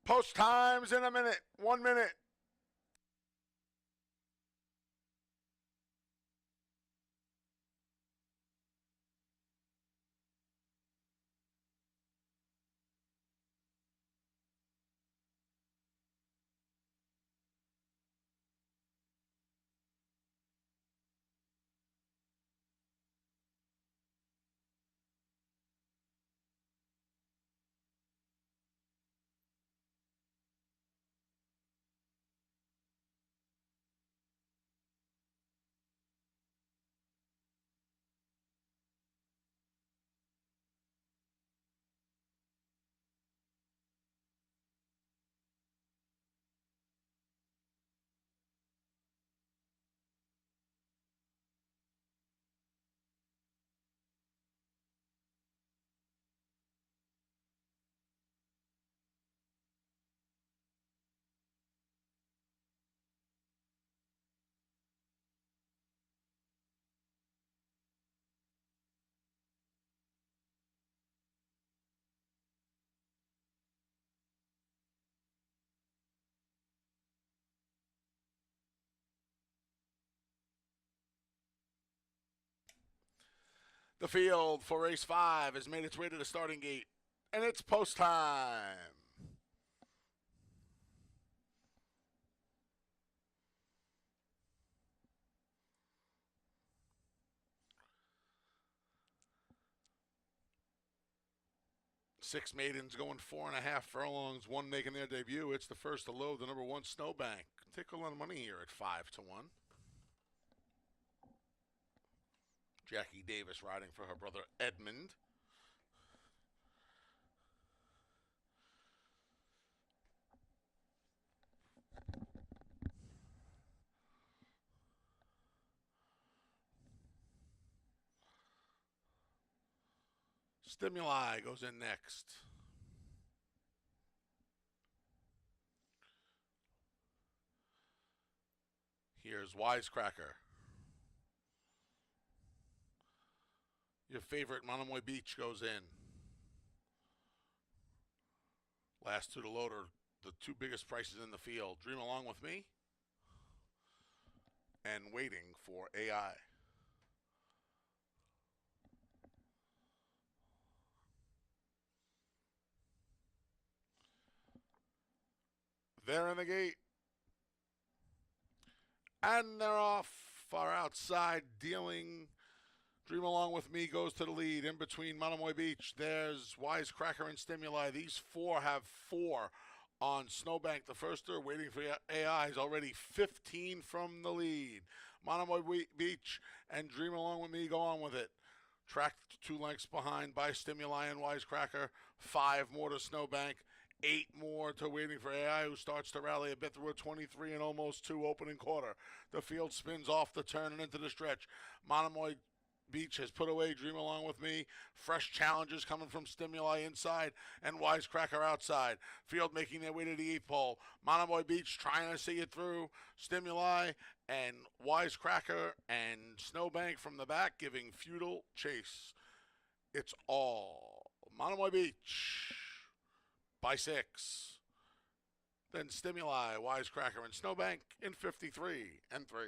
Post times in a minute. 1 minute. The field for race 5 has made its way to the starting gate, and it's post time. Six maidens going 4.5 furlongs, one making their debut. It's the first to load, the number 1 Snowbank. Take a lot of money here at 5 to 1. Jackie Davis riding for her brother Edmund. Stimuli goes in next. Here's Wisecracker. Your favorite Monomoy Beach goes in. Last two to load are the two biggest prices in the field. Dream Along With Me and Waiting for AI. They're in the gate. And they're off. Far outside, dealing. Dream Along With Me goes to the lead. In between Monomoy Beach, there's Wisecracker and Stimuli. These four have 4 on Snowbank. The firster, Waiting for AI, is already 15 from the lead. Monomoy Beach and Dream Along With Me go on with it. Tracked 2 lengths behind by Stimuli and Wisecracker. 5 more to Snowbank. 8 more to Waiting for AI, who starts to rally a bit through a 23 and almost 2 opening quarter. The field spins off the turn and into the stretch. Monomoy Beach has put away Dream Along With Me. Fresh challenges coming from Stimuli inside and Wisecracker outside. Field making their way to the 8th pole. Monomoy Beach trying to see it through. Stimuli and Wisecracker and Snowbank from the back giving futile chase. It's all Monomoy Beach by 6. Then Stimuli, Wisecracker, and Snowbank in 53 and 3.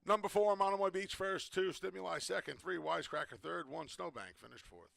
Number 4, Monomoy Beach first, 2, Stimuli second, 3, Wisecracker third, 1, Snowbank finished 4th.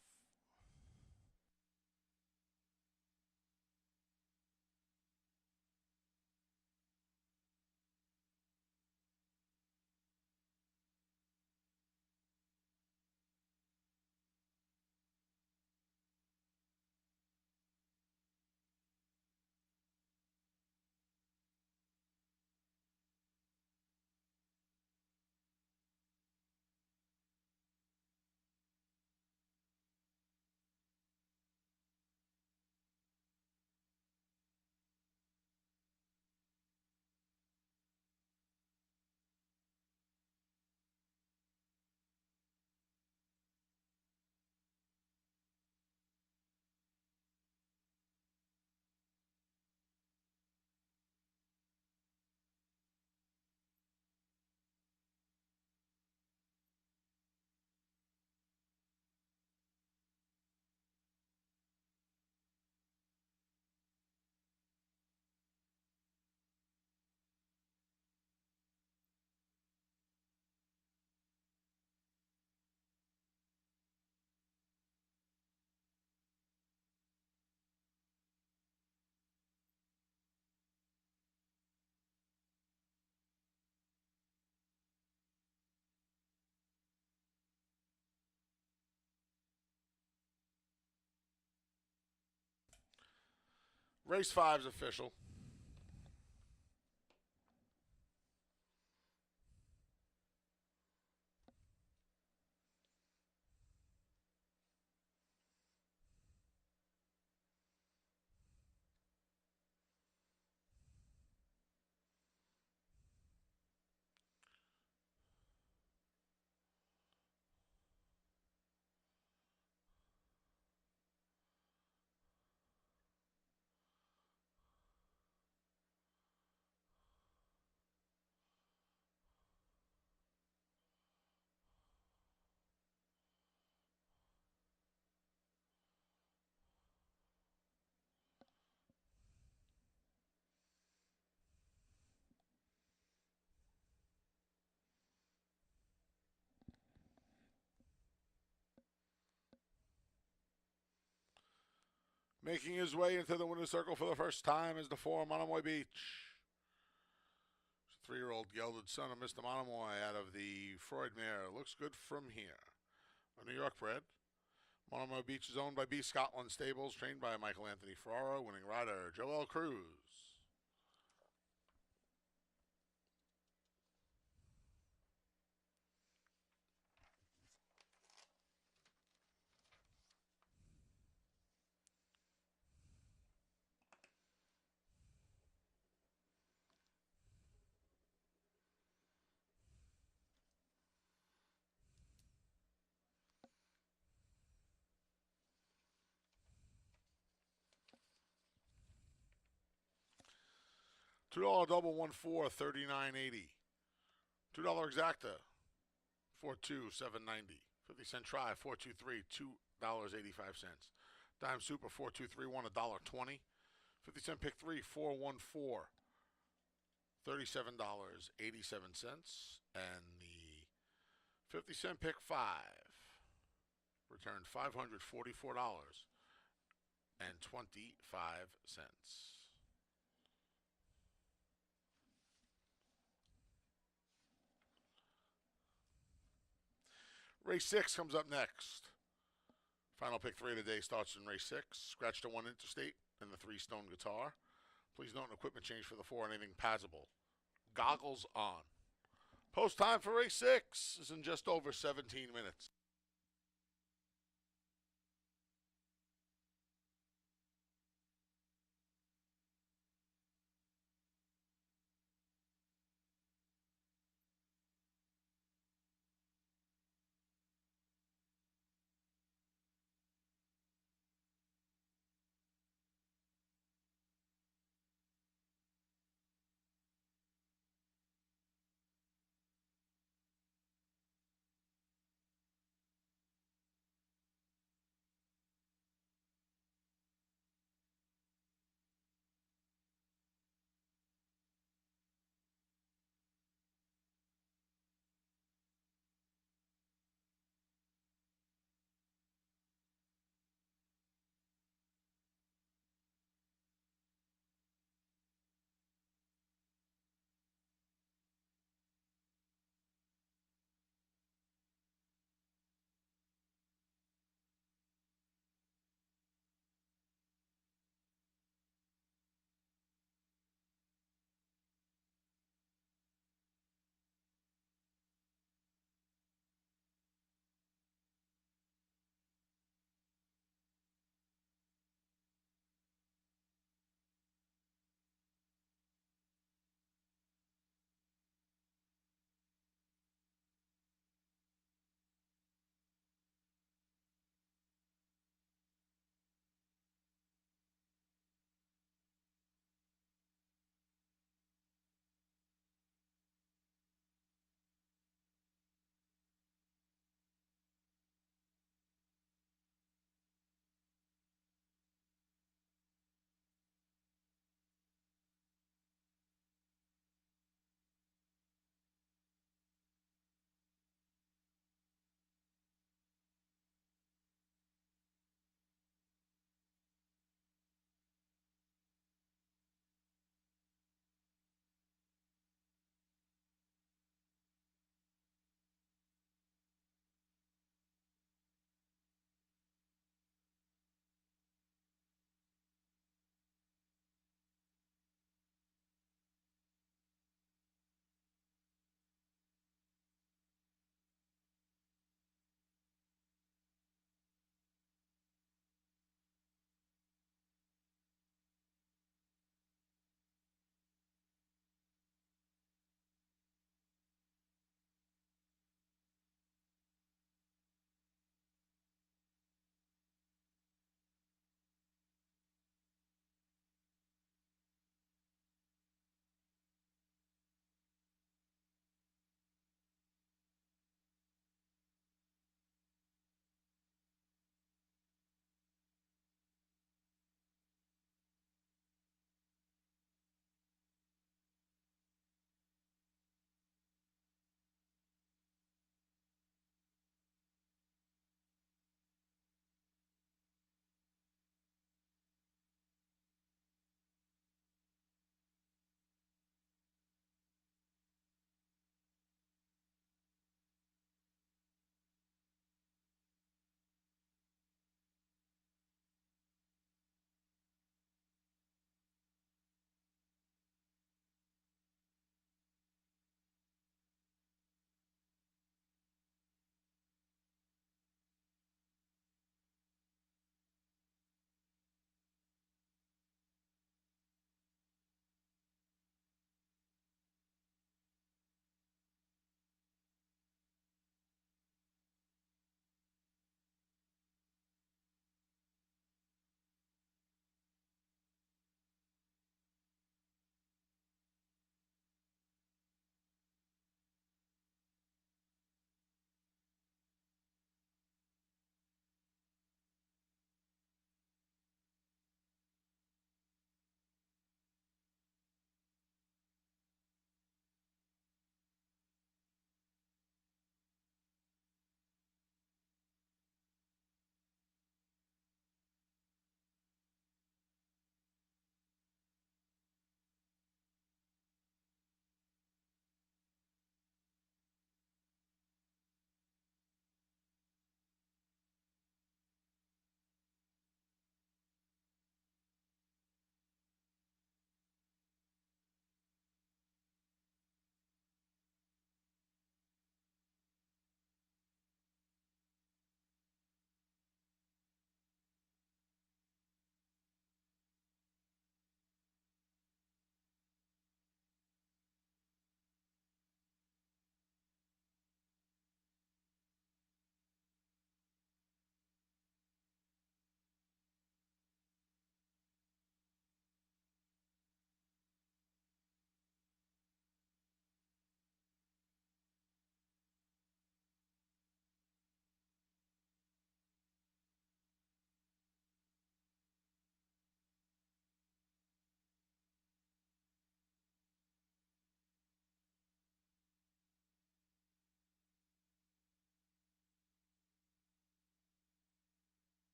Race 5 is official. Making his way into the winner's circle for the first time is the 4 Monomoy Beach. 3-year-old gelded son of Mr. Monomoy out of the Freud mare. Looks good from here. A New York bred. Monomoy Beach is owned by B Scotland Stables, trained by Michael Anthony Ferraro, winning rider Joel Cruz. $2 double 1-4, $39.80. $2 exacta, 4-2, $7.90. 50-cent try, 4-2-3, $2.85. Dime super, 4-2-3-1, $1.20. 50-cent pick 3, 4-1-4, $37.87. And the 50-cent pick 5 returned $544.25. Race 6 comes up next. Final pick 3 of the day starts in race 6. Scratch to 1 interstate and the 3 stone guitar. Please note an equipment change for the 4 and anything passable. Goggles on. Post time for race 6 is in just over 17 minutes.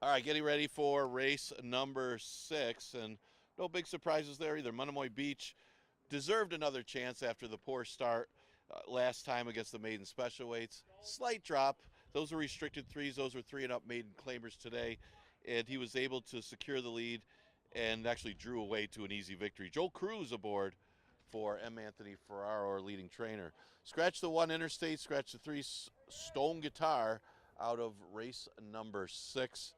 All right, getting ready for race number 6, and no big surprises there either. Monomoy Beach deserved another chance after the poor start last time against the maiden special weights. Slight drop. Those were restricted threes. Those were 3-and-up maiden claimers today, and he was able to secure the lead and actually drew away to an easy victory. Joel Cruz aboard for M. Anthony Ferraro, our leading trainer. Scratch the 1 Interstate, scratch the 3 Stone Guitar out of race number 6.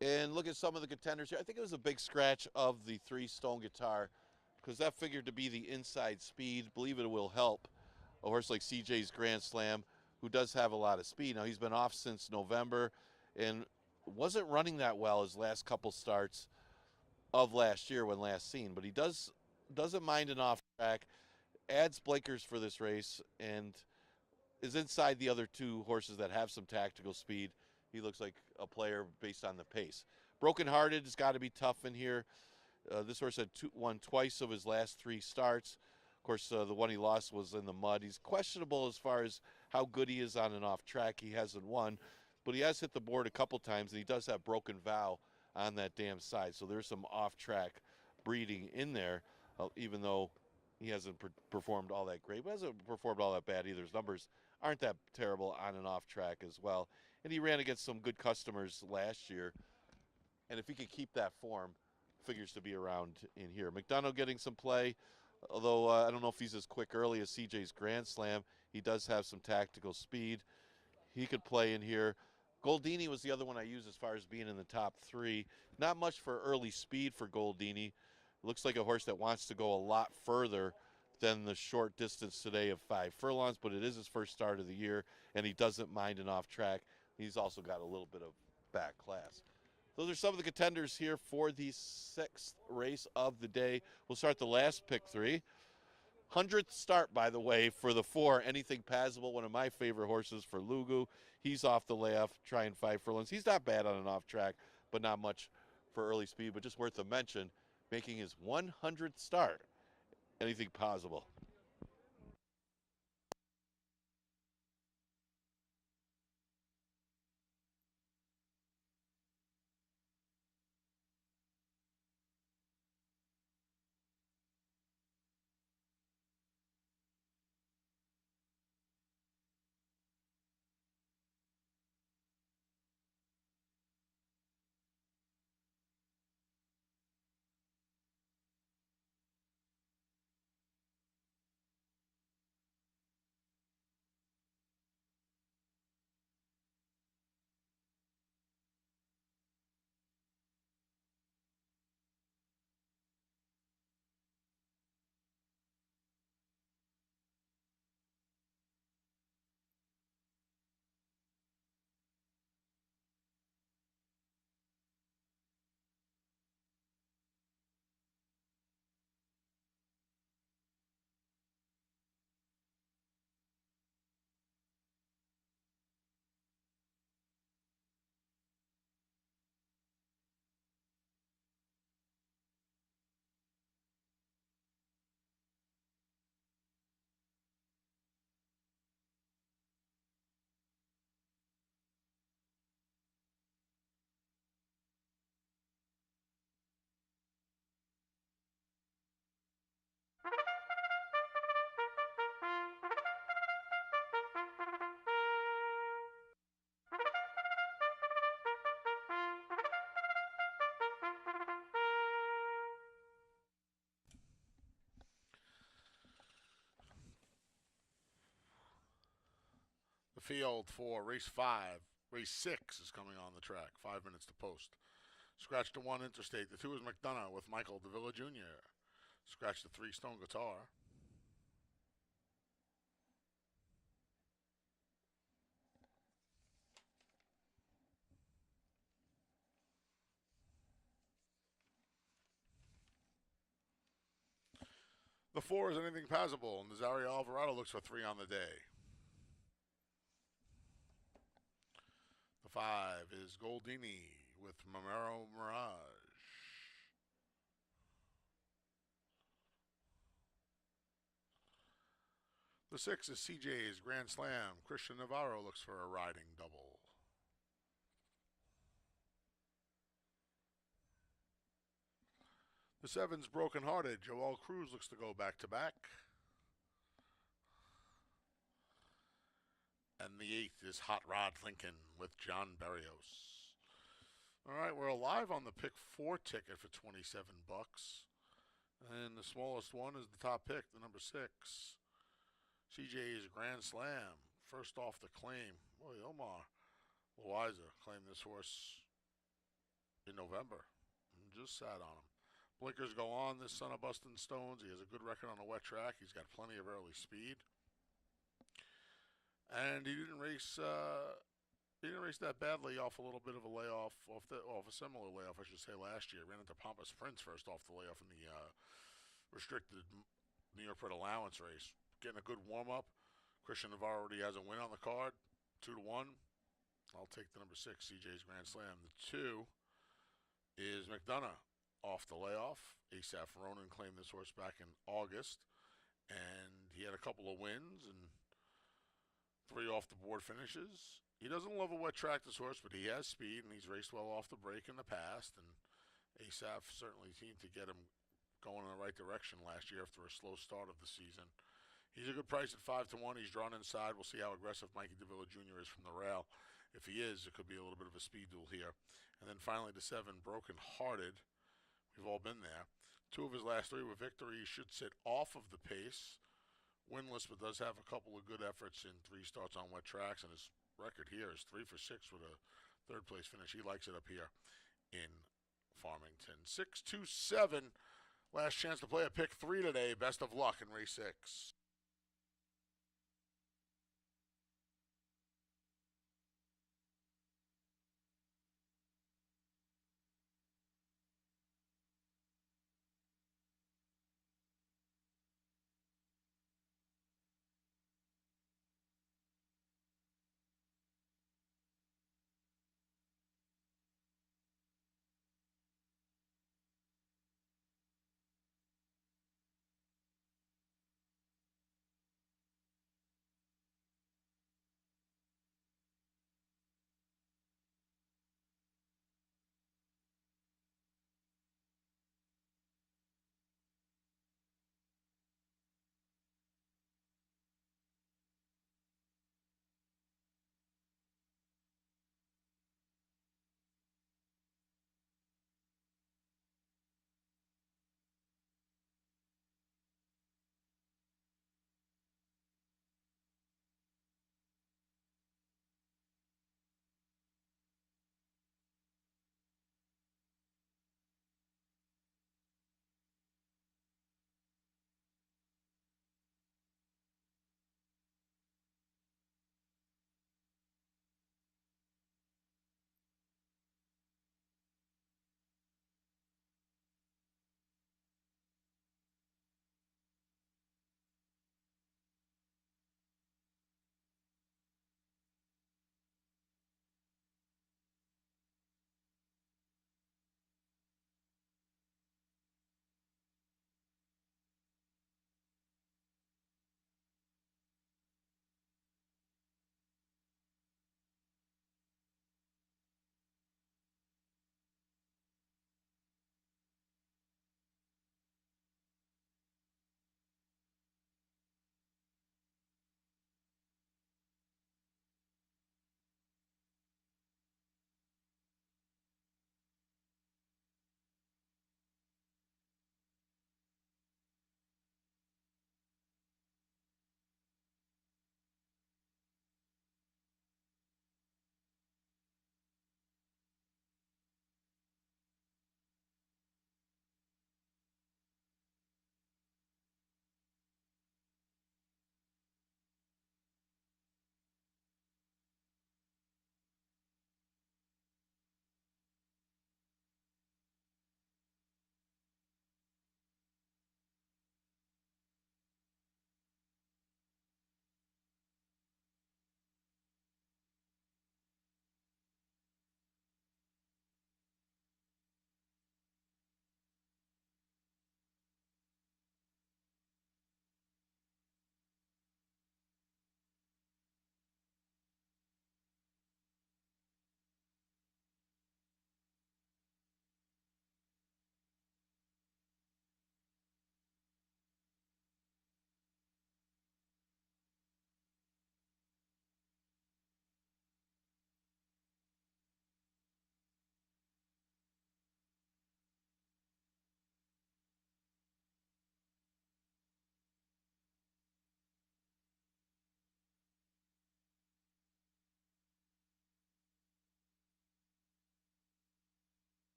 And look at some of the contenders here. I think it was a big scratch of the 3 Stone Guitar because that figured to be the inside speed. Believe it will help a horse like CJ's Grand Slam, who does have a lot of speed. Now, he's been off since November and wasn't running that well his last couple starts of last year when last seen, but he doesn't mind an off track, adds blinkers for this race, and is inside the other 2 horses that have some tactical speed. He looks like a player based on the pace. Broken Hearted has got to be tough in here. This horse had won twice of his last 3 starts. Of course, the one he lost was in the mud. He's questionable as far as how good he is on and off track. He hasn't won, but he has hit the board a couple times, and he does have Broken Vow on that damn side. So there's some off-track breeding in there, even though he hasn't performed all that great, but hasn't performed all that bad either. His numbers aren't that terrible on and off track as well. And he ran against some good customers last year. And if he could keep that form, figures to be around in here. McDonough getting some play, although I don't know if he's as quick early as CJ's Grand Slam. He does have some tactical speed. He could play in here. Goldini was the other one I used as far as being in the top 3. Not much for early speed for Goldini. Looks like a horse that wants to go a lot further than the short distance today of 5 furlongs, but it is his first start of the year, and he doesn't mind an off track. He's also got a little bit of back class. Those are some of the contenders here for the 6th race of the day. We'll start the last pick 3. 100th start, by the way, for the 4, Anything Passable, one of my favorite horses for Lugu. He's off the layoff, trying 5 furlongs. He's not bad on an off track, but not much for early speed, but just worth a mention, making his 100th start. Anything Possible. The field for race 5. Race 6 is coming on the track. 5 minutes to post. Scratch the 1 Interstate. The 2 is McDonough with Michael Davila Jr. Scratch the 3 Stone Guitar. The 4 is Anything Passable. Nazario Alvarado looks for 3 on the day. The 5 is Goldini with Mamero Mirage. The 6 is CJ's Grand Slam. Christian Navarro looks for a riding double. The 7's Broken Hearted. Joel Cruz looks to go back to back. And the 8th is Hot Rod Lincoln with John Berrios. All right, we're alive on the pick 4 ticket for 27 bucks. And the smallest one is the top pick, the number 6. CJ's Grand Slam. First off the claim. Boy, Omar Loiza claimed this horse in November and just sat on him. Blinkers go on, this son of Bustin' Stones. He has a good record on a wet track. He's got plenty of early speed. And he didn't race that badly off a little bit of a layoff, off a similar layoff, I should say, last year. Ran into Pampas Prince first off the layoff in the restricted New York Pred Allowance race. Getting a good warm-up. Christian Navarro already has a win on the card, 2-1. I'll take the number 6, CJ's Grand Slam. The 2 is McDonough off the layoff. Asaph Ronan claimed this horse back in August, and he had a couple of wins and 3 off the board finishes. He doesn't love a wet track, this horse, but he has speed, and he's raced well off the break in the past, and Asaph certainly seemed to get him going in the right direction last year after a slow start of the season. He's a good price at 5-1. He's drawn inside. We'll see how aggressive Mikey DeVilla Jr. is from the rail. If he is, it could be a little bit of a speed duel here. And then finally the 7, Broken Hearted. We've all been there. 2 of his last 3 were victories. Should sit off of the pace. Winless, but does have a couple of good efforts in 3 starts on wet tracks. And his record here is 3 for 6 with a 3rd place finish. He likes it up here in Farmington. 6-2-7. Last chance to play a pick 3 today. Best of luck in race 6.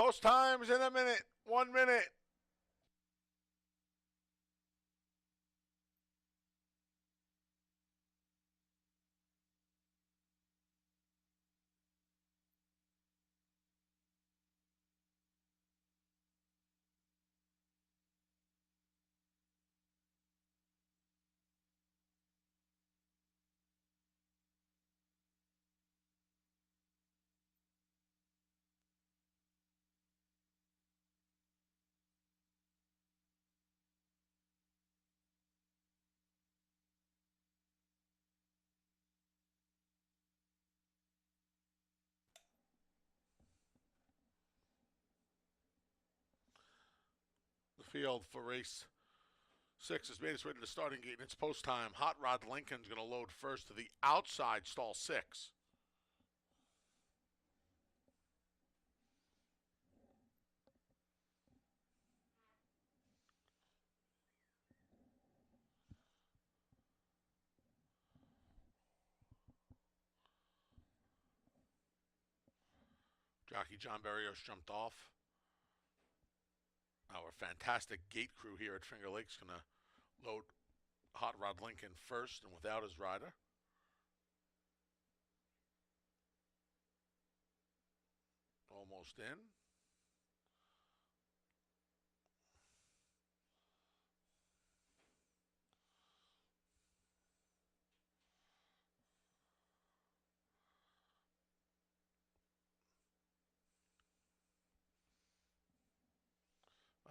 Post times in a minute. 1 minute. The field for race 6 has made its way to the starting gate, and it's post time. Hot Rod Lincoln's going to load first to the outside stall 6. Jockey John Barrios jumped off. Our fantastic gate crew here at Finger Lakes going to load Hot Rod Lincoln first and without his rider. Almost in.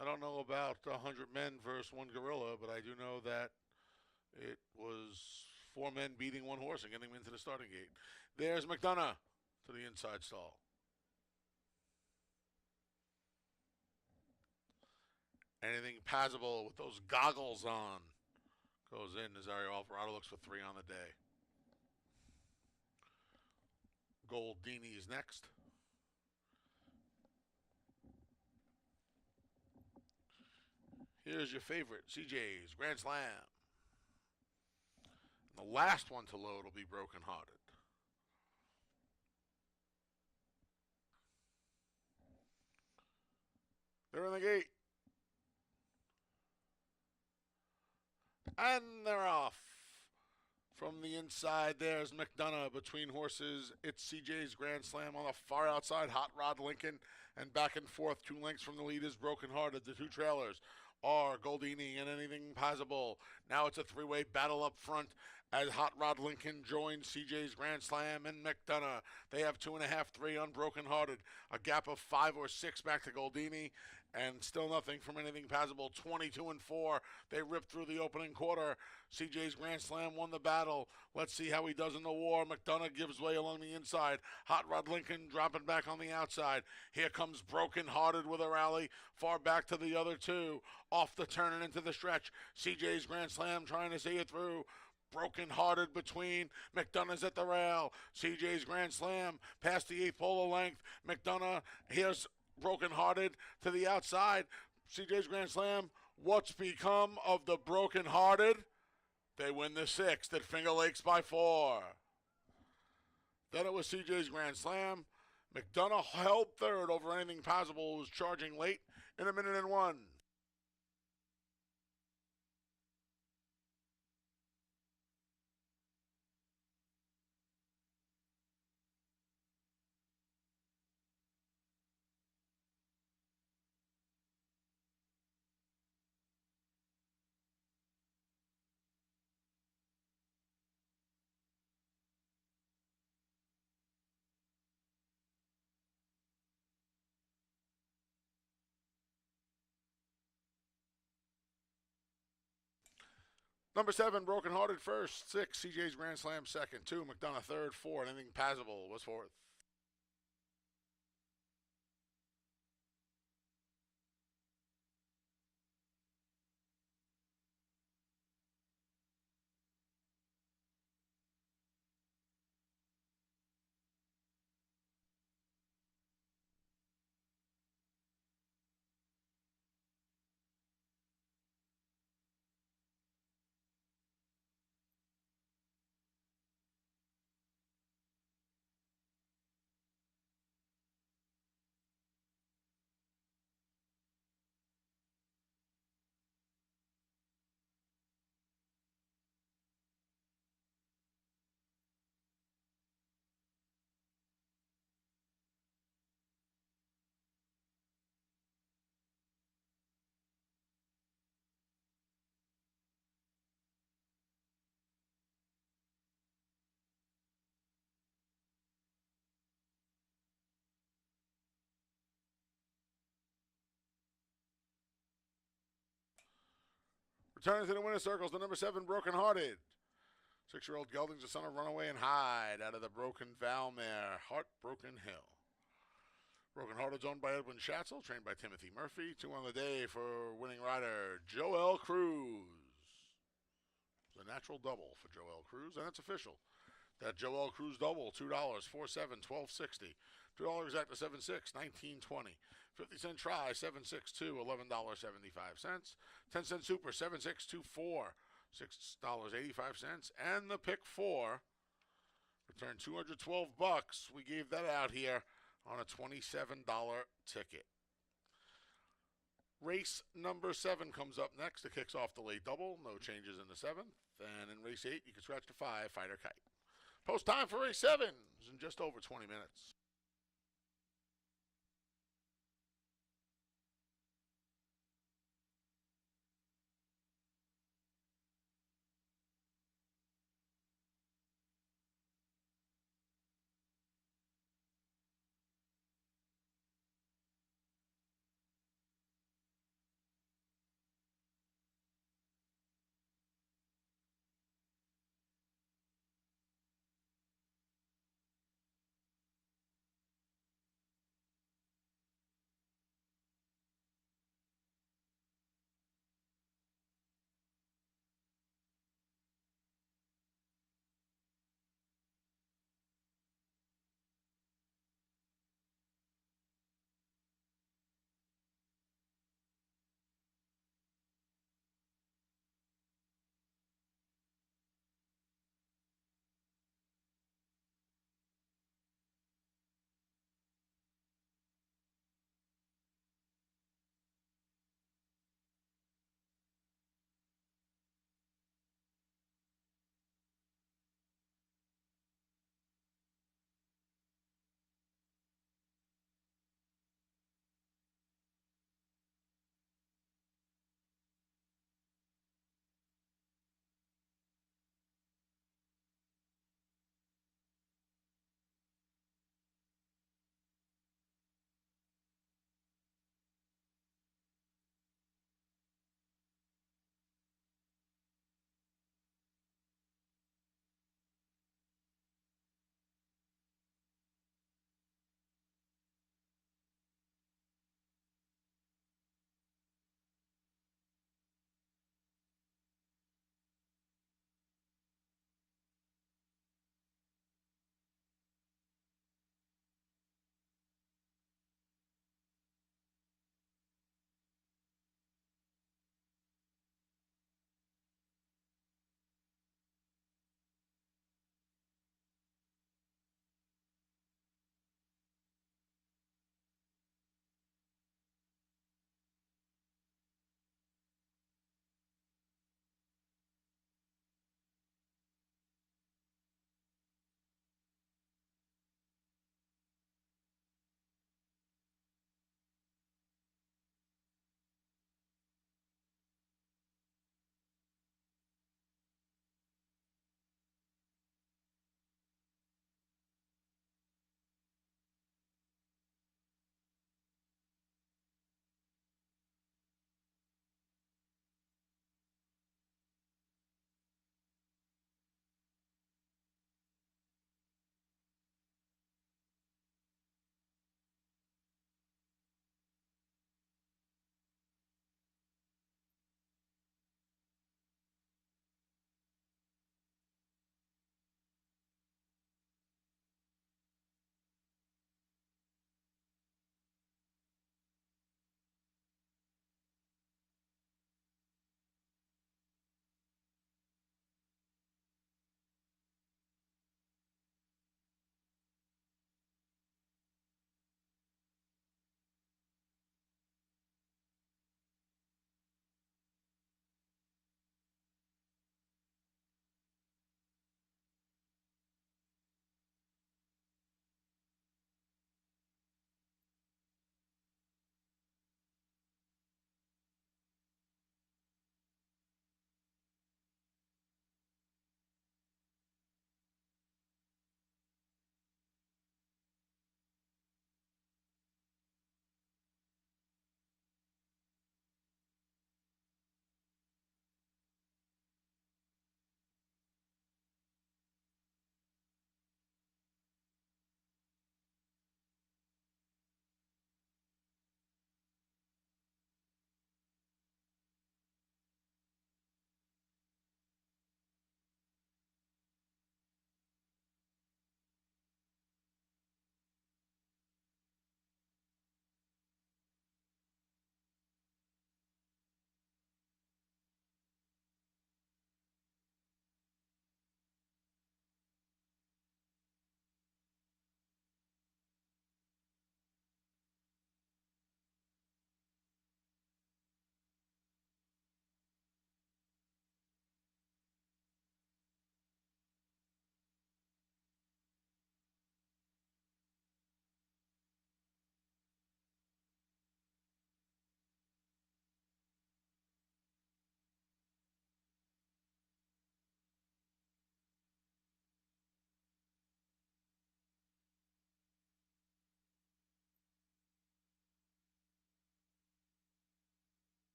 I don't know about 100 men versus one gorilla, but I do know that it was 4 men beating one horse and getting him into the starting gate. There's McDonough to the inside stall. Anything passable with those goggles on goes in. Nazario Alvarado looks for 3 on the day. Goldini is next. Here's your favorite, CJ's Grand Slam. And the last one to load will be Broken Hearted. They're in the gate. And they're off. From the inside, there's McDonough between horses. It's CJ's Grand Slam on the far outside. Hot Rod Lincoln, and back and forth 2 lengths from the lead is Broken Hearted. The 2 trailers are Goldini and Anything Possible. Now it's a 3-way battle up front as Hot Rod Lincoln joins CJ's Grand Slam and McDonough. They have 2.5, 3 on Broken Hearted. A gap of 5 or 6 back to Goldini. And still nothing from Anything Possible. 22 and 4. They ripped through the opening quarter. CJ's Grand Slam won the battle. Let's see how he does in the war. McDonough gives way along the inside. Hot Rod Lincoln dropping back on the outside. Here comes Broken Hearted with a rally. Far back to the other 2. Off the turn and into the stretch. CJ's Grand Slam trying to see it through. Broken Hearted between. McDonough's at the rail. CJ's Grand Slam past the 8th pole of length. McDonough, here's Broken Hearted to the outside. CJ's Grand Slam. What's become of the Broken Hearted? They win the 6th at Finger Lakes by 4. Then it was CJ's Grand Slam. McDonough held third over Anything Possible, who was charging late in 1 minute and 1. Number 7, Broken Hearted first. 6, CJ's Grand Slam second. 2, McDonough third. 4, Anything Passable was fourth. Returning to the winner's circles, the number 7, Broken Hearted. 6-year-old gelding's the son of Runaway and Hyde out of the Broken Val mare, Heartbroken Hill. Broken Hearted is owned by Edwin Schatzel, trained by Timothy Murphy. 2 on the day for winning rider Joel Cruz. It's a natural double for Joel Cruz, and it's official. That Joel Cruz double, $2, 4-7, 12.60. $2 exact to 7-6, 19.20. 50-cent try, 7-6-2, $11.75. 10-cent super, 7-6-2-4, $6.85. And the pick 4 returned $212. We gave that out here on a $27 ticket. Race number 7 comes up next. It kicks off the late double. No changes in the 7th. And in race 8, you can scratch the 5, Fighter Kite. Post time for race 7 is in just over 20 minutes.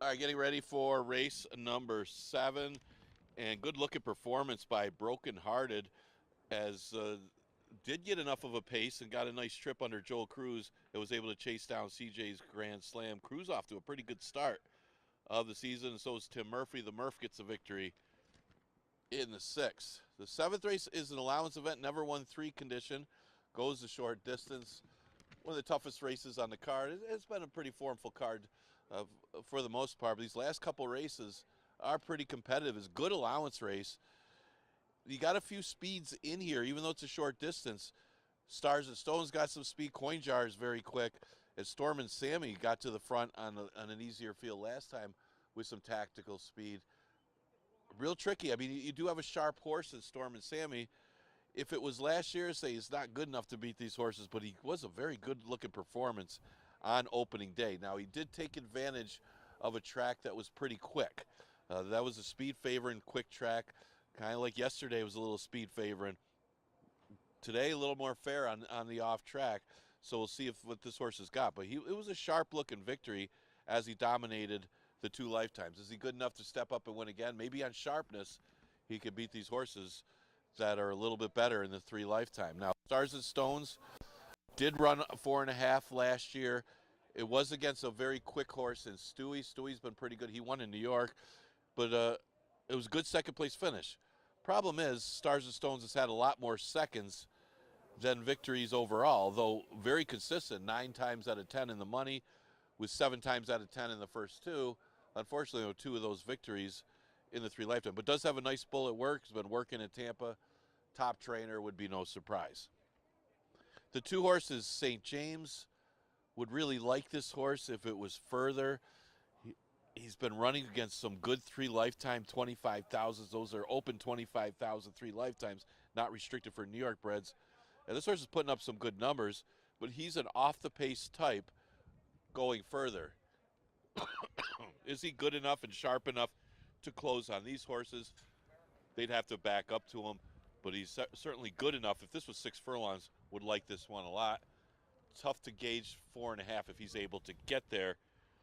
All right, getting ready for race number 7, and good looking performance by Broken Hearted, as did get enough of a pace and got a nice trip under Joel Cruz and was able to chase down CJ's Grand Slam. Cruz off to a pretty good start of the season, and so is Tim Murphy. The Murph gets a victory in the 6th. The 7th race is an allowance event, never won 3 condition, goes the short distance. One of the toughest races on the card. It's been a pretty formful card for the most part, but these last couple races are pretty competitive. It's a good allowance race. You got a few speeds in here, even though it's a short distance. Stars and Stones got some speed. Coin Jar is very quick. And Storm and Sammy got to the front on an easier field last time with some tactical speed. Real tricky. I mean, you do have a sharp horse in Storm and Sammy. If it was last year, say he's not good enough to beat these horses, but he was a very good-looking performance on opening day. Now, he did take advantage of a track that was pretty quick. That was a speed favoring quick track, kind of like yesterday was a little speed favoring. Today, a little more fair on the off track, so we'll see what this horse has got. But it was a sharp-looking victory as he dominated the 2 lifetimes. Is he good enough to step up and win again? Maybe on sharpness, he could beat these horses that are a little bit better in the 3 lifetime. Now, Stars and Stones did run a 4.5 last year. It was against a very quick horse in Stewie. Stewie's been pretty good. He won in New York, but it was a good second-place finish. Problem is, Stars and Stones has had a lot more seconds than victories overall, though very consistent, 9 times out of 10 in the money, with 7 times out of 10 in the first 2. Unfortunately, 2 of those victories in the 3 lifetime, but does have a nice bull at work. He's been working in Tampa. Top trainer, would be no surprise. The 2 horses, St. James, would really like this horse if it was further. He's been running against some good 3 lifetime 25,000s. Those are open 25,000 3 lifetimes, not restricted for New York breds. And this horse is putting up some good numbers, but he's an off-the-pace type going further. Is he good enough and sharp enough to close on these horses? They'd have to back up to him, but he's certainly good enough. If this was 6 furlongs, would like this one a lot. Tough to gauge 4.5 if he's able to get there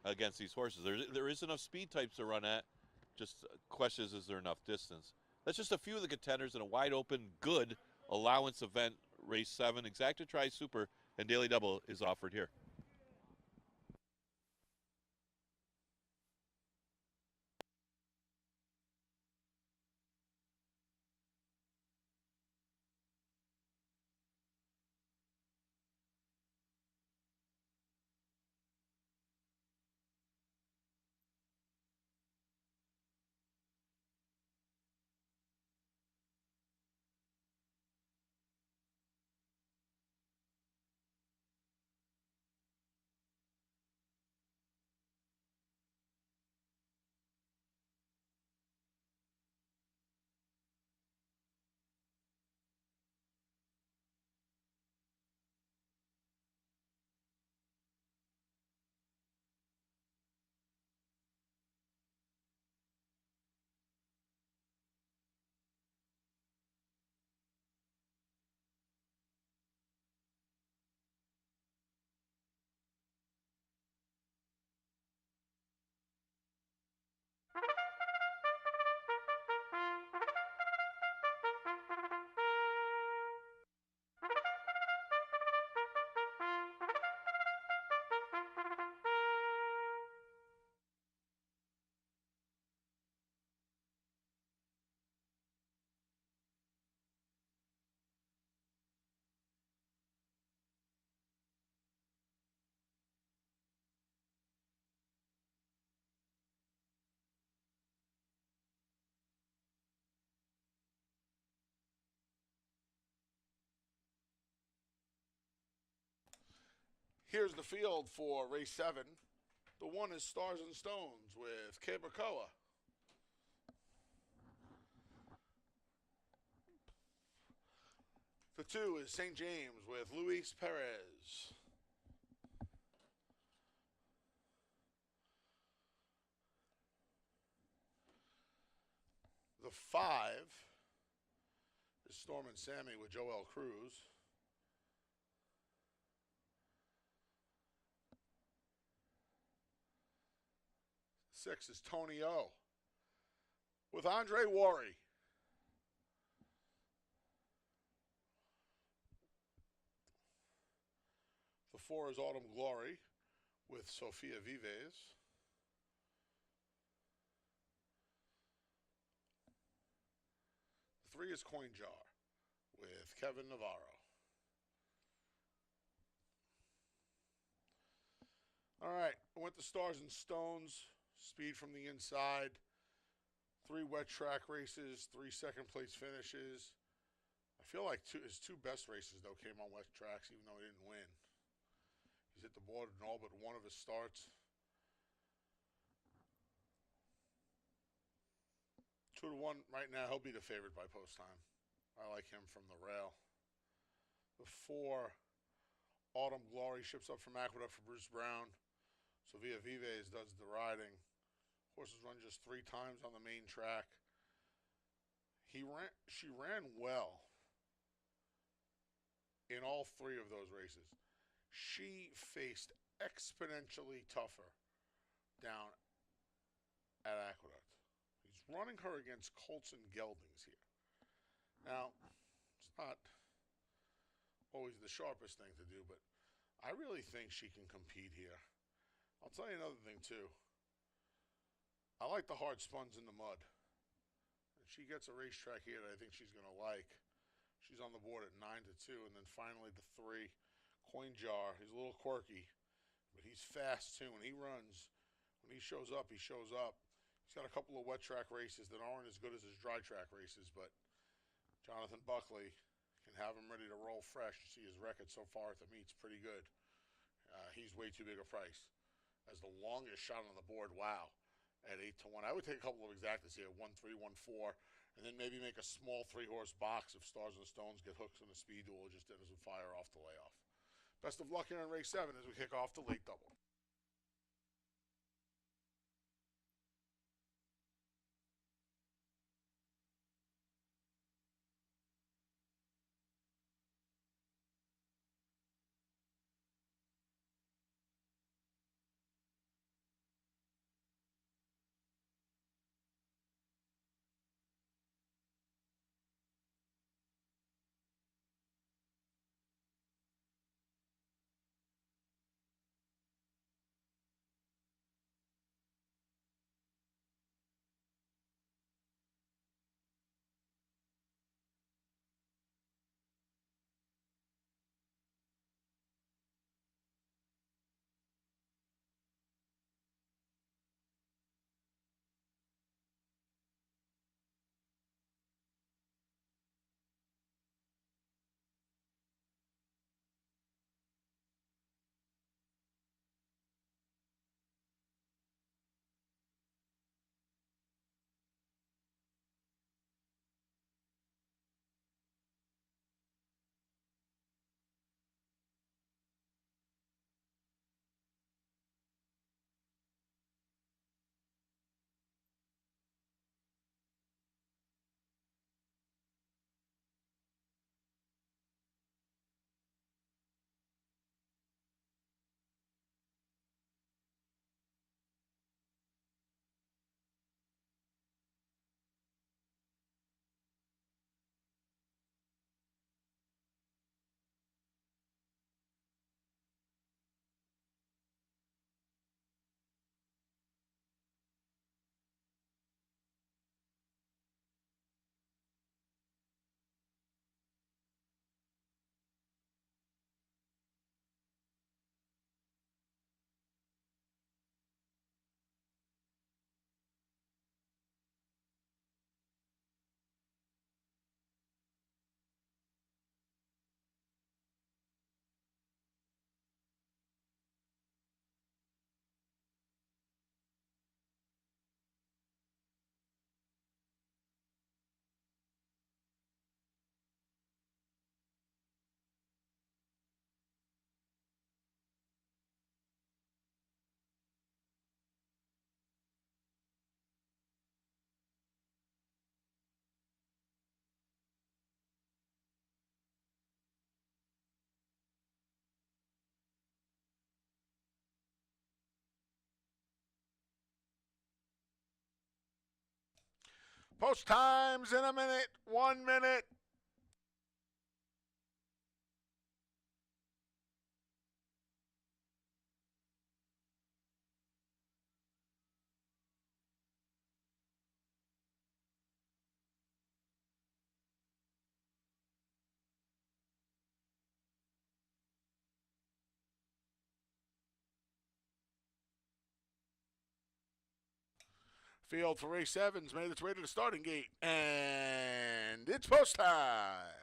against these horses. There is enough speed types to run at. Just question is there enough distance? That's just a few of the contenders in a wide open, good allowance event, race 7. Exacta Tri Super and Daily Double is offered here. Here's the field for race 7. The 1 is Stars and Stones with Cabracoa. The 2 is St. James with Luis Perez. The 5 is Storm and Sammy with Joel Cruz. 6 is Tony O. With Andre Worry. The 4 is Autumn Glory with Sophia Vives. The 3 is Coin Jar with Kevin Navarro. All right, I went to Stars and Stones, speed from the inside, 3 wet track races, 3 second place finishes. I feel like his 2 best races, though, came on wet tracks, even though he didn't win. He's hit the board in all but one of his starts. 2-1 right now. He'll be the favorite by post time. I like him from the rail. The 4, Autumn Glory, ships up from Aqueduct for Bruce Brown. Sofia Vives does the riding. Horses run just 3 times on the main track. She ran well in all 3 of those races. She faced exponentially tougher down at Aqueduct. He's running her against Colson Geldings here. Now, it's not always the sharpest thing to do, but I really think she can compete here. I'll tell you another thing, too. I like the hard spuns in the mud. And she gets a racetrack here that I think she's going to like. She's on the board at 9-2, and then finally the 3, Coin Jar. He's a little quirky, but he's fast, too. When he runs, when he shows up, he shows up. He's got a couple of wet track races that aren't as good as his dry track races, but Jonathan Buckley can have him ready to roll fresh. You see his record so far at the meets, pretty good. He's way too big a price. As the longest shot on the board, wow, at 8-1. I would take a couple of exactas here, 1-3, 1-4, and then maybe make a small 3-horse box if Stars and Stones get hooks in a speed duel. Just doesn't fire off the layoff. Best of luck here in race 7 as we kick off the late double. Post times in a minute. 1 minute. Field for race sevens made its way to the starting gate. And it's post time.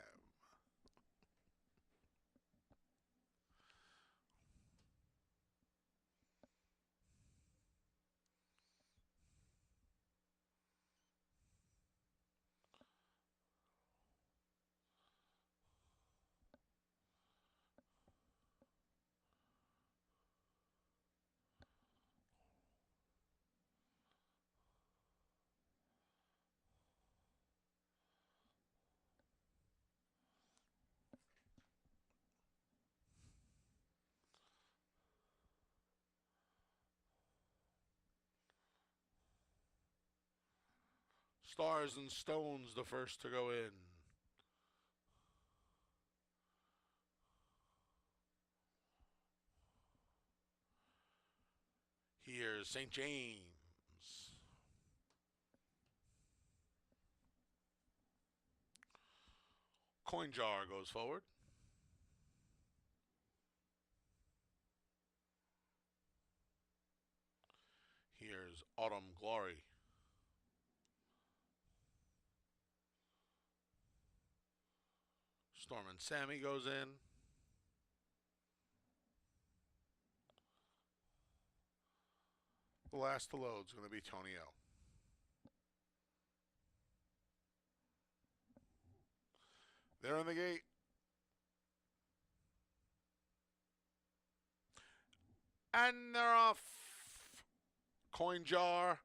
Stars and Stones, the first to go in. Here's St. James. Coin jar goes forward. Here's Autumn Glory. Storm and Sammy goes in. The last to load is going to be Tony O. They're in the gate. And they're off. Coin jar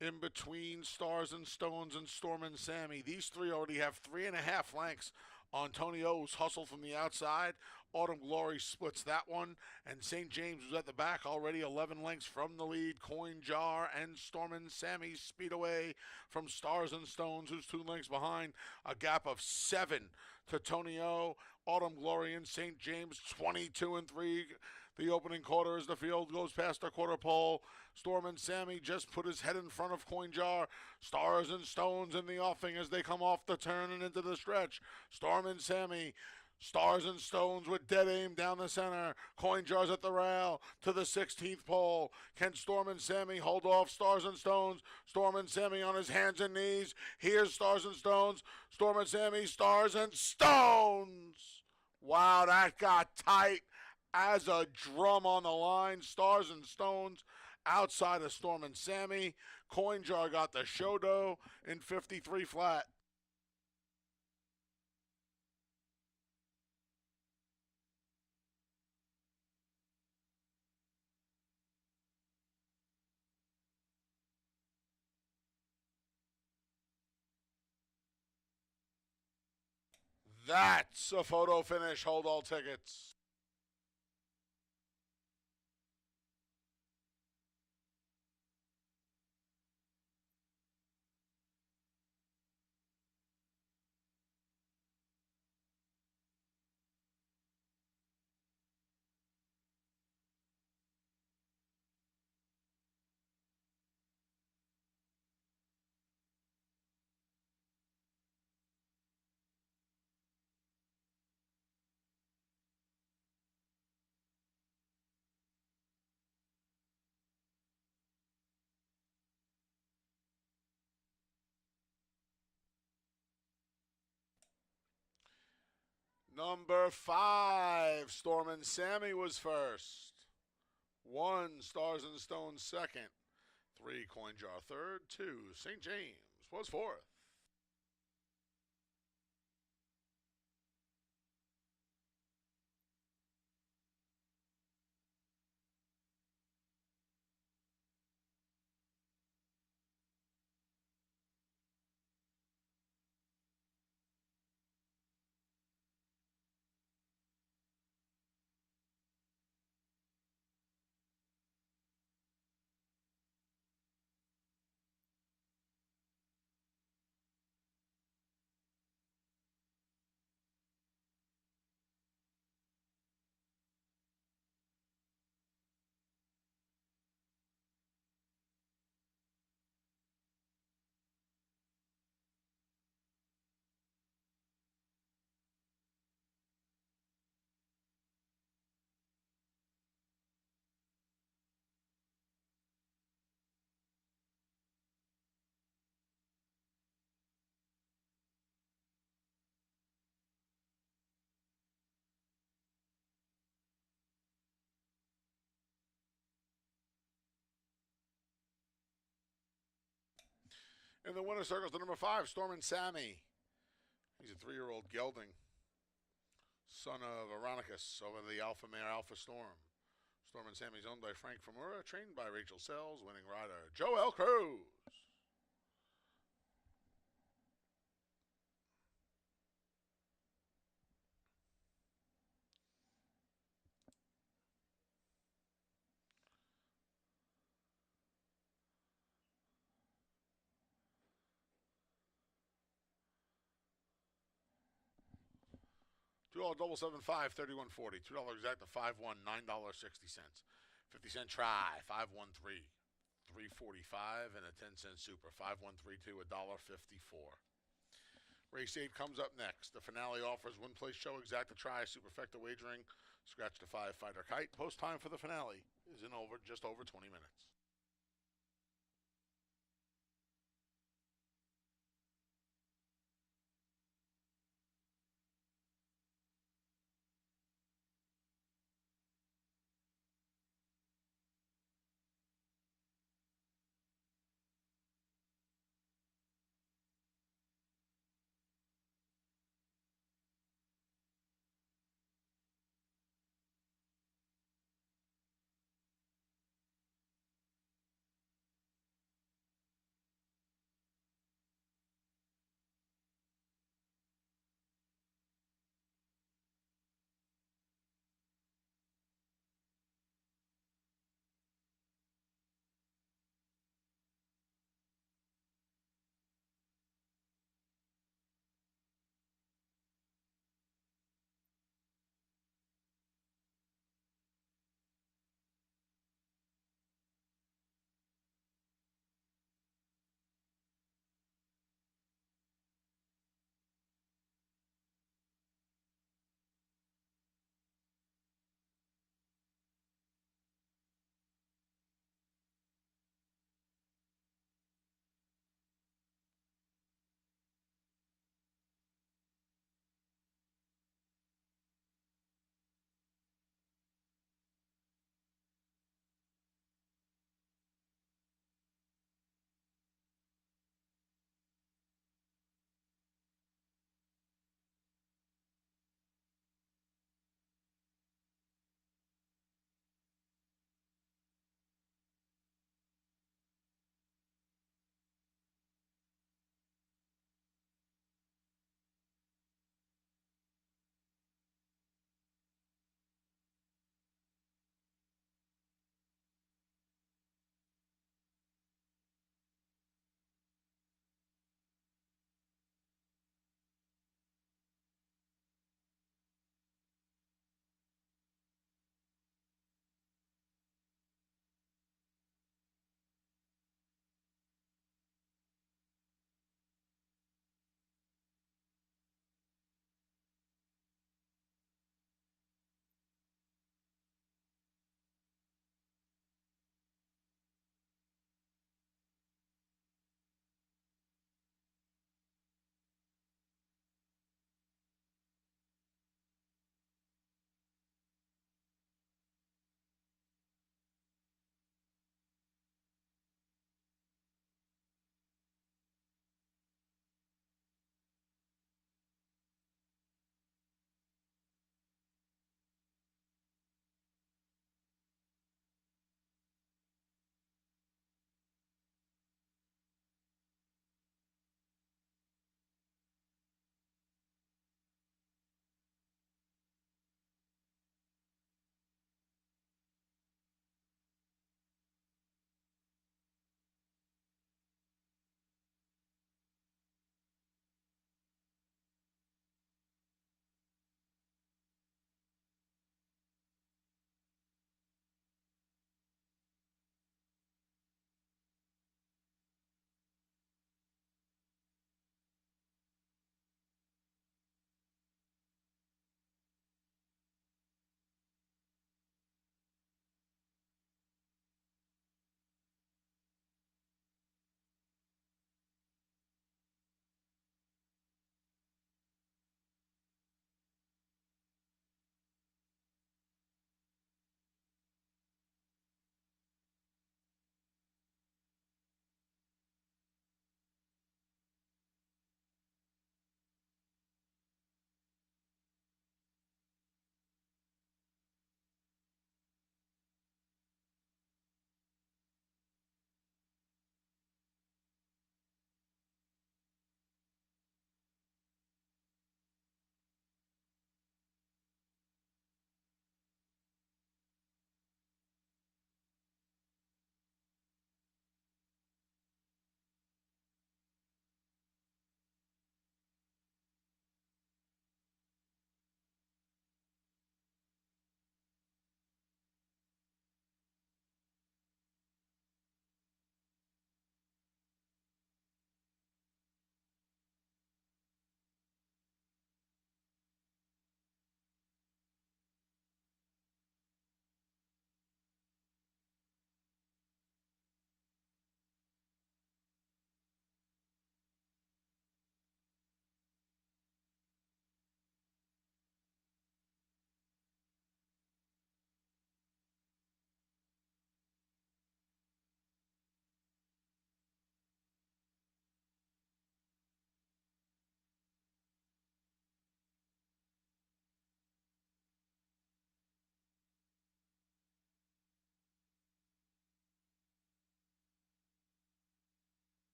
in between Stars and Stones and Storm and Sammy. These three already have 3.5 lengths on Tony O's hustle from the outside. Autumn Glory splits that one, and St. James was at the back already 11 lengths from the lead. Coin jar and Storm and Sammy speed away from Stars and Stones, who's 2 lengths behind. A gap of 7 to Tony O. Autumn Glory and St. James 22 and 3. The opening quarter as the field goes past the quarter pole. Storm and Sammy just put his head in front of Coin jar. Stars and Stones in the offing as they come off the turn and into the stretch. Storm and Sammy. Stars and Stones with dead aim down the center. Coin jars at the rail to the 16th pole. Can Storm and Sammy hold off Stars and Stones? Storm and Sammy on his hands and knees. Here's Stars and Stones. Storm and Sammy, Stars and Stones. Wow, that got tight as a drum on the line. Stars and Stones outside of Storm and Sammy. Coin jar got the show dough in 53 flat. That's a photo finish. Hold all tickets. Number 5, Storm and Sammy was first. 1, Stars and Stones second. 3, Coin jar third. 2, St. James was fourth. In the winner's circles, the number 5, Stormin' Sammy. He's a 3-year-old gelding, son of Aronicus over the Alpha Mare Alpha Storm. Stormin' Sammy's owned by Frank Famura, trained by Rachel Sells, winning rider Joel Cruz. $2 double 7-5, 31.40. $2 exact to 5-1, $9.60. 50-cent try, 5-1-3, 3.45, and a 10-cent super, 5-1-3-2, $1.54. Race 8 comes up next. The finale offers win-place show exacta try, superfecta wagering, scratch to 5 fighter kite. Post time for the finale is in just over 20 minutes.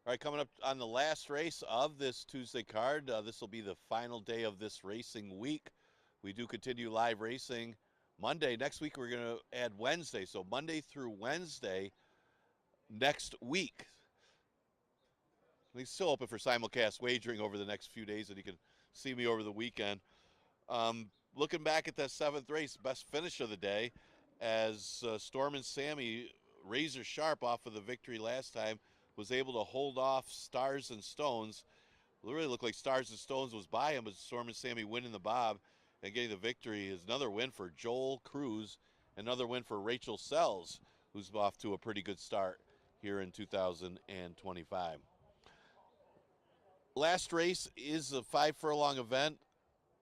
All right, coming up on the last race of this Tuesday card. This will be the final day of this racing week. We do continue live racing Monday. Next week, we're going to add Wednesday. So Monday through Wednesday next week. He's still open for simulcast wagering over the next few days, and you can see me over the weekend. Looking back at that seventh race, best finish of the day, as Storm and Sammy, razor sharp off of the victory last time, was able to hold off Stars and Stones. It really looked like Stars and Stones was by him, but Storm and Sammy winning the bob and getting the victory is another win for Joel Cruz, another win for Rachel Sells, who's off to a pretty good start here in 2025. Last race is a 5 furlong event,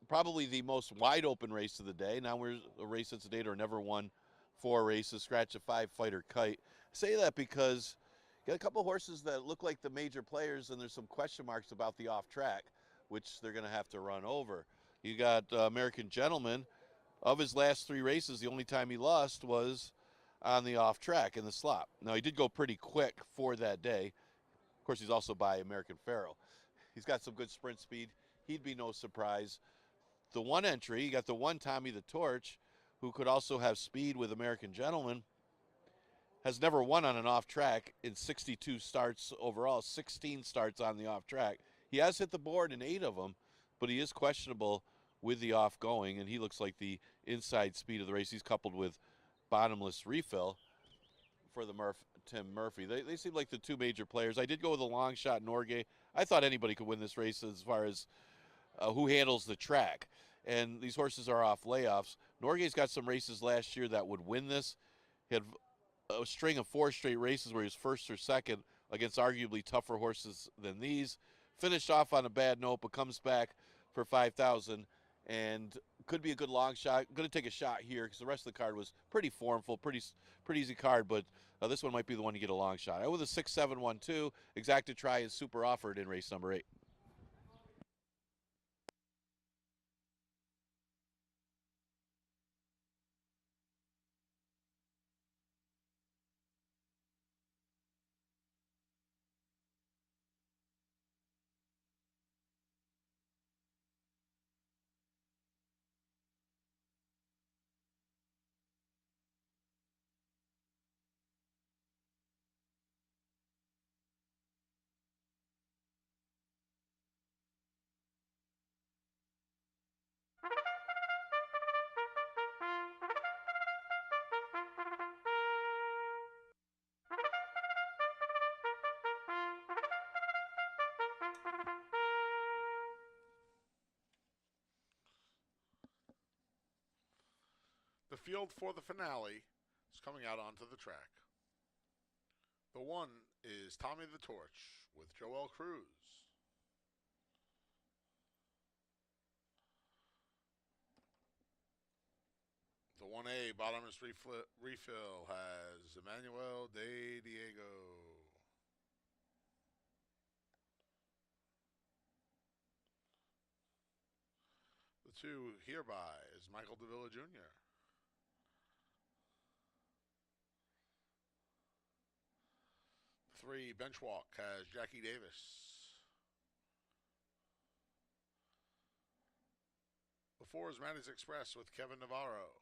probably the most wide open race of the day. Now we're a race that's a day or never won 4 races, scratch a 5-fighter kite. I say that because you got a couple horses that look like the major players, and there's some question marks about the off track, which they're going to have to run over. You got American Gentleman. Of his last 3 races, the only time he lost was on the off track in the slop. Now, he did go pretty quick for that day. Of course, he's also by American Pharoah. He's got some good sprint speed. He'd be no surprise. The one entry, you got the one Tommy the Torch, who could also have speed with American Gentleman, has never won on an off track in 62 starts overall, 16 starts on the off track. He has hit the board in 8 of them, but he is questionable with the off going, and he looks like the inside speed of the race. He's coupled with Bottomless Refill for the Tim Murphy. They seem like the 2 major players. I did go with a long shot Norgay. I thought anybody could win this race as far as who handles the track. And these horses are off layoffs. Norgay's got some races last year that would win this. He had a string of 4 straight races where he was first or second against arguably tougher horses than these. Finished off on a bad note, but comes back for 5,000 and could be a good long shot. Going to take a shot here because the rest of the card was pretty formful, pretty easy card, but this one might be the one to get a long shot. I with a 6-7-1-2. Exacta Try is super offered in race number 8. The field for the finale is coming out onto the track. The 1 is Tommy the Torch with Joel Cruz. The 1A bottomless refill has Emmanuel De Diego. The 2 hereby is Michael DeVilla Jr. The 3 bench walk has Jackie Davis. The 4 is Manny's Express with Kevin Navarro.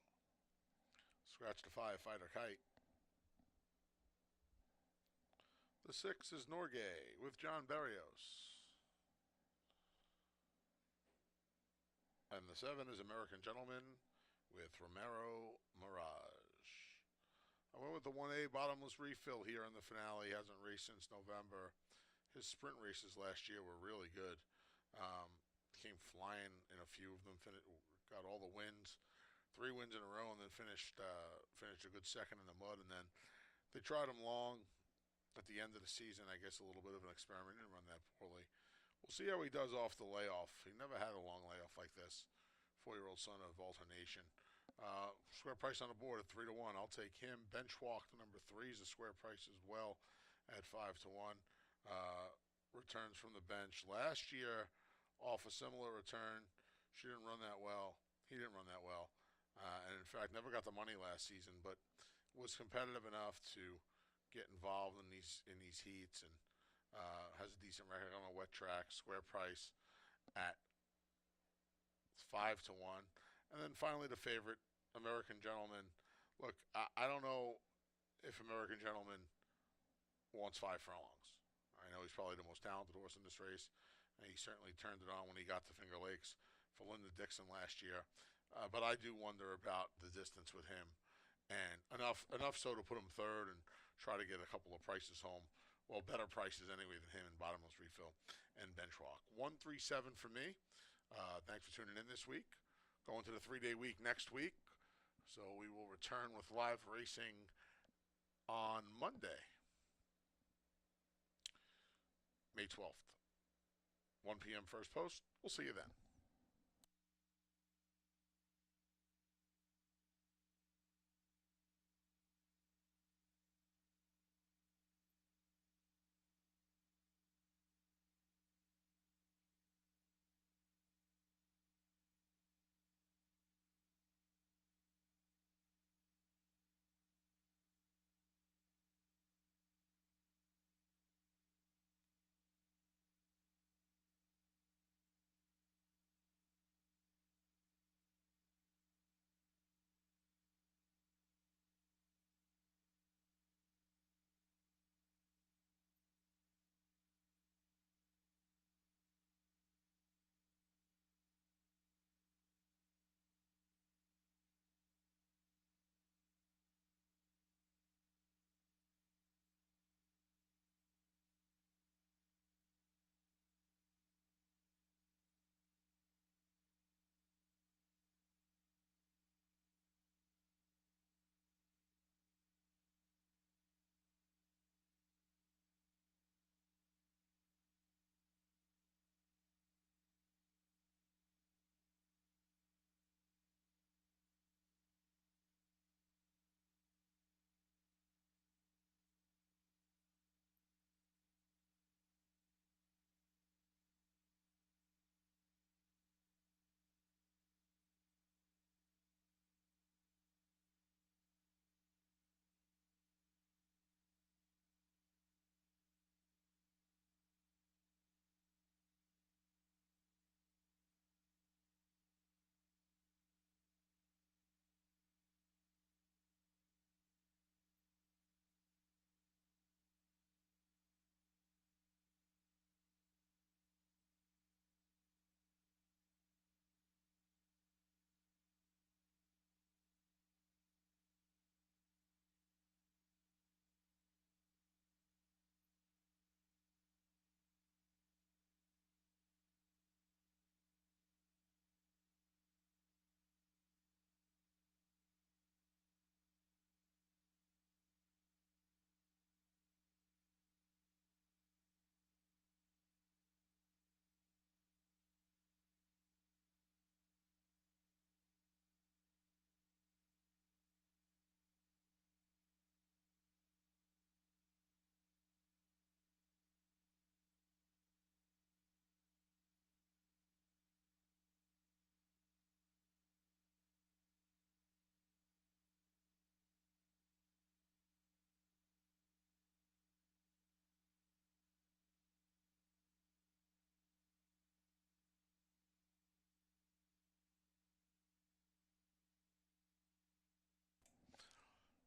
Scratch the 5-fighter kite. The 6 is Norgay with John Berrios. And the 7 is American Gentleman with Romero Mirage. I went with the 1A bottomless refill here in the finale. He hasn't raced since November. His sprint races last year were really good. Came flying in a few of them. Got all the wins. 3 wins in a row, and then finished a good second in the mud. And then they tried him long at the end of the season. I guess a little bit of an experiment. Didn't run that poorly. We'll see how he does off the layoff. He never had a long layoff like this. 4-year-old son of alternation. Square price on the board at 3-1. I'll take him. Bench walk to number 3 is a square price as well at 5-1. Returns from the bench last year off a similar return. She didn't run that well. He didn't run that well. And in fact, never got the money last season, but was competitive enough to get involved in these heats and Has a decent record on a wet track. Square price at 5 to 1. And then finally, the favorite, American Gentleman. Look, I don't know if American Gentleman wants 5 furlongs. I know he's probably the most talented horse in this race, and he certainly turned it on when he got to Finger Lakes for Linda Dixon last year. But I do wonder about the distance with him, and enough so to put him third and try to get a couple of prices home. Well, better prices anyway than him in bottomless refill and benchwalk. 137 for me. Thanks for tuning in this week. Going to the 3-day week next week. So we will return with live racing on Monday, May 12th. 1 p.m. first post. We'll see you then.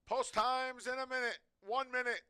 Post times in a minute. 1 minute.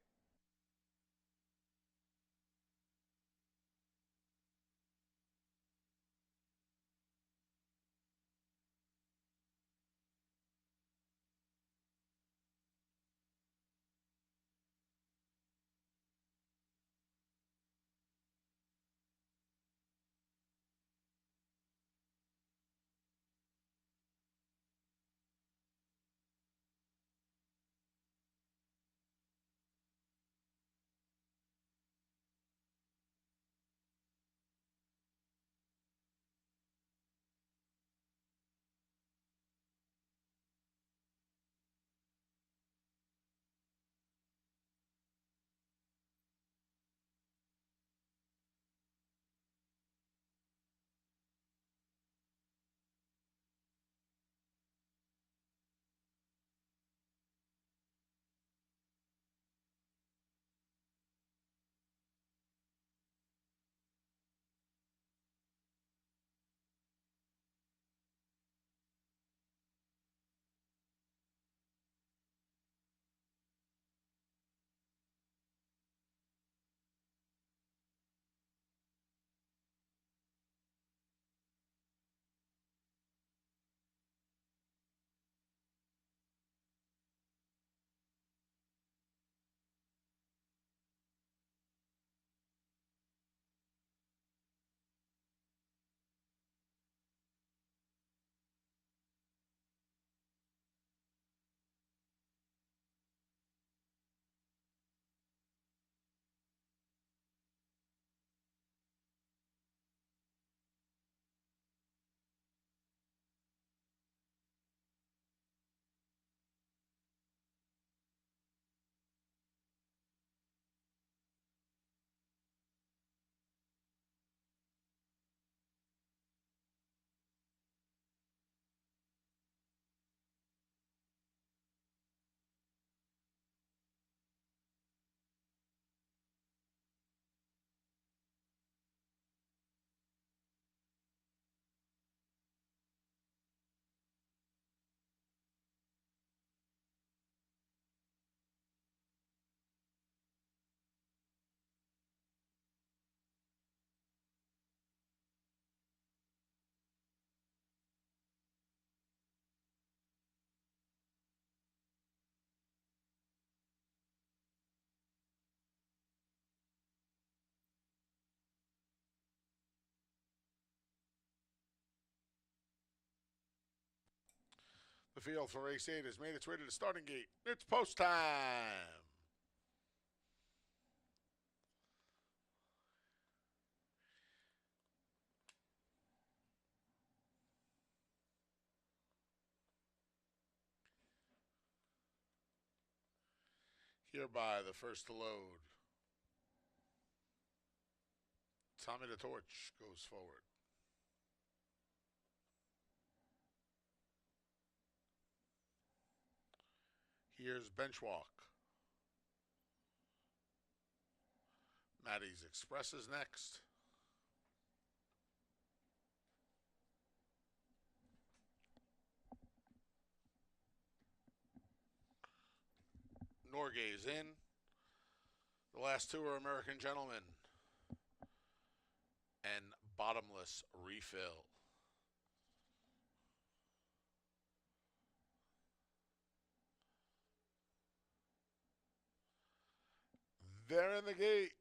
The field for race 8 has made its way to the starting gate. It's post time. Hereby, the first to load. Tommy the Torch goes forward. Here's Bench Walk. Maddie's Express is next. Norgay's in. The last two are American Gentlemen and Bottomless Refill. They're in the gate.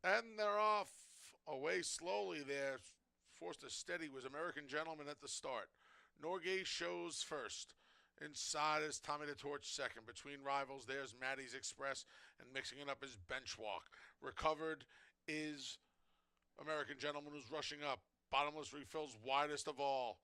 And they're off. Away slowly there. Forced to steady was American Gentleman at the start. Norgay shows first. Inside is Tommy the Torch second. Between rivals, there's Maddie's Express, and mixing it up is Bench Walk. Recovered is American Gentleman, who's rushing up. Bottomless Refill's widest of all.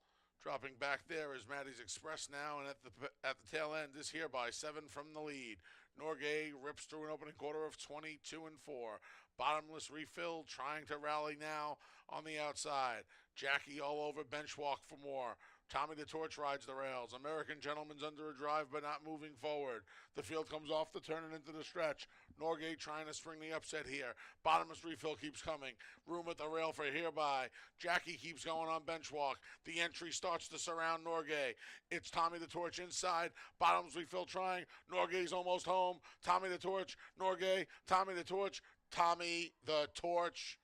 Dropping back there is Maddie's Express now, and at the tail end is Hereby, 7 from the lead. Norgay rips through an opening quarter of 22 and 4. Bottomless Refill trying to rally now on the outside. Jackie all over Bench Walk for more. Tommy the Torch rides the rails. American Gentleman's under a drive but not moving forward. The field comes off the turn and into the stretch. Norgay trying to spring the upset here. Bottomless Refill keeps coming. Room at the rail for Hereby. Jackie keeps going on Bench Walk. The entry starts to surround Norgay. It's Tommy the Torch inside. Bottomless Refill trying. Norgay's almost home. Tommy the Torch. Norgay. Tommy the Torch. Tommy the Torch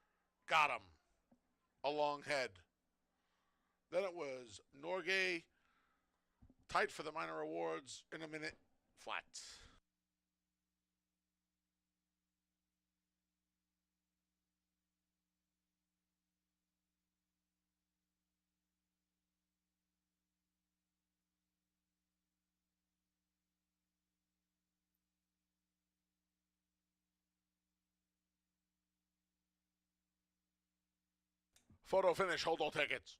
got him. A long head. Then it was Norgay tight for the minor awards in a minute flat. Photo finish, hold all tickets.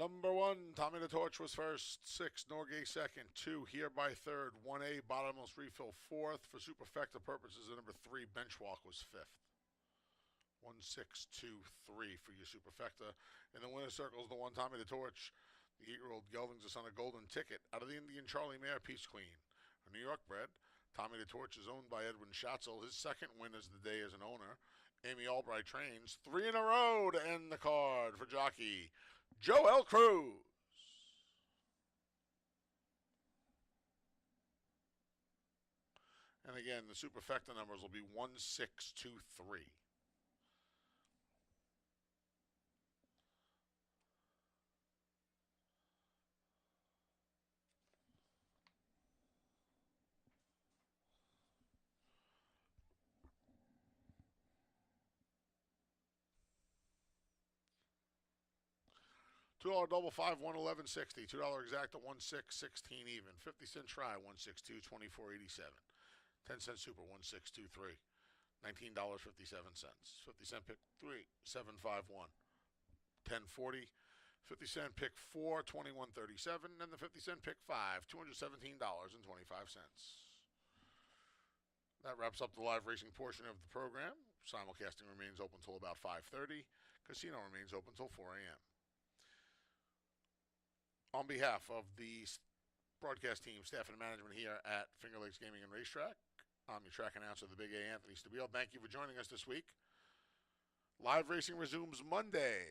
Number 1, Tommy the Torch was first. 6, Norgay second. 2, Hereby third. 1A, Bottomless Refill fourth. For superfecta purposes, the number 3, Bench Walk was fifth. 1, 6, 2, 3 for your superfecta. In the winner's circle is the 1, Tommy the Torch. The 8-year-old gelding's a son of Golden Ticket out of the Indian Charlie Mare Peace Queen. A New York bred. Tommy the Torch is owned by Edwin Schatzel. His second win of the day as an owner. Amy Albright trains. 3 in a row to end the card for jockey Joel Cruz. And again, the superfecta numbers will be 1, 6, 2, 3. $2 double 5, 111.60. $2 exacta, 16.16 even. 50-cent try, 162, 24.87. 10-cent super, 1623. $19.57. 50-cent pick 3, 751. 1040. 50-cent pick 4, 21.37. And the 50-cent pick 5, $217.25. That wraps up the live racing portion of the program. Simulcasting remains open until about 5:30. Casino remains open until 4 a.m. On behalf of the broadcast team, staff, and management here at Finger Lakes Gaming and Racetrack, I'm your track announcer, the Big A, Anthony Stabile. Thank you for joining us this week. Live racing resumes Monday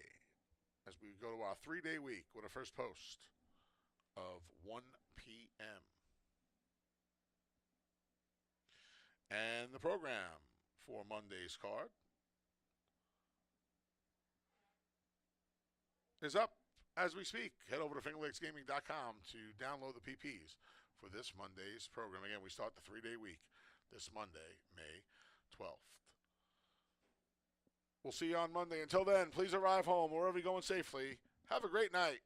as we go to our 3-day week with a first post of 1 p.m. And the program for Monday's card is up as we speak. Head over to fingerlakesgaming.com to download the PPs for this Monday's program. Again, we start the 3-day week this Monday, May 12th. We'll see you on Monday. Until then, please arrive home wherever you're going safely. Have a great night.